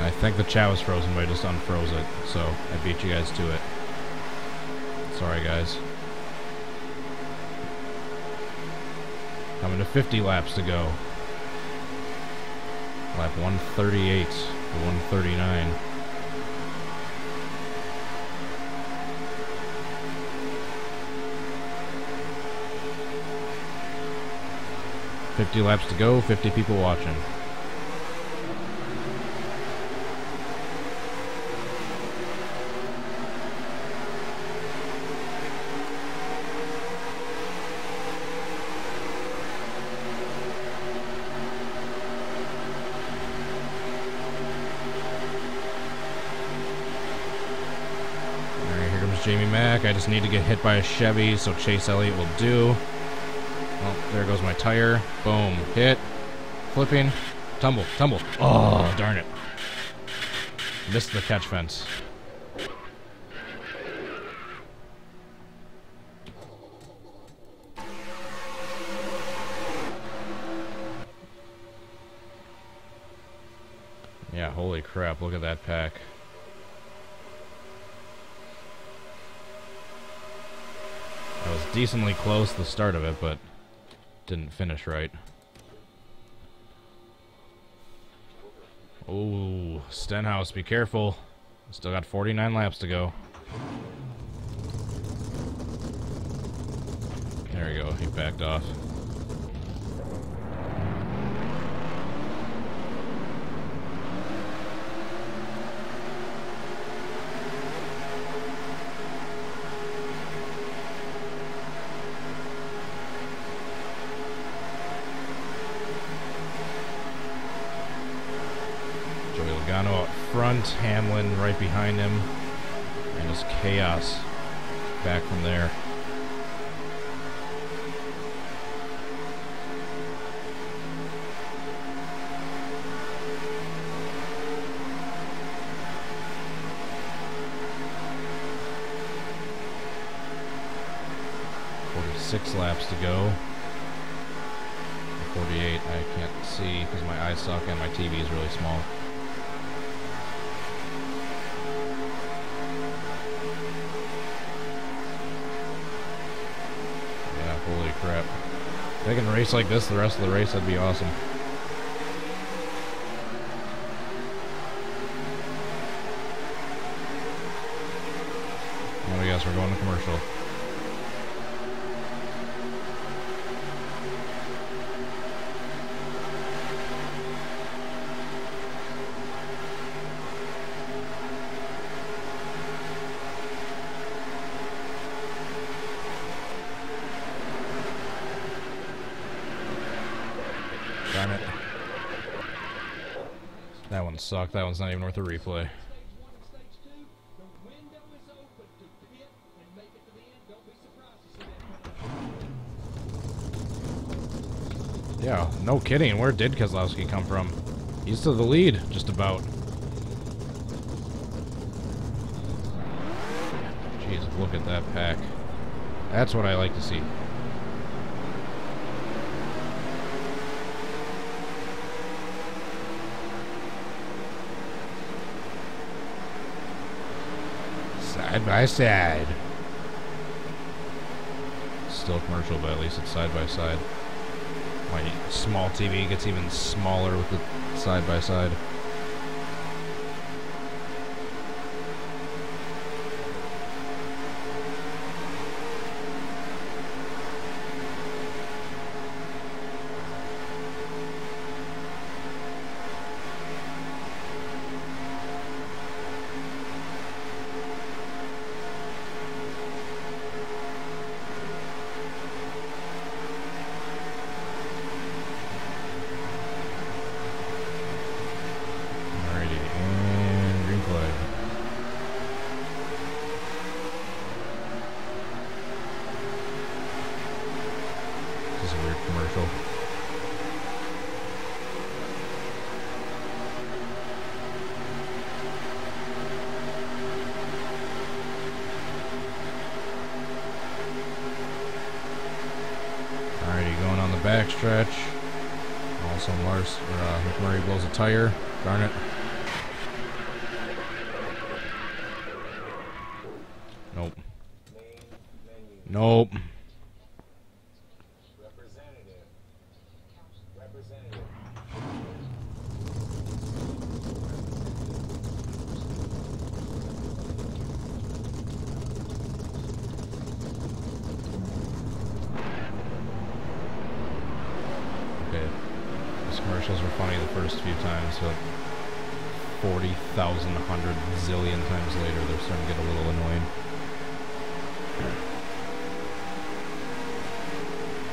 I think the chat was frozen, but I just unfroze it, so I beat you guys to it. Sorry, guys. Coming to 50 laps to go. Lap 138 to 139. $50 laps to go, 50 people watching. Jamie Mack. I just need to get hit by a Chevy, so Chase Elliott will do. Oh, there goes my tire. Boom. Hit. Flipping. Tumble. Tumble. Oh, darn it. Missed the catch fence. Yeah, holy crap. Look at that pack. I was decently close to the start of it, but didn't finish right. Oh, Stenhouse, be careful. Still got 49 laps to go. There we go, he backed off. Up front, Hamlin right behind him, and just chaos back from there. Six laps to go. 48, I can't see because my eyes suck and my TV is really small. Holy crap. If I can race like this the rest of the race, that'd be awesome. Well, I guess we're going to commercial. Darn it. That one sucked. That one's not even worth a replay. Yeah, no kidding. Where did Keselowski come from? He's to the lead, just about. Jeez, look at that pack. That's what I like to see. Side by side. Still commercial, but at least it's side by side. My small TV gets even smaller with the side by side. commercial. Alrighty, going on the backstretch. Also, McMurray blows a tire. Darn it. Nope. Nope. Okay. These commercials were funny the first few times, but 40,000, 100 zillion times later, they're starting to get a little annoying.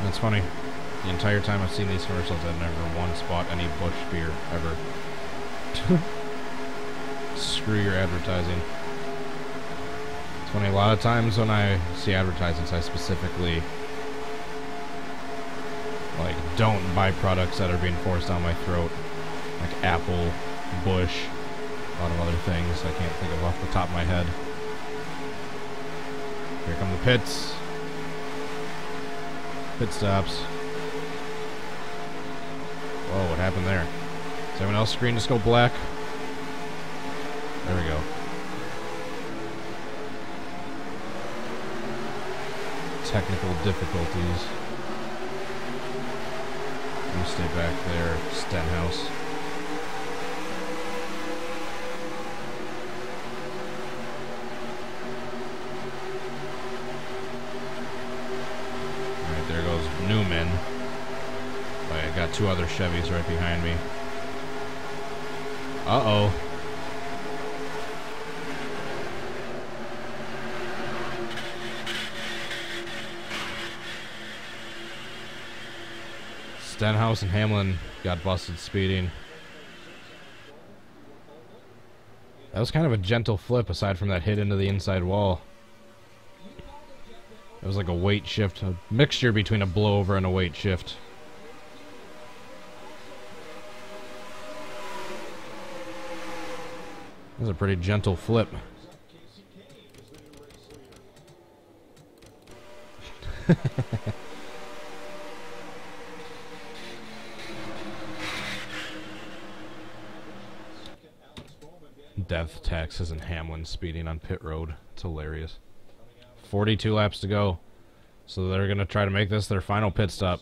That's funny. The entire time I've seen these commercials, I've never once bought any Busch beer, ever. Screw your advertising. It's funny, a lot of times when I see advertisements, I specifically, like, don't buy products that are being forced down my throat. Like Apple, Busch, a lot of other things I can't think of off the top of my head. Here come the pits. Pit stops. Whoa, what happened there? Does anyone else's screen just go black? There we go. Technical difficulties. Let me stay back there, Stenhouse. Alright, there goes Newman. I got two other Chevys right behind me. Uh-oh. Stenhouse and Hamlin got busted speeding. That was kind of a gentle flip aside from that hit into the inside wall. It was like a weight shift, a mixture between a blowover and a weight shift. That was a pretty gentle flip. Death taxes and Hamlin speeding on pit road. It's hilarious. 42 laps to go. So they're going to try to make this their final pit stop.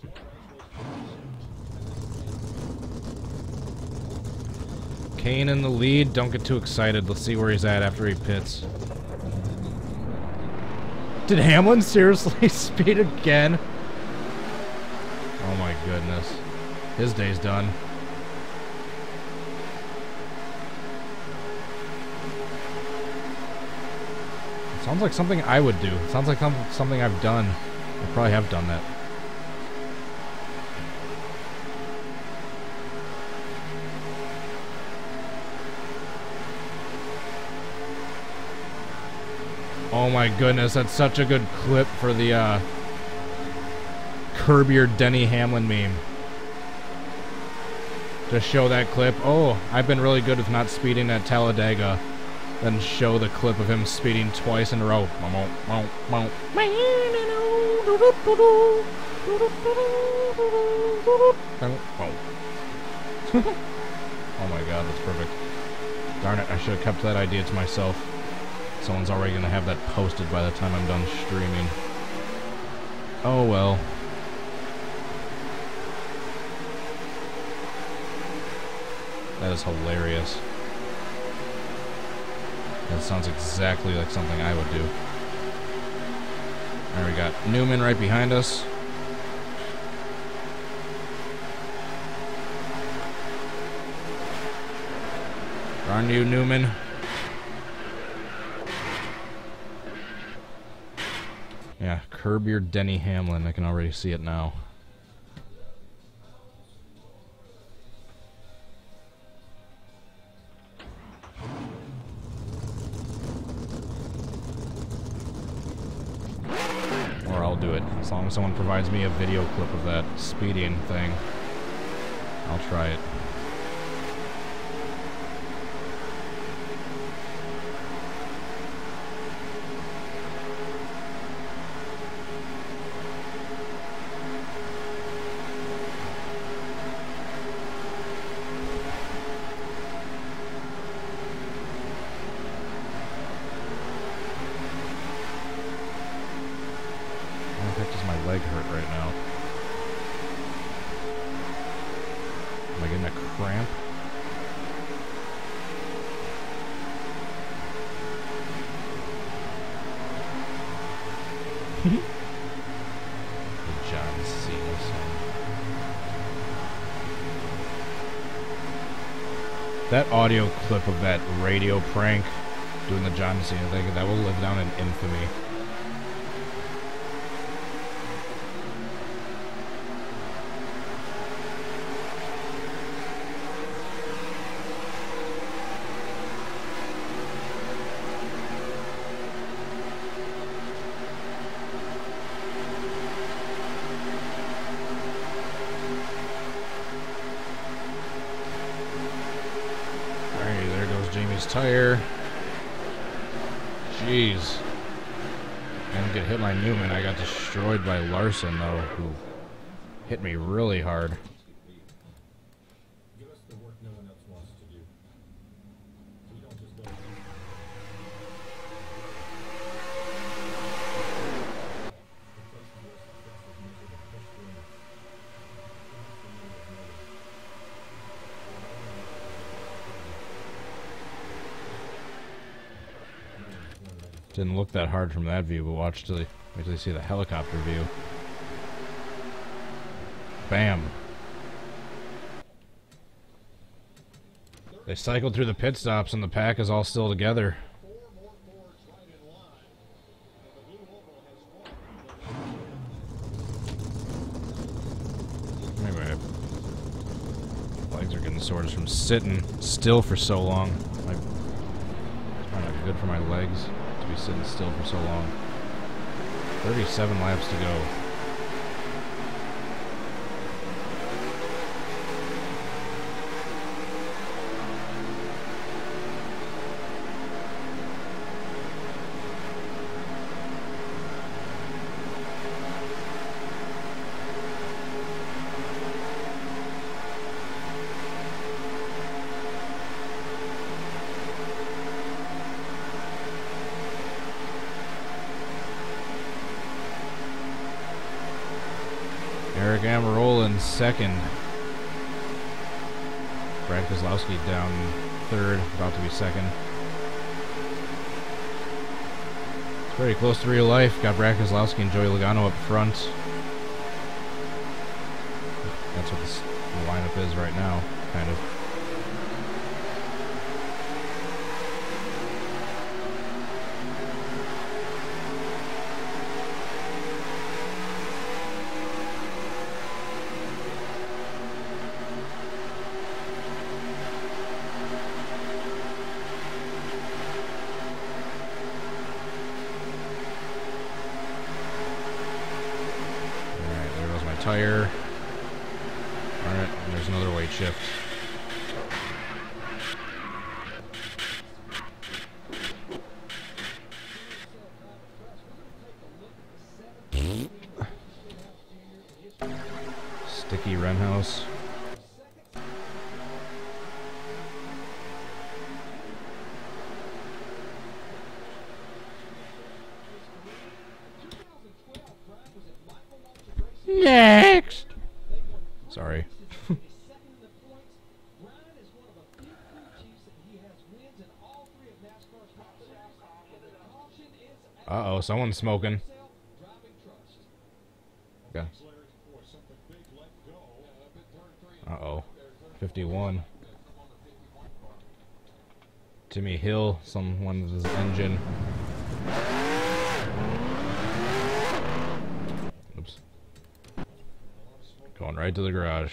Kane in the lead. Don't get too excited. Let's see where he's at after he pits. Did Hamlin seriously speed again? Oh my goodness. His day's done. Sounds like something I would do. Sounds like something I've done. I probably have done that. Oh my goodness, that's such a good clip for the Curb Your Denny Hamlin meme. Just show that clip. Oh, I've been really good with not speeding at Talladega. Then show the clip of him speeding twice in a row. Oh my god, that's perfect. Darn it, I should have kept that idea to myself. Someone's already going to have that posted by the time I'm done streaming. Oh well. That is hilarious. That sounds exactly like something I would do. There we got Newman right behind us. Darn you, Newman. Yeah, curb your Denny Hamlin. I can already see it now. I'll do it. As long as someone provides me a video clip of that speeding thing, I'll try it. Leg hurt right now. Am I getting a cramp? The John Cena song. That audio clip of that radio prank doing the John Cena thing, that will live down in infamy. Jamie's tire. Jeez. I didn't get hit by Newman. I got destroyed by Larson, though, who hit me really hard. Give us the work no one else wants to do. We don't just go. Didn't look that hard from that view, but watch till wait till you see the helicopter view. Bam. They cycled through the pit stops and the pack is all still together. Anyway, legs are getting sore just from sitting still for so long. It's probably not good for my legs to be sitting still for so long. 37 laps to go. Eric Amarola in second. Brad Kozlowski down third, about to be second. It's very close to real life. Got Brad Kozlowski and Joey Logano up front. That's what the lineup is right now, kind of. Tire. Alright, there's another weight shift. Sticky Renhouse. Next. Sorry. Uh-oh, someone's smoking. Okay. Uh-oh. 51. Timmy Hill, someone's his engine. Oops. Going right to the garage.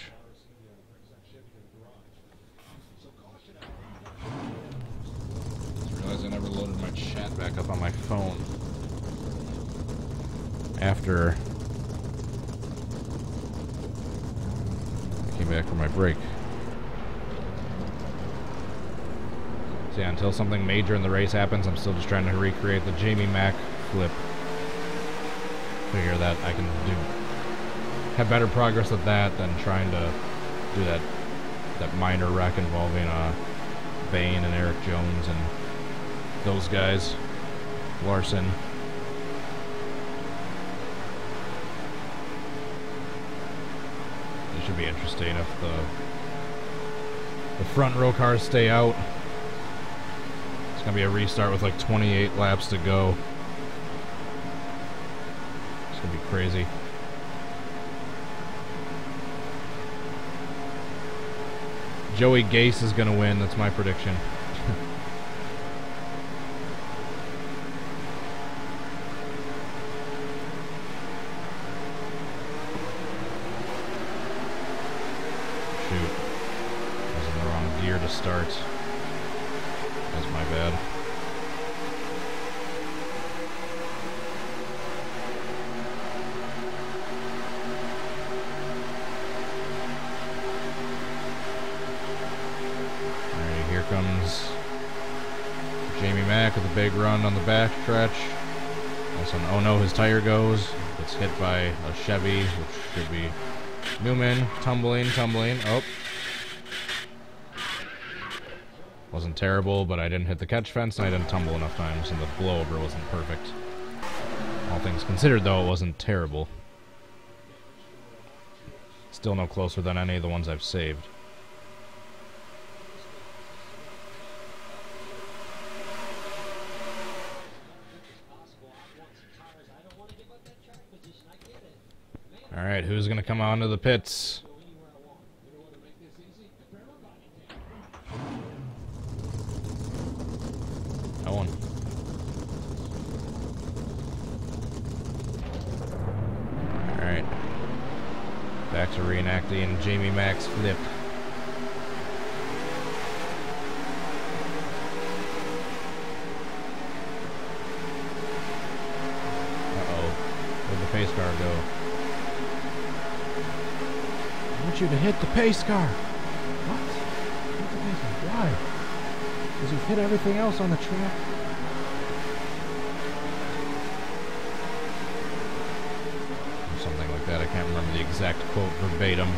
Just realized I never loaded my chat back up on my phone. after I came back from my break. So yeah, until something major in the race happens, I'm still just trying to recreate the Jamie Mack flip. Figure that I can have better progress at that than trying to do that minor wreck involving Bane and Eric Jones and those guys, Larson. It should be interesting if the front row cars stay out. It's gonna be a restart with like 28 laps to go. It's gonna be crazy. Joey Gase is gonna win, that's my prediction. Shoot. I was in the wrong gear to start. That's my bad. Alright, here comes Jamie Mack with a big run on the back stretch. Also, oh no, his tire goes. Gets hit by a Chevy, which should be Newman. Tumbling. Oh. Wasn't terrible, but I didn't hit the catch fence and I didn't tumble enough times, and the blowover wasn't perfect. All things considered, though, it wasn't terrible. Still no closer than any of the ones I've saved. Alright, who's going to come onto the pits? No one. Alright. Back to reenacting Jamie Mack's flip. Uh-oh. Where'd the pace car go? I want you to hit the pace car. What? Hit the pace car. Why? Because you've hit everything else on the track. Or something like that. I can't remember the exact quote verbatim.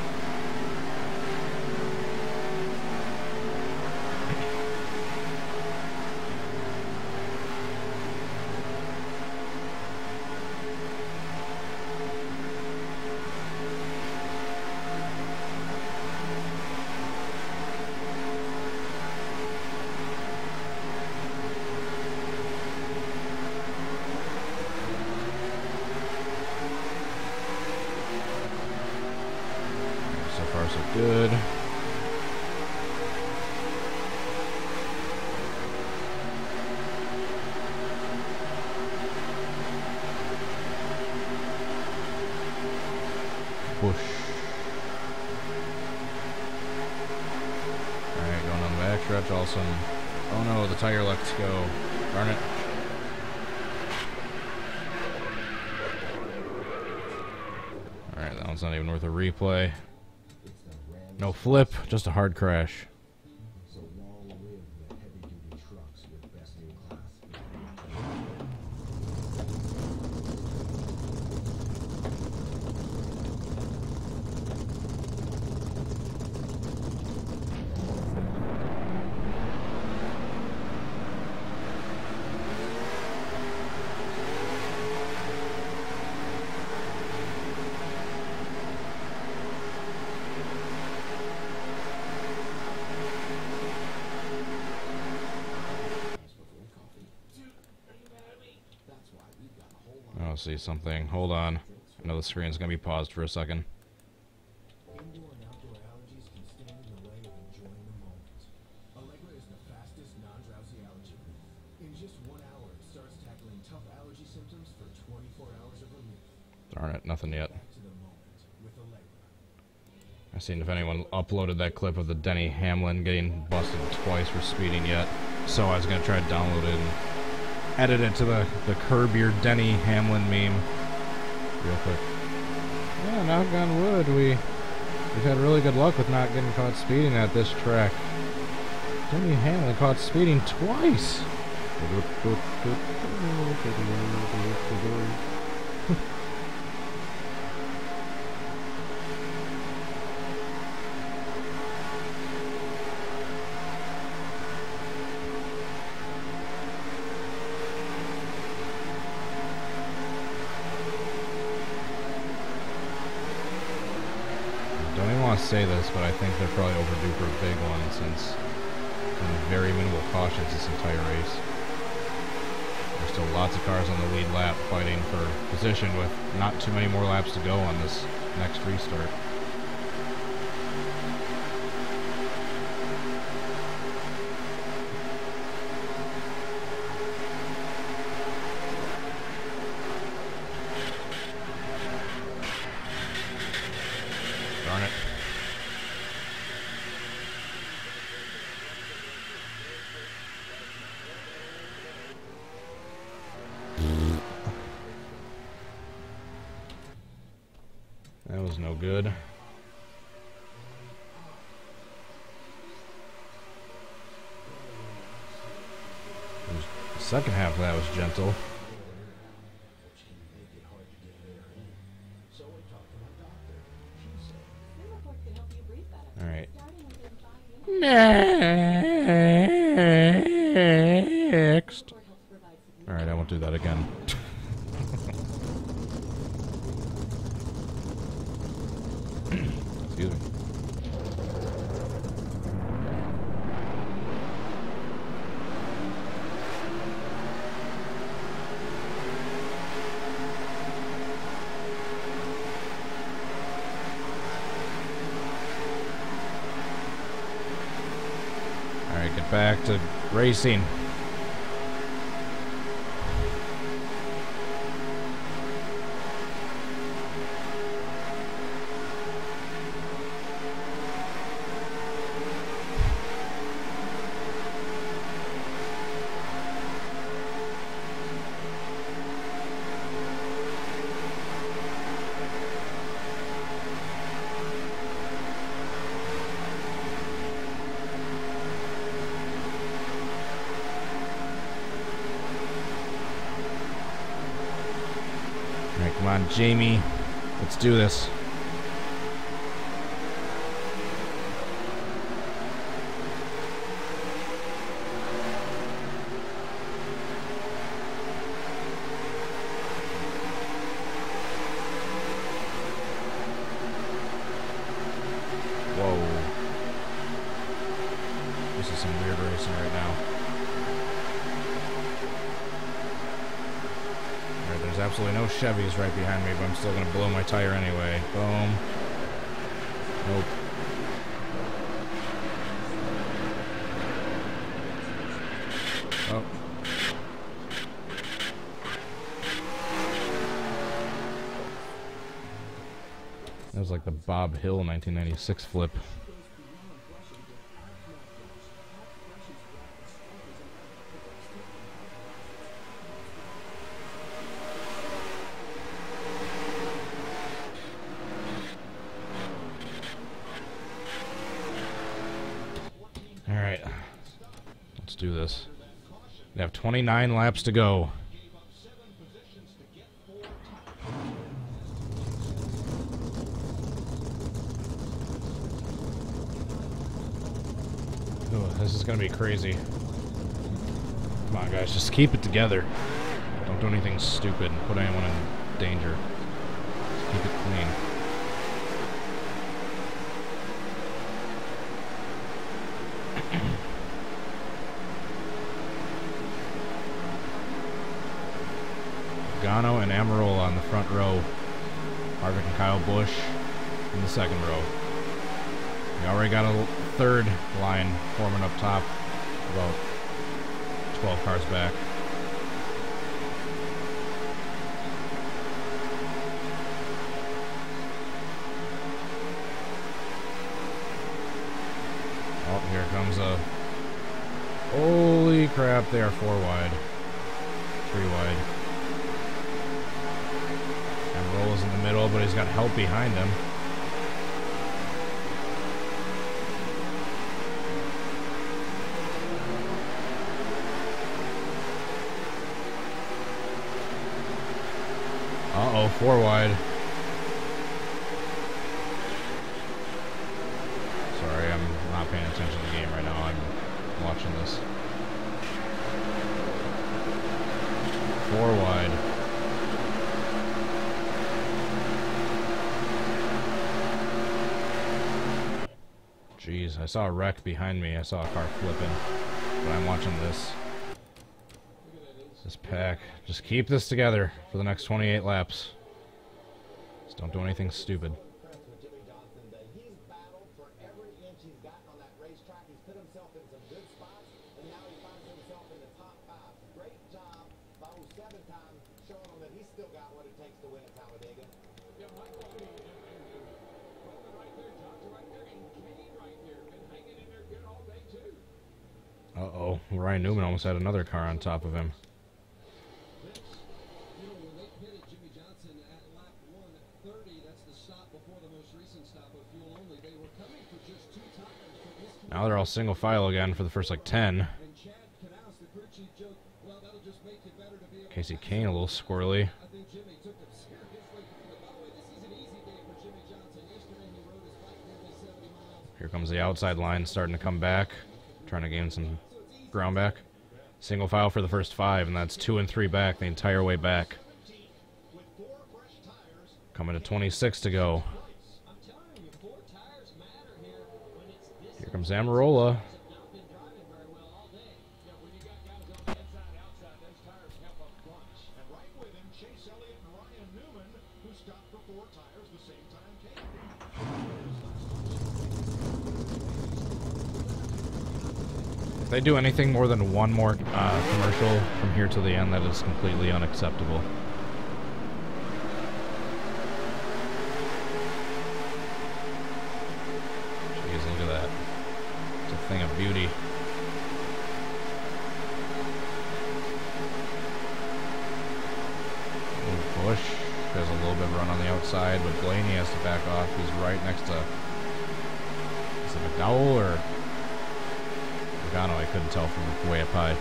So good. Push. Alright, going on the back stretch. Awesome. Oh no, the tire lets go. Darn it. Alright, that one's not even worth a replay. No flip, just a hard crash. So long live the heavy-duty trucks with best in class. Oh, see something. Hold on. I know the screen's gonna be paused for a second. Indoor and outdoor allergies can stand in the way of enjoying the moment. Allegra is the fastest non-drowsy allergy. In just 1 hour, it starts tackling tough allergy symptoms for 24 hours of relief. Darn it, nothing yet. Back to the moment with Allegra. I seen if anyone uploaded that clip of the Denny Hamlin getting busted twice for speeding yet. So I was gonna try to download it and edit it to the Curb Your Denny Hamlin meme. real quick. Yeah, knock on wood, we've had really good luck with not getting caught speeding at this track. Jimmy Hamlin caught speeding twice. Don't even want to say this, but I think they're probably overdue for a big one since very minimal cautions this entire race. There's still lots of cars on the lead lap fighting for position with not too many more laps to go on this next restart. Darn it. That was no good. The second half of that was gentle. Alright. Next. Alright, I won't do that again. Excuse me. Alright, get back to racing. Alright, come on, Jamie. Let's do this. Whoa. This is some weird racing right now. There's absolutely no Chevys right behind me, but I'm still going to blow my tire anyway. Boom. Nope. Oh. That was like the Bob Hill 1996 flip. Alright, let's do this. We have 29 laps to go. Oh, this is going to be crazy. Come on, guys, just keep it together. Don't do anything stupid and put anyone in danger. Just keep it clean. Gano and Amarola on the front row. Harvick and Kyle Busch in the second row. We already got a third line forming up top, about 12 cars back. Oh, here comes a... Holy crap, they are 4 wide. 3 wide. he's got help behind him. Uh-oh, 4 wide. Sorry, I'm not paying attention to the game right now. I'm watching this. 4 wide. Jeez, I saw a wreck behind me. I saw a car flipping. But I'm watching this. This pack. Just keep this together for the next 28 laps. Just don't do anything stupid. He's battled for every inch he's gotten on that racetrack. He's put himself in some good spots, and now he finds himself in the top 5. Great job by 07 time, showing him that he's still got what it takes to win at Talladega. Yeah, Michael, right there, Johnson right there, and Kenny right there, been hanging in there good all day too. Uh-oh, Ryan Newman almost had another car on top of him. Now they're all single file again for the first like 10. Casey Kane a little squirrely. Here comes the outside line starting to come back, trying to gain some ground back. Single file for the first 5, and that's 2 and 3 back the entire way back. Coming to 26 to go. Here comes Amarola. If they do anything more than one more commercial from here to the end, that is completely unacceptable. Jeez, look at that. It's a thing of beauty. Bush has a little bit of run on the outside, but Blaney has to back off. He's right next to... Is it McDowell or... Logano? I couldn't tell from way up high.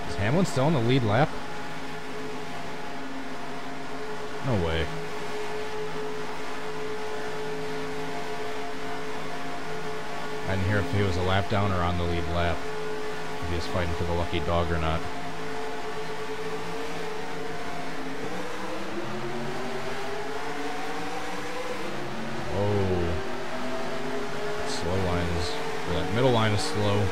Is Hamlin still on the lead lap? No way. I didn't hear if he was a lap down or on the lead lap. If he was fighting for the lucky dog or not. Oh. Slow line is... Or that middle line is slow.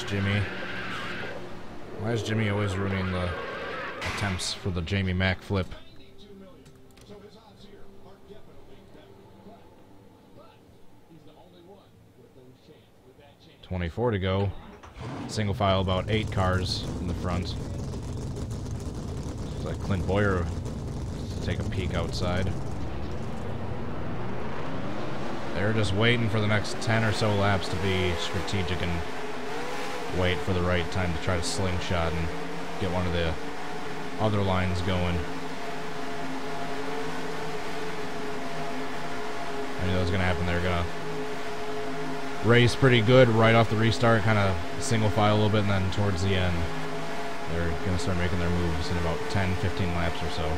Jimmy. Why is Jimmy always ruining the attempts for the Jamie Mack flip? 24 to go. Single file, about 8 cars in the front. Looks like Clint Boyer to take a peek outside. They're just waiting for the next 10 or so laps to be strategic and wait for the right time to try to slingshot and get one of the other lines going. I knew that was going to happen. They're going to race pretty good right off the restart, kind of single file a little bit, and then towards the end, they're going to start making their moves in about 10-15 laps or so.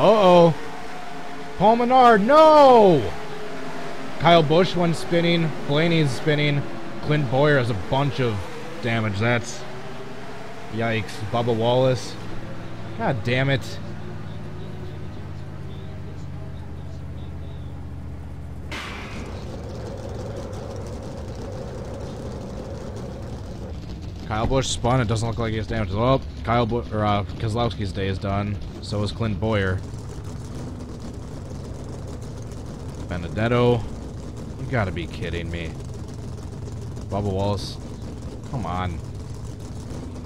Uh-oh. Paul Menard, no! Kyle Busch went spinning. Blaney's spinning. Clint Boyer has a bunch of damage. That's Yikes. Bubba Wallace. God damn it. Kyle Busch spun. It doesn't look like he has damage. Well, Keselowski's day is done. So is Clint Boyer. Benedetto. You gotta be kidding me. Bubba Wallace. Come on.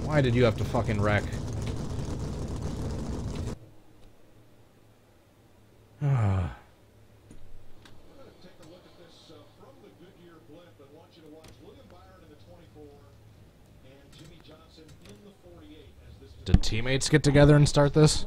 Why did you have to fucking wreck? Did teammates get together and start this?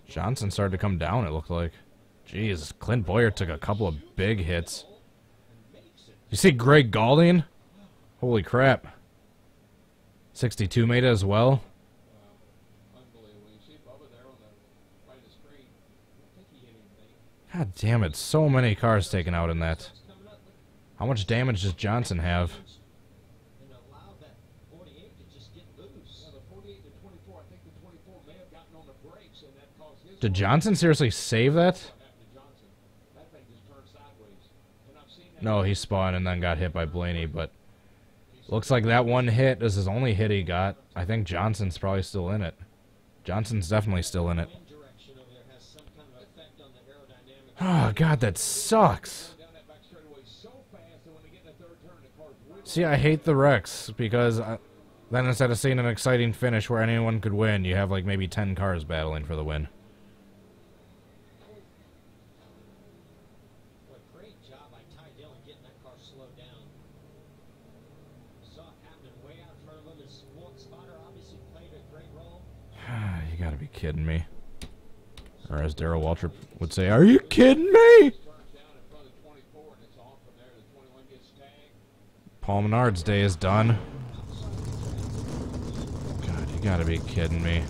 Johnson started to come down, it looked like. Jeez, Clint Boyer took a couple of big hits. You see Greg Galding? Holy crap. 62 made it as well. God damn it, so many cars taken out in that. How much damage does Johnson have? Did Johnson seriously save that? No, he spun and then got hit by Blaney, but looks like that one hit is his only hit he got. I think Johnson's probably still in it. Johnson's definitely still in it. Oh, God, that sucks. See, I hate the wrecks because then instead of seeing an exciting finish where anyone could win, you have like maybe 10 cars battling for the win. You gotta be kidding me. Or as Darrell Waltrip would say, are you kidding me? Paul Menard's day is done. God, you gotta be kidding me.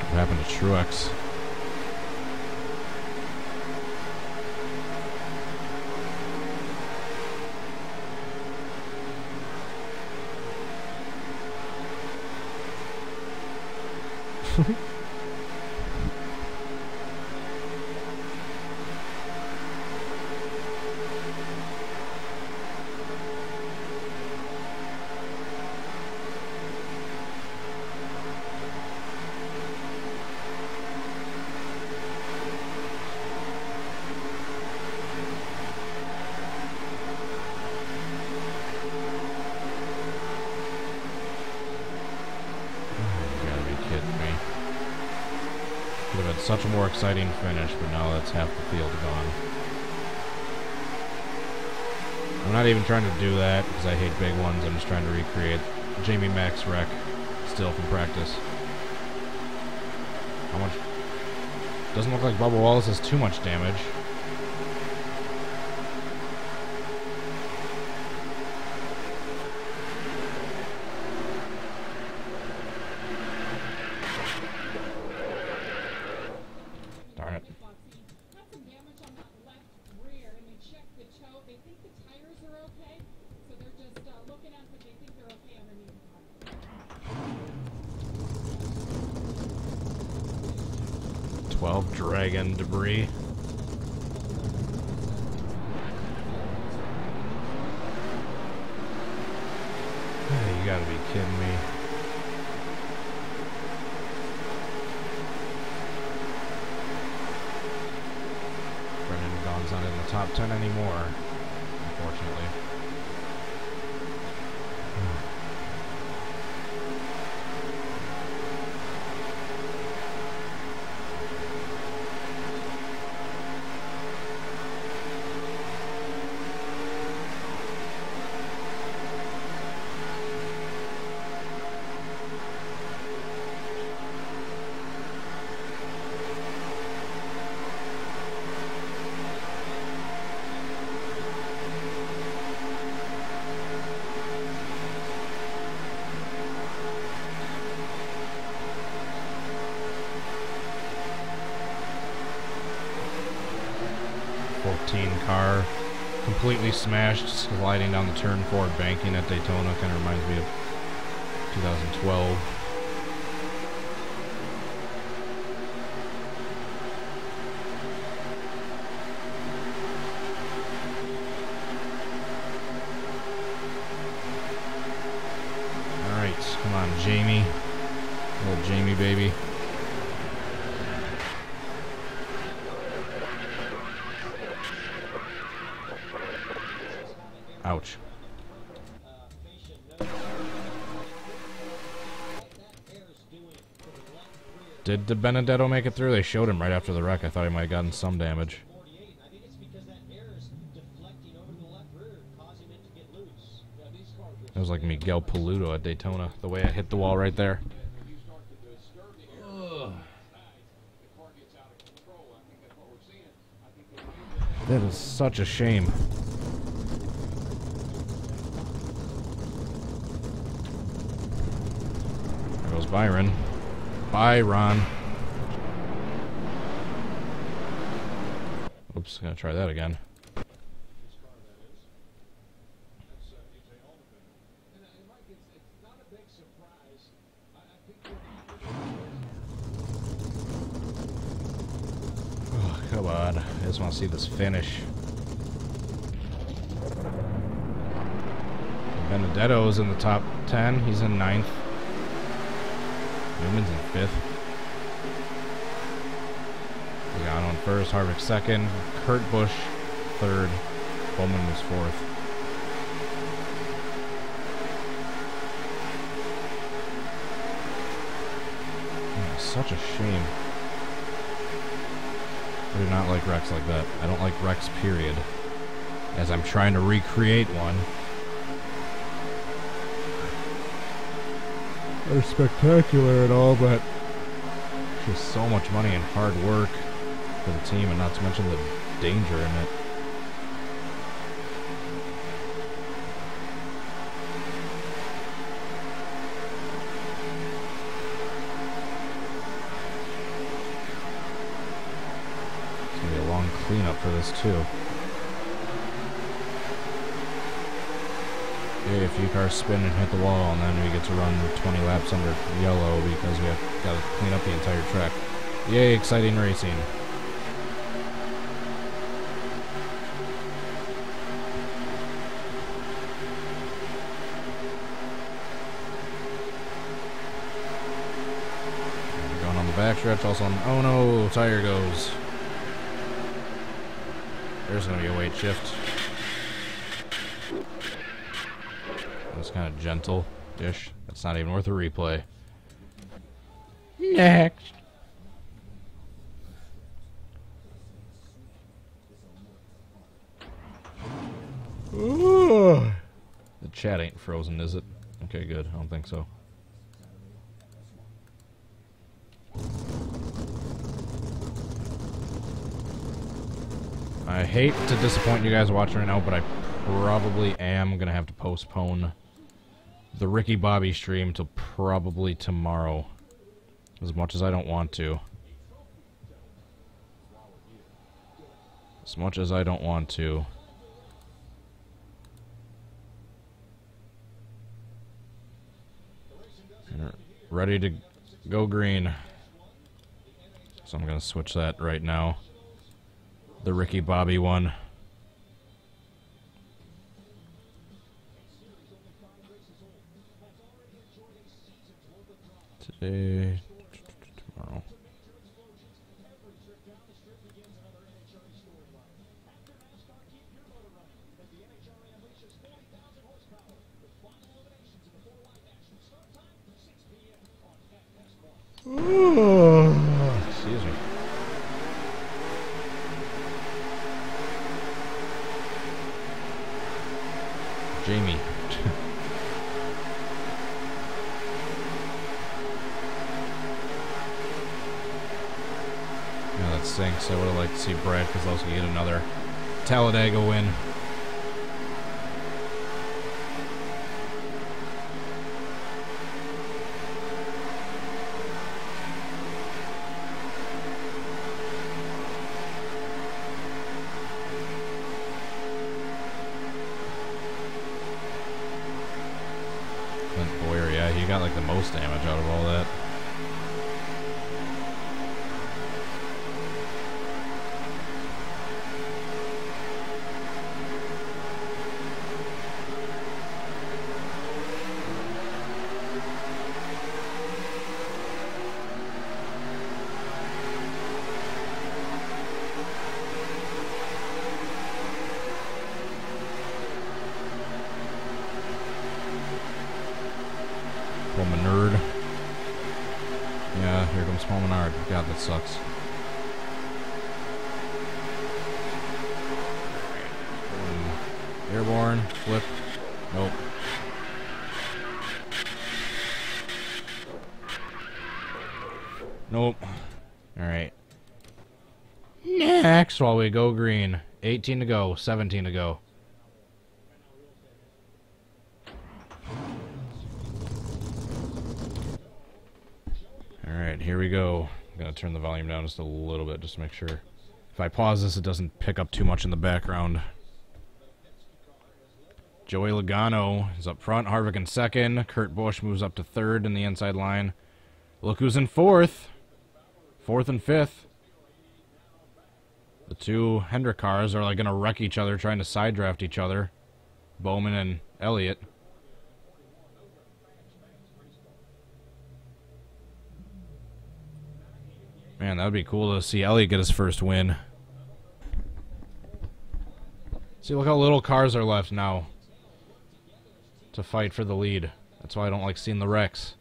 What happened to Truex? Such a more exciting finish, but now that's half the field gone. I'm not even trying to do that because I hate big ones. I'm just trying to recreate Jamie Mack's wreck still from practice. How much? Doesn't look like Bubba Wallace has too much damage. They think the tires are okay, so they're just looking at, but they think they're okay underneath. 12 dragon debris. Hey, you gotta be kidding me. Brendan Gaughan's not in the top 10 anymore, unfortunately. 2013 car. Completely smashed, sliding down the turn forward banking at Daytona. Kind of reminds me of 2012. Alright, come on, Jamie. Little Jamie baby. Ouch. Did the Benedetto make it through? They showed him right after the wreck. I thought he might have gotten some damage. It was like Miguel Paludo at Daytona, the way I hit the wall right there. Ugh. That is such a shame. There goes Byron. Byron. Oops, gonna try that again. Oh, come on. I just want to see this finish. Benedetto's in the top 10. He's in 9th. Newman's in 5th. Logano in 1st. Harvick 2nd. Kurt Busch 3rd. Bowman was 4th. Oh, such a shame. I do not like wrecks like that. I don't like wrecks, period. As I'm trying to recreate one. They're spectacular and all, but just so much money and hard work for the team, and not to mention the danger in it. It's gonna be a long cleanup for this too. A few cars spin and hit the wall, and then we get to run 20 laps under yellow because we have got to clean up the entire track. Yay, exciting racing. We're going on the backstretch, also on, oh no, tire goes. There's going to be a weight shift. It's kind of gentle-ish. That's not even worth a replay. Next. Ooh. The chat ain't frozen, is it? Okay, good. I don't think so. I hate to disappoint you guys watching right now, but I probably am going to have to postpone the Ricky Bobby stream till probably tomorrow. As much as I don't want to. As much as I don't want to. Ready to go green. So I'm going to switch that right now. The Ricky Bobby one. Today, tomorrow. Oh, excuse me. Jamie. Yeah, that stinks. I would have liked to see Brad Keselowski get another Talladega win. most damage out of all that. I'm a nerd. Yeah, here comes Paul Menard. God, that sucks. Airborne, flip. Nope. Nope. Alright. Next, while we go green. 18 to go, 17 to go. Alright, here we go. I'm going to turn the volume down just a little bit just to make sure. If I pause this, it doesn't pick up too much in the background. Joey Logano is up front. Harvick in second. Kurt Busch moves up to third in the inside line. Look who's in fourth. Fourth and fifth. The two Hendrick cars are like going to wreck each other, trying to side draft each other. Bowman and Elliott. Man, that would be cool to see Elliott get his first win. See, look how little cars are left now to fight for the lead. That's why I don't like seeing the wrecks.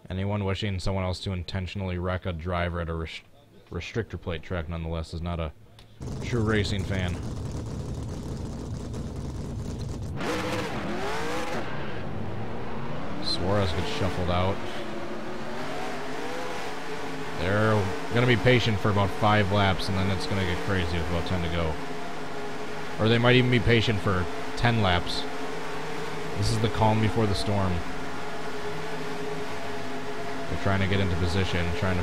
Anyone wishing someone else to intentionally wreck a driver at a restrictor plate track, nonetheless, is not a true racing fan. Suarez gets shuffled out. They're going to be patient for about 5 laps, and then it's going to get crazy with about 10 to go. Or they might even be patient for 10 laps. This is the calm before the storm. They're trying to get into position, trying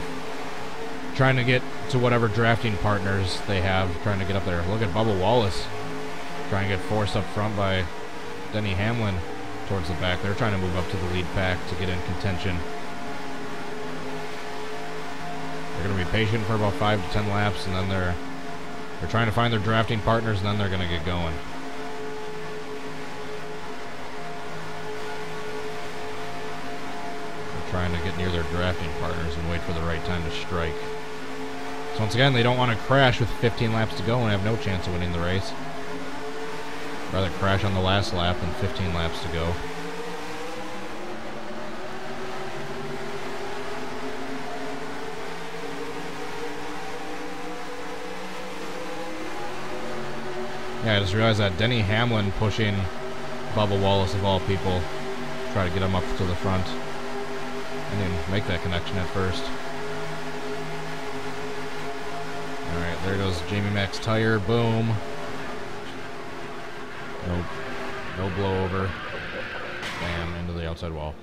to get to whatever drafting partners they have, trying to get up there. Look at Bubba Wallace trying to get forced up front by Denny Hamlin towards the back. They're trying to move up to the lead pack to get in contention. They're going to be patient for about 5 to 10 laps, and then they're trying to find their drafting partners, and then they're going to get going. They're trying to get near their drafting partners and wait for the right time to strike. So once again, they don't want to crash with 15 laps to go and have no chance of winning the race. Rather crash on the last lap than 15 laps to go. Yeah, I just realized that Denny Hamlin pushing Bubba Wallace, of all people, try to get him up to the front. I didn't make that connection at first. Alright, there goes Jamie Mack's tire. Boom. Nope. No blowover. Bam, into the outside wall.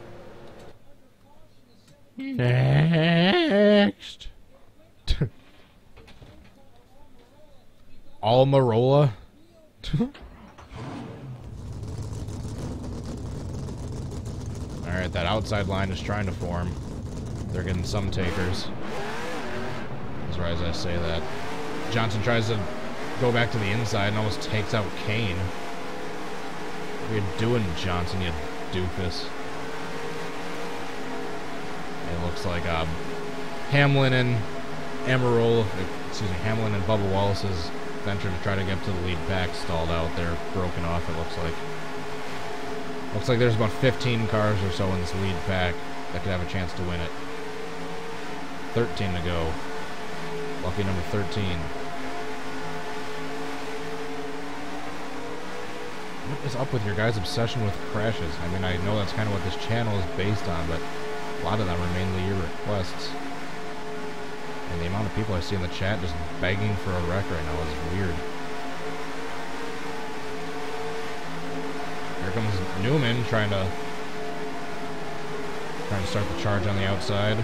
Next. Almirola. Alright, that outside line is trying to form. They're getting some takers. As right as I say that. Johnson tries to go back to the inside and almost takes out Kane. What are you doing, Johnson, you doofus? It looks like Hamlin and Hamlin and Bubba Wallace's venture to try to get to the lead pack stalled out. They're broken off, it looks like. Looks like there's about 15 cars or so in this lead pack that could have a chance to win it. 13 to go. Lucky number 13. What is up with your guys' obsession with crashes? I mean, I know that's kind of what this channel is based on, but a lot of them are mainly your requests. And the amount of people I see in the chat just begging for a wreck right now is weird. Here comes Newman trying to start the charge on the outside.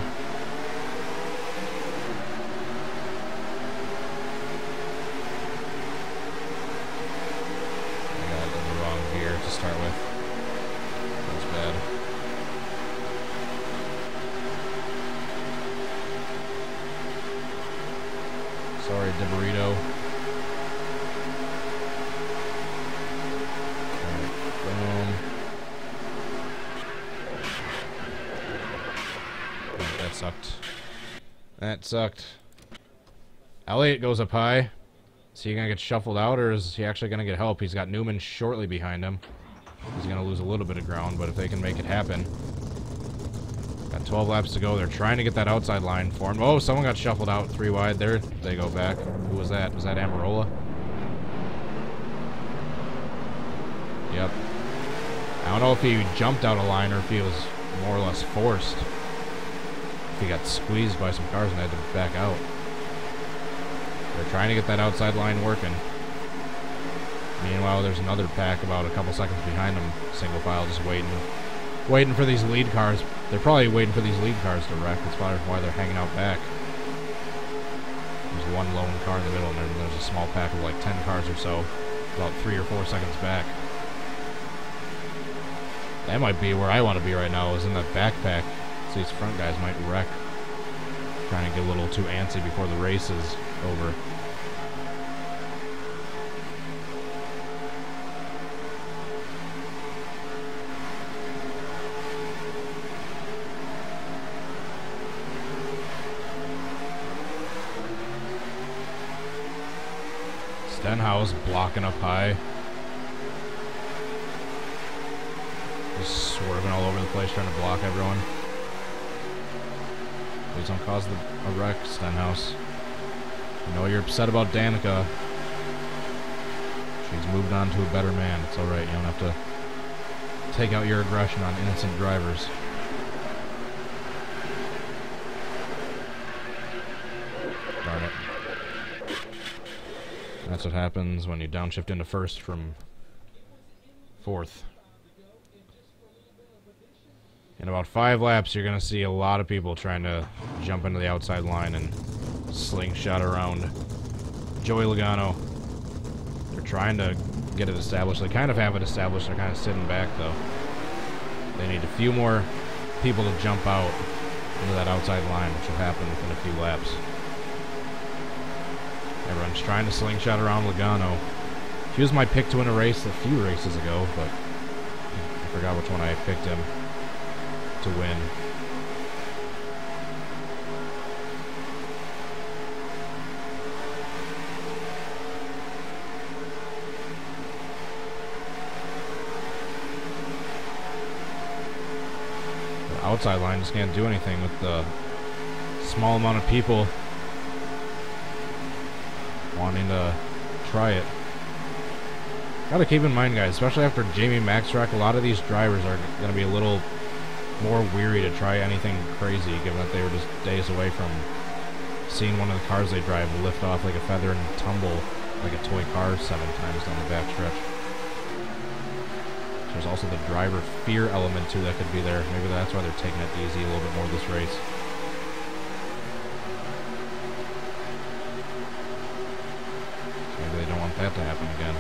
start with. That was bad. Sorry, DeBurrito. Alright, boom. Oh, that sucked. That sucked. Elliott goes up high. Is he gonna get shuffled out, or is he actually gonna get help? He's got Newman shortly behind him. He's gonna lose a little bit of ground, but if they can make it happen. Got 12 laps to go. They're trying to get that outside line for him. Oh, someone got shuffled out 3 wide. There they go back. Who was that? Was that Amarola? Yep. I don't know if he jumped out of line or if he was more or less forced. If he got squeezed by some cars and had to back out. They're trying to get that outside line working. Meanwhile, there's another pack about a couple seconds behind them, single file, just waiting for these lead cars. They're probably waiting for these lead cars to wreck. That's probably why they're hanging out back. There's one lone car in the middle, and then there's a small pack of like 10 cars or so, about 3 or 4 seconds back. That might be where I want to be right now, is in that backpack. So these front guys might wreck. Trying to get a little too antsy before the race is over. Stenhouse blocking up high. Just swerving all over the place, trying to block everyone. Please don't cause a wreck, Stenhouse. I know you're upset about Danica. She's moved on to a better man. It's alright, you don't have to take out your aggression on innocent drivers. Darn it. That's what happens when you downshift into first from fourth. In about 5 laps, you're going to see a lot of people trying to jump into the outside line and slingshot around Joey Logano. They're trying to get it established. They kind of have it established. They're kind of sitting back, though. They need a few more people to jump out into that outside line, which will happen within a few laps. Everyone's trying to slingshot around Logano. He was my pick to win a race a few races ago, but I forgot which one I picked him to win. The outside line just can't do anything with the small amount of people wanting to try it. Gotta keep in mind, guys, especially after Jamie Max wreck, a lot of these drivers are going to be a little more weary to try anything crazy, given that they were just days away from seeing one of the cars they drive lift off like a feather and tumble like a toy car 7 times down the backstretch. There's also the driver fear element too that could be there. Maybe that's why they're taking it easy a little bit more this race. Maybe they don't want that to happen again.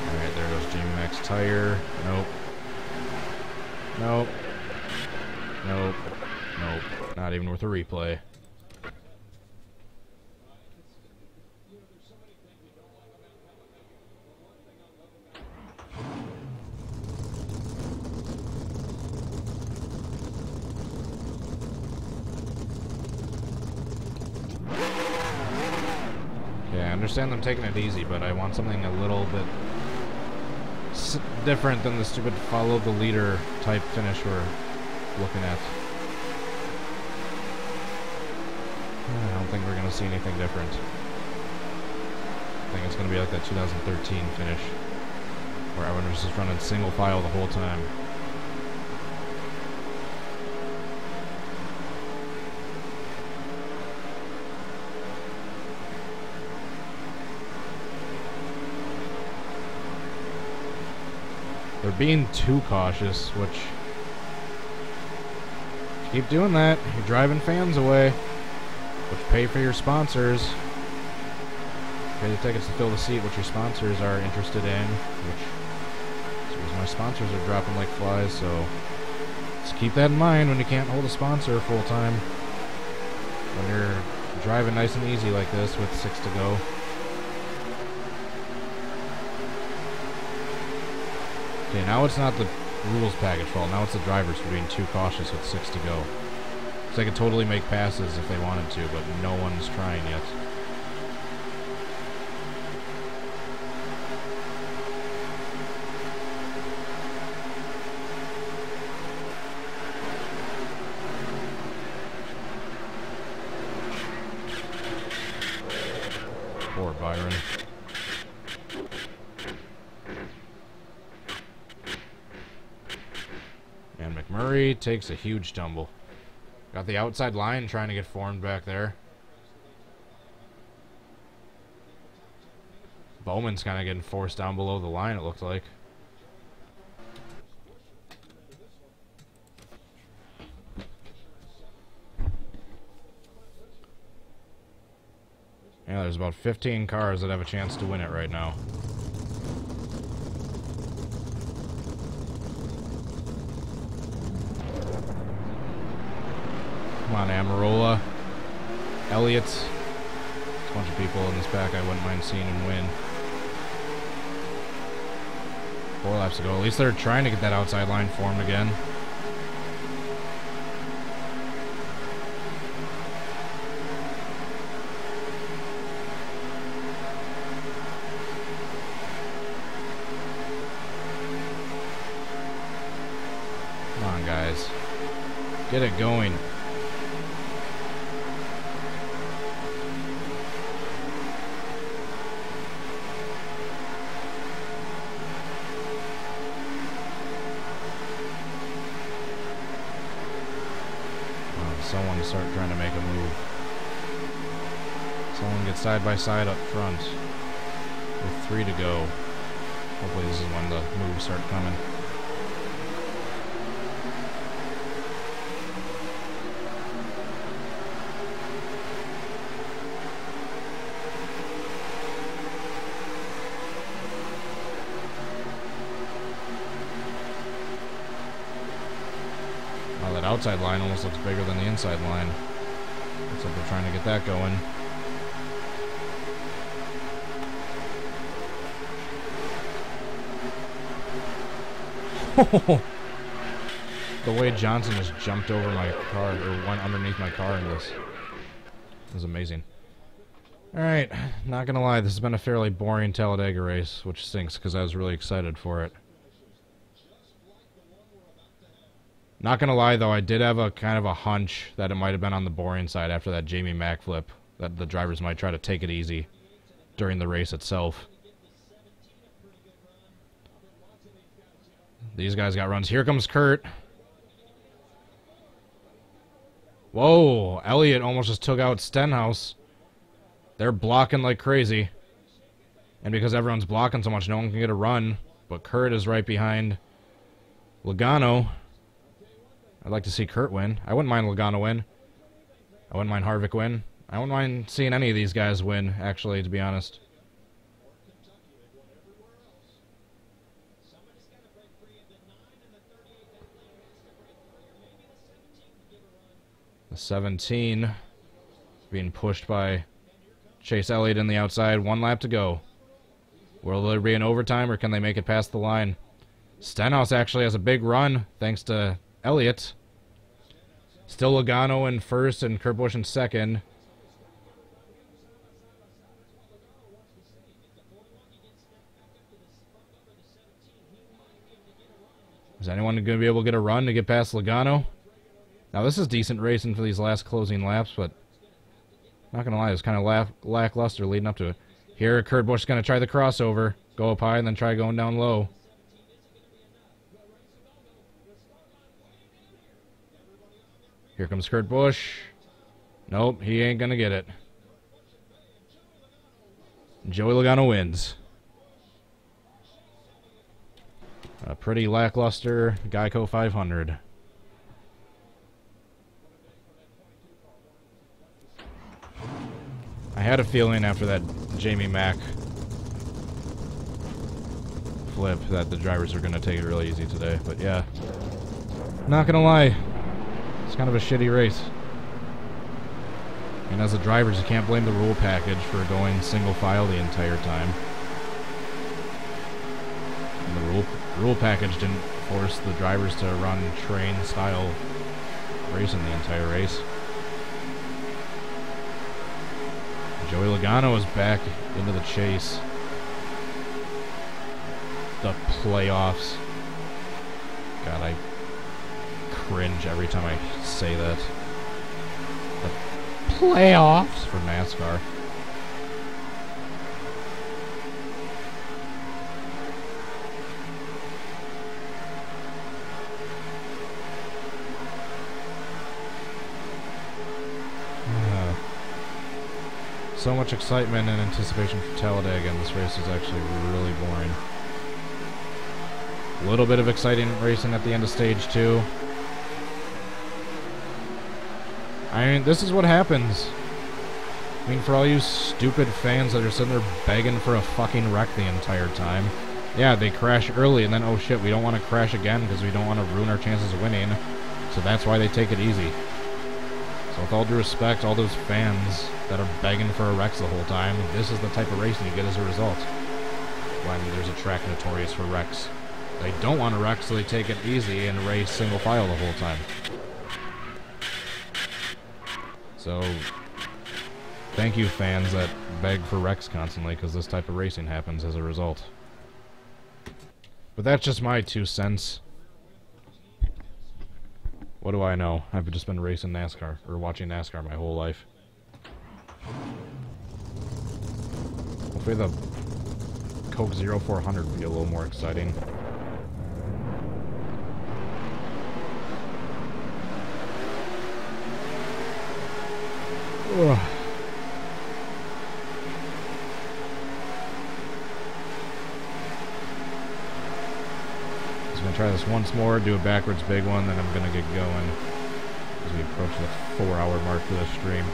Alright, there goes Jamie Max tire. Nope. Nope. Nope. Nope. Not even worth a replay. I understand them taking it easy, but I want something a little bit different than the stupid follow the leader type finish we're looking at. I don't think we're going to see anything different. I think it's going to be like that 2013 finish where everyone was just running single file the whole time. They're being too cautious, which, if you keep doing that, you're driving fans away. But you pay for your sponsors. Pay the tickets to fill the seat, which your sponsors are interested in. Which my sponsors are dropping like flies, so just keep that in mind when you can't hold a sponsor full time. When you're driving nice and easy like this with 6 to go. Okay, now it's not the rules package fault. Now it's the drivers for being too cautious with 6 to go. So they could totally make passes if they wanted to, but no one's trying yet. Poor Byron. And McMurray takes a huge tumble. Got the outside line trying to get formed back there. Bowman's kind of getting forced down below the line, it looked like. Yeah, there's about 15 cars that have a chance to win it right now. Come on, Amarola. Elliott. There's a bunch of people in this pack I wouldn't mind seeing him win. 4 laps to go. At least they're trying to get that outside line formed again. Come on, guys. Get it going. Someone start trying to make a move. Someone gets side by side up front with 3 to go. Hopefully this is when the moves start coming. That outside line almost looks bigger than the inside line. Looks like they're trying to get that going. The way Johnson just jumped over my car, or went underneath my car in this. It was amazing. Alright, not gonna lie, this has been a fairly boring Talladega race, which stinks because I was really excited for it. Not gonna lie though, I did have a kind of a hunch that it might have been on the boring side after that Jamie Mack flip, that the drivers might try to take it easy during the race itself. These guys got runs. Here comes Kurt. Whoa, Elliott almost just took out Stenhouse. They're blocking like crazy. And because everyone's blocking so much, no one can get a run. But Kurt is right behind Logano. I'd like to see Kurt win. I wouldn't mind Logano win. I wouldn't mind Harvick win. I wouldn't mind seeing any of these guys win, actually, to be honest. The 17 being pushed by Chase Elliott in the outside. 1 lap to go. Will there be an overtime, or can they make it past the line? Stenhouse actually has a big run, thanks to Elliott. Still Logano in first and Kurt Busch in second. Is anyone going to be able to get a run to get past Logano? Now this is decent racing for these last closing laps, but not going to lie, it's kind of lackluster leading up to it. Here Kurt Busch is going to try the crossover, go up high and then try going down low. Here comes Kurt Busch. Nope, he ain't gonna get it. Joey Logano wins. A pretty lackluster Geico 500. had a feeling after that Jamie Mack flip that the drivers are going to take it really easy today. But yeah, not going to lie, it's kind of a shitty race. And as the drivers, you can't blame the rule package for going single file the entire time. And the rule package didn't force the drivers to run train style racing the entire race. Joey Logano is back into the chase. The playoffs. God, I cringe every time I say that. The playoffs for NASCAR. So much excitement and anticipation for Talladega, and this race is actually really boring. A little bit of exciting racing at the end of stage 2. I mean, this is what happens. I mean, for all you stupid fans that are sitting there begging for a fucking wreck the entire time. Yeah, they crash early, and then, oh shit, we don't want to crash again because we don't want to ruin our chances of winning. So that's why they take it easy. So with all due respect, all those fans that are begging for a wrecks the whole time, this is the type of racing you get as a result. When there's a track notorious for wrecks. They don't want to wreck, so they take it easy and race single file the whole time. So, thank you fans that beg for wrecks constantly, because this type of racing happens as a result. But that's just my 2 cents. What do I know? I've just been racing NASCAR, or watching NASCAR my whole life. Hopefully the Coke 0400 will be a little more exciting. Ugh. I'm gonna try this once more, do a backwards big one, then I'm gonna get going as we approach the 4-hour mark for this stream.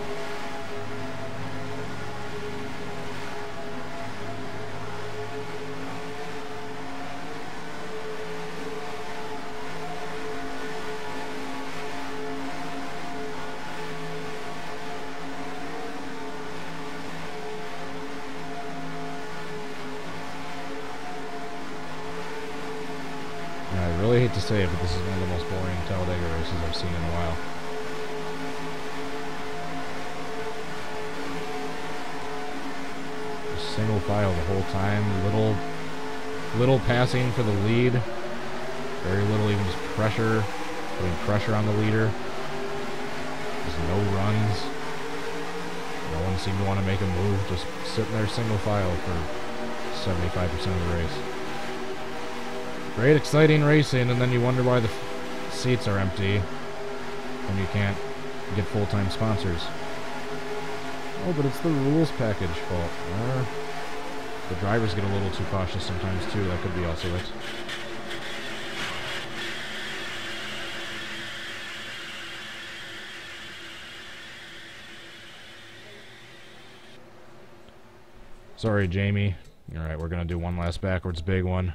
I really hate to say it, but this is one of the most boring Talladega races I've seen in a while. Just single file the whole time. Little passing for the lead. Very little even just pressure. Putting pressure on the leader. Just no runs. No one seemed to want to make a move. Just sitting there single file for 75% of the race. Great, exciting racing, and then you wonder why the seats are empty when you can't get full-time sponsors. Oh, but it's the rules package fault. The drivers get a little too cautious sometimes, too. That could be also it. Sorry, Jamie. Alright, we're going to do one last backwards big one.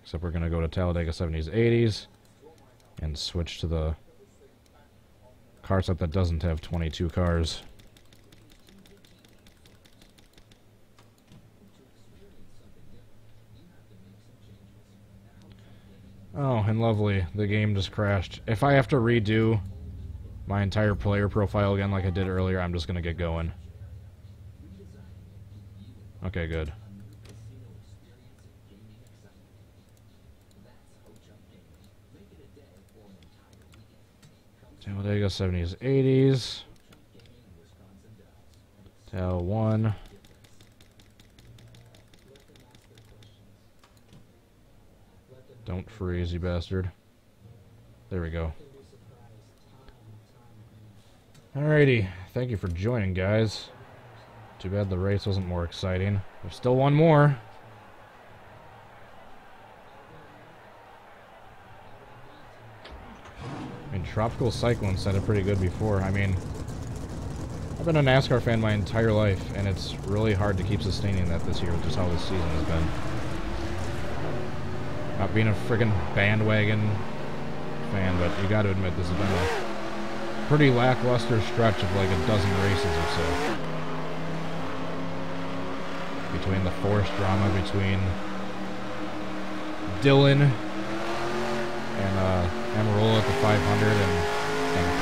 Except we're going to go to Talladega 70s, 80s, and switch to the car set that doesn't have 22 cars. Oh, and lovely. The game just crashed. If I have to redo my entire player profile again like I did earlier, I'm just going to get going. Okay, good. Talladega 70s, 80s. Tal 1. Don't freeze, you bastard. There we go. Alrighty. Thank you for joining, guys. Too bad the race wasn't more exciting. There's still one more. Tropical Cyclone said it pretty good before. I mean, I've been a NASCAR fan my entire life, and it's really hard to keep sustaining that this year, which is how this season has been. Not being a friggin' bandwagon fan, but you gotta admit this has been a pretty lackluster stretch of like a dozen races or so. Between the forced drama between Dylan and Amarola at the 500 and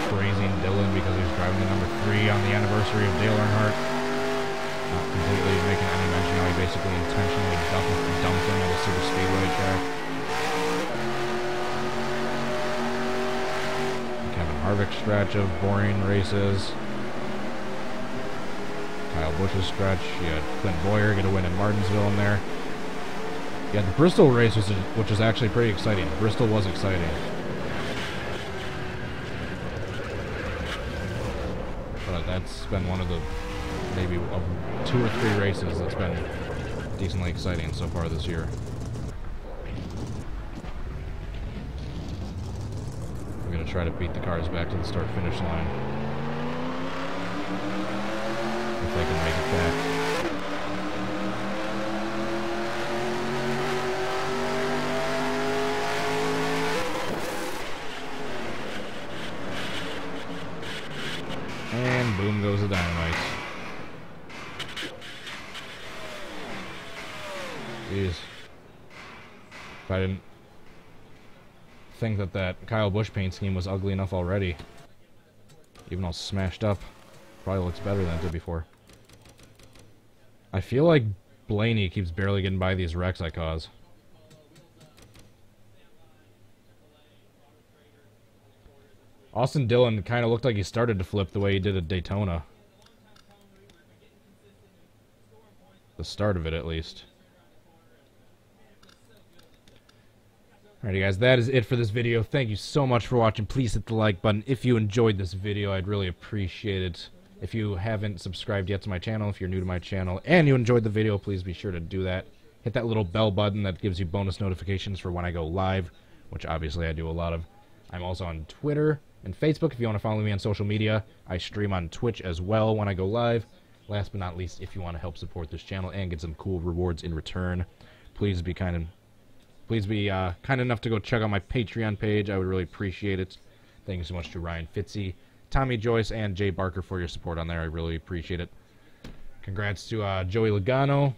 praising Dylan because he was driving the number 3 on the anniversary of Dale Earnhardt. Not completely making any mention how he basically intentionally dumped him at a super speedway track. Kevin Harvick's stretch of boring races. Kyle Busch's stretch. You had Clint Boyer get a win in Martinsville in there. You had the Bristol race, which is actually pretty exciting. Bristol was exciting. But that's been one of the maybe 2 or 3 races that's been decently exciting so far this year. We're going to try to beat the cars back to the start-finish line. If they can make it back. And boom goes the dynamite. Jeez. If I didn't think that Kyle Busch paint scheme was ugly enough already, even all smashed up, probably looks better than it did before. I feel like Blaney keeps barely getting by these wrecks I cause. Austin Dillon kind of looked like he started to flip the way he did at Daytona. The start of it, at least. Alrighty guys, that is it for this video. Thank you so much for watching. Please hit the like button if you enjoyed this video. I'd really appreciate it. If you haven't subscribed yet to my channel, if you're new to my channel, and you enjoyed the video, please be sure to do that. Hit that little bell button that gives you bonus notifications for when I go live, which obviously I do a lot of. I'm also on Twitter and Facebook if you want to follow me on social media. I stream on Twitch as well when I go live. Last but not least, if you want to help support this channel and get some cool rewards in return, please be kind enough to go check out my Patreon page. I would really appreciate it. Thank you so much to Ryan Fitzy, Tommy Joyce, and Jay Barker for your support on there. I really appreciate it. Congrats to Joey Logano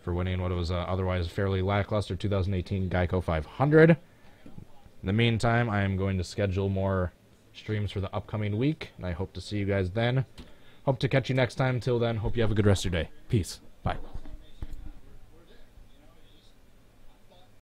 for winning what was otherwise fairly lackluster 2018 Geico 500. In the meantime, I am going to schedule more streams for the upcoming week, and I hope to see you guys then. Hope to catch you next time. Till then, hope you have a good rest of your day. Peace. Bye.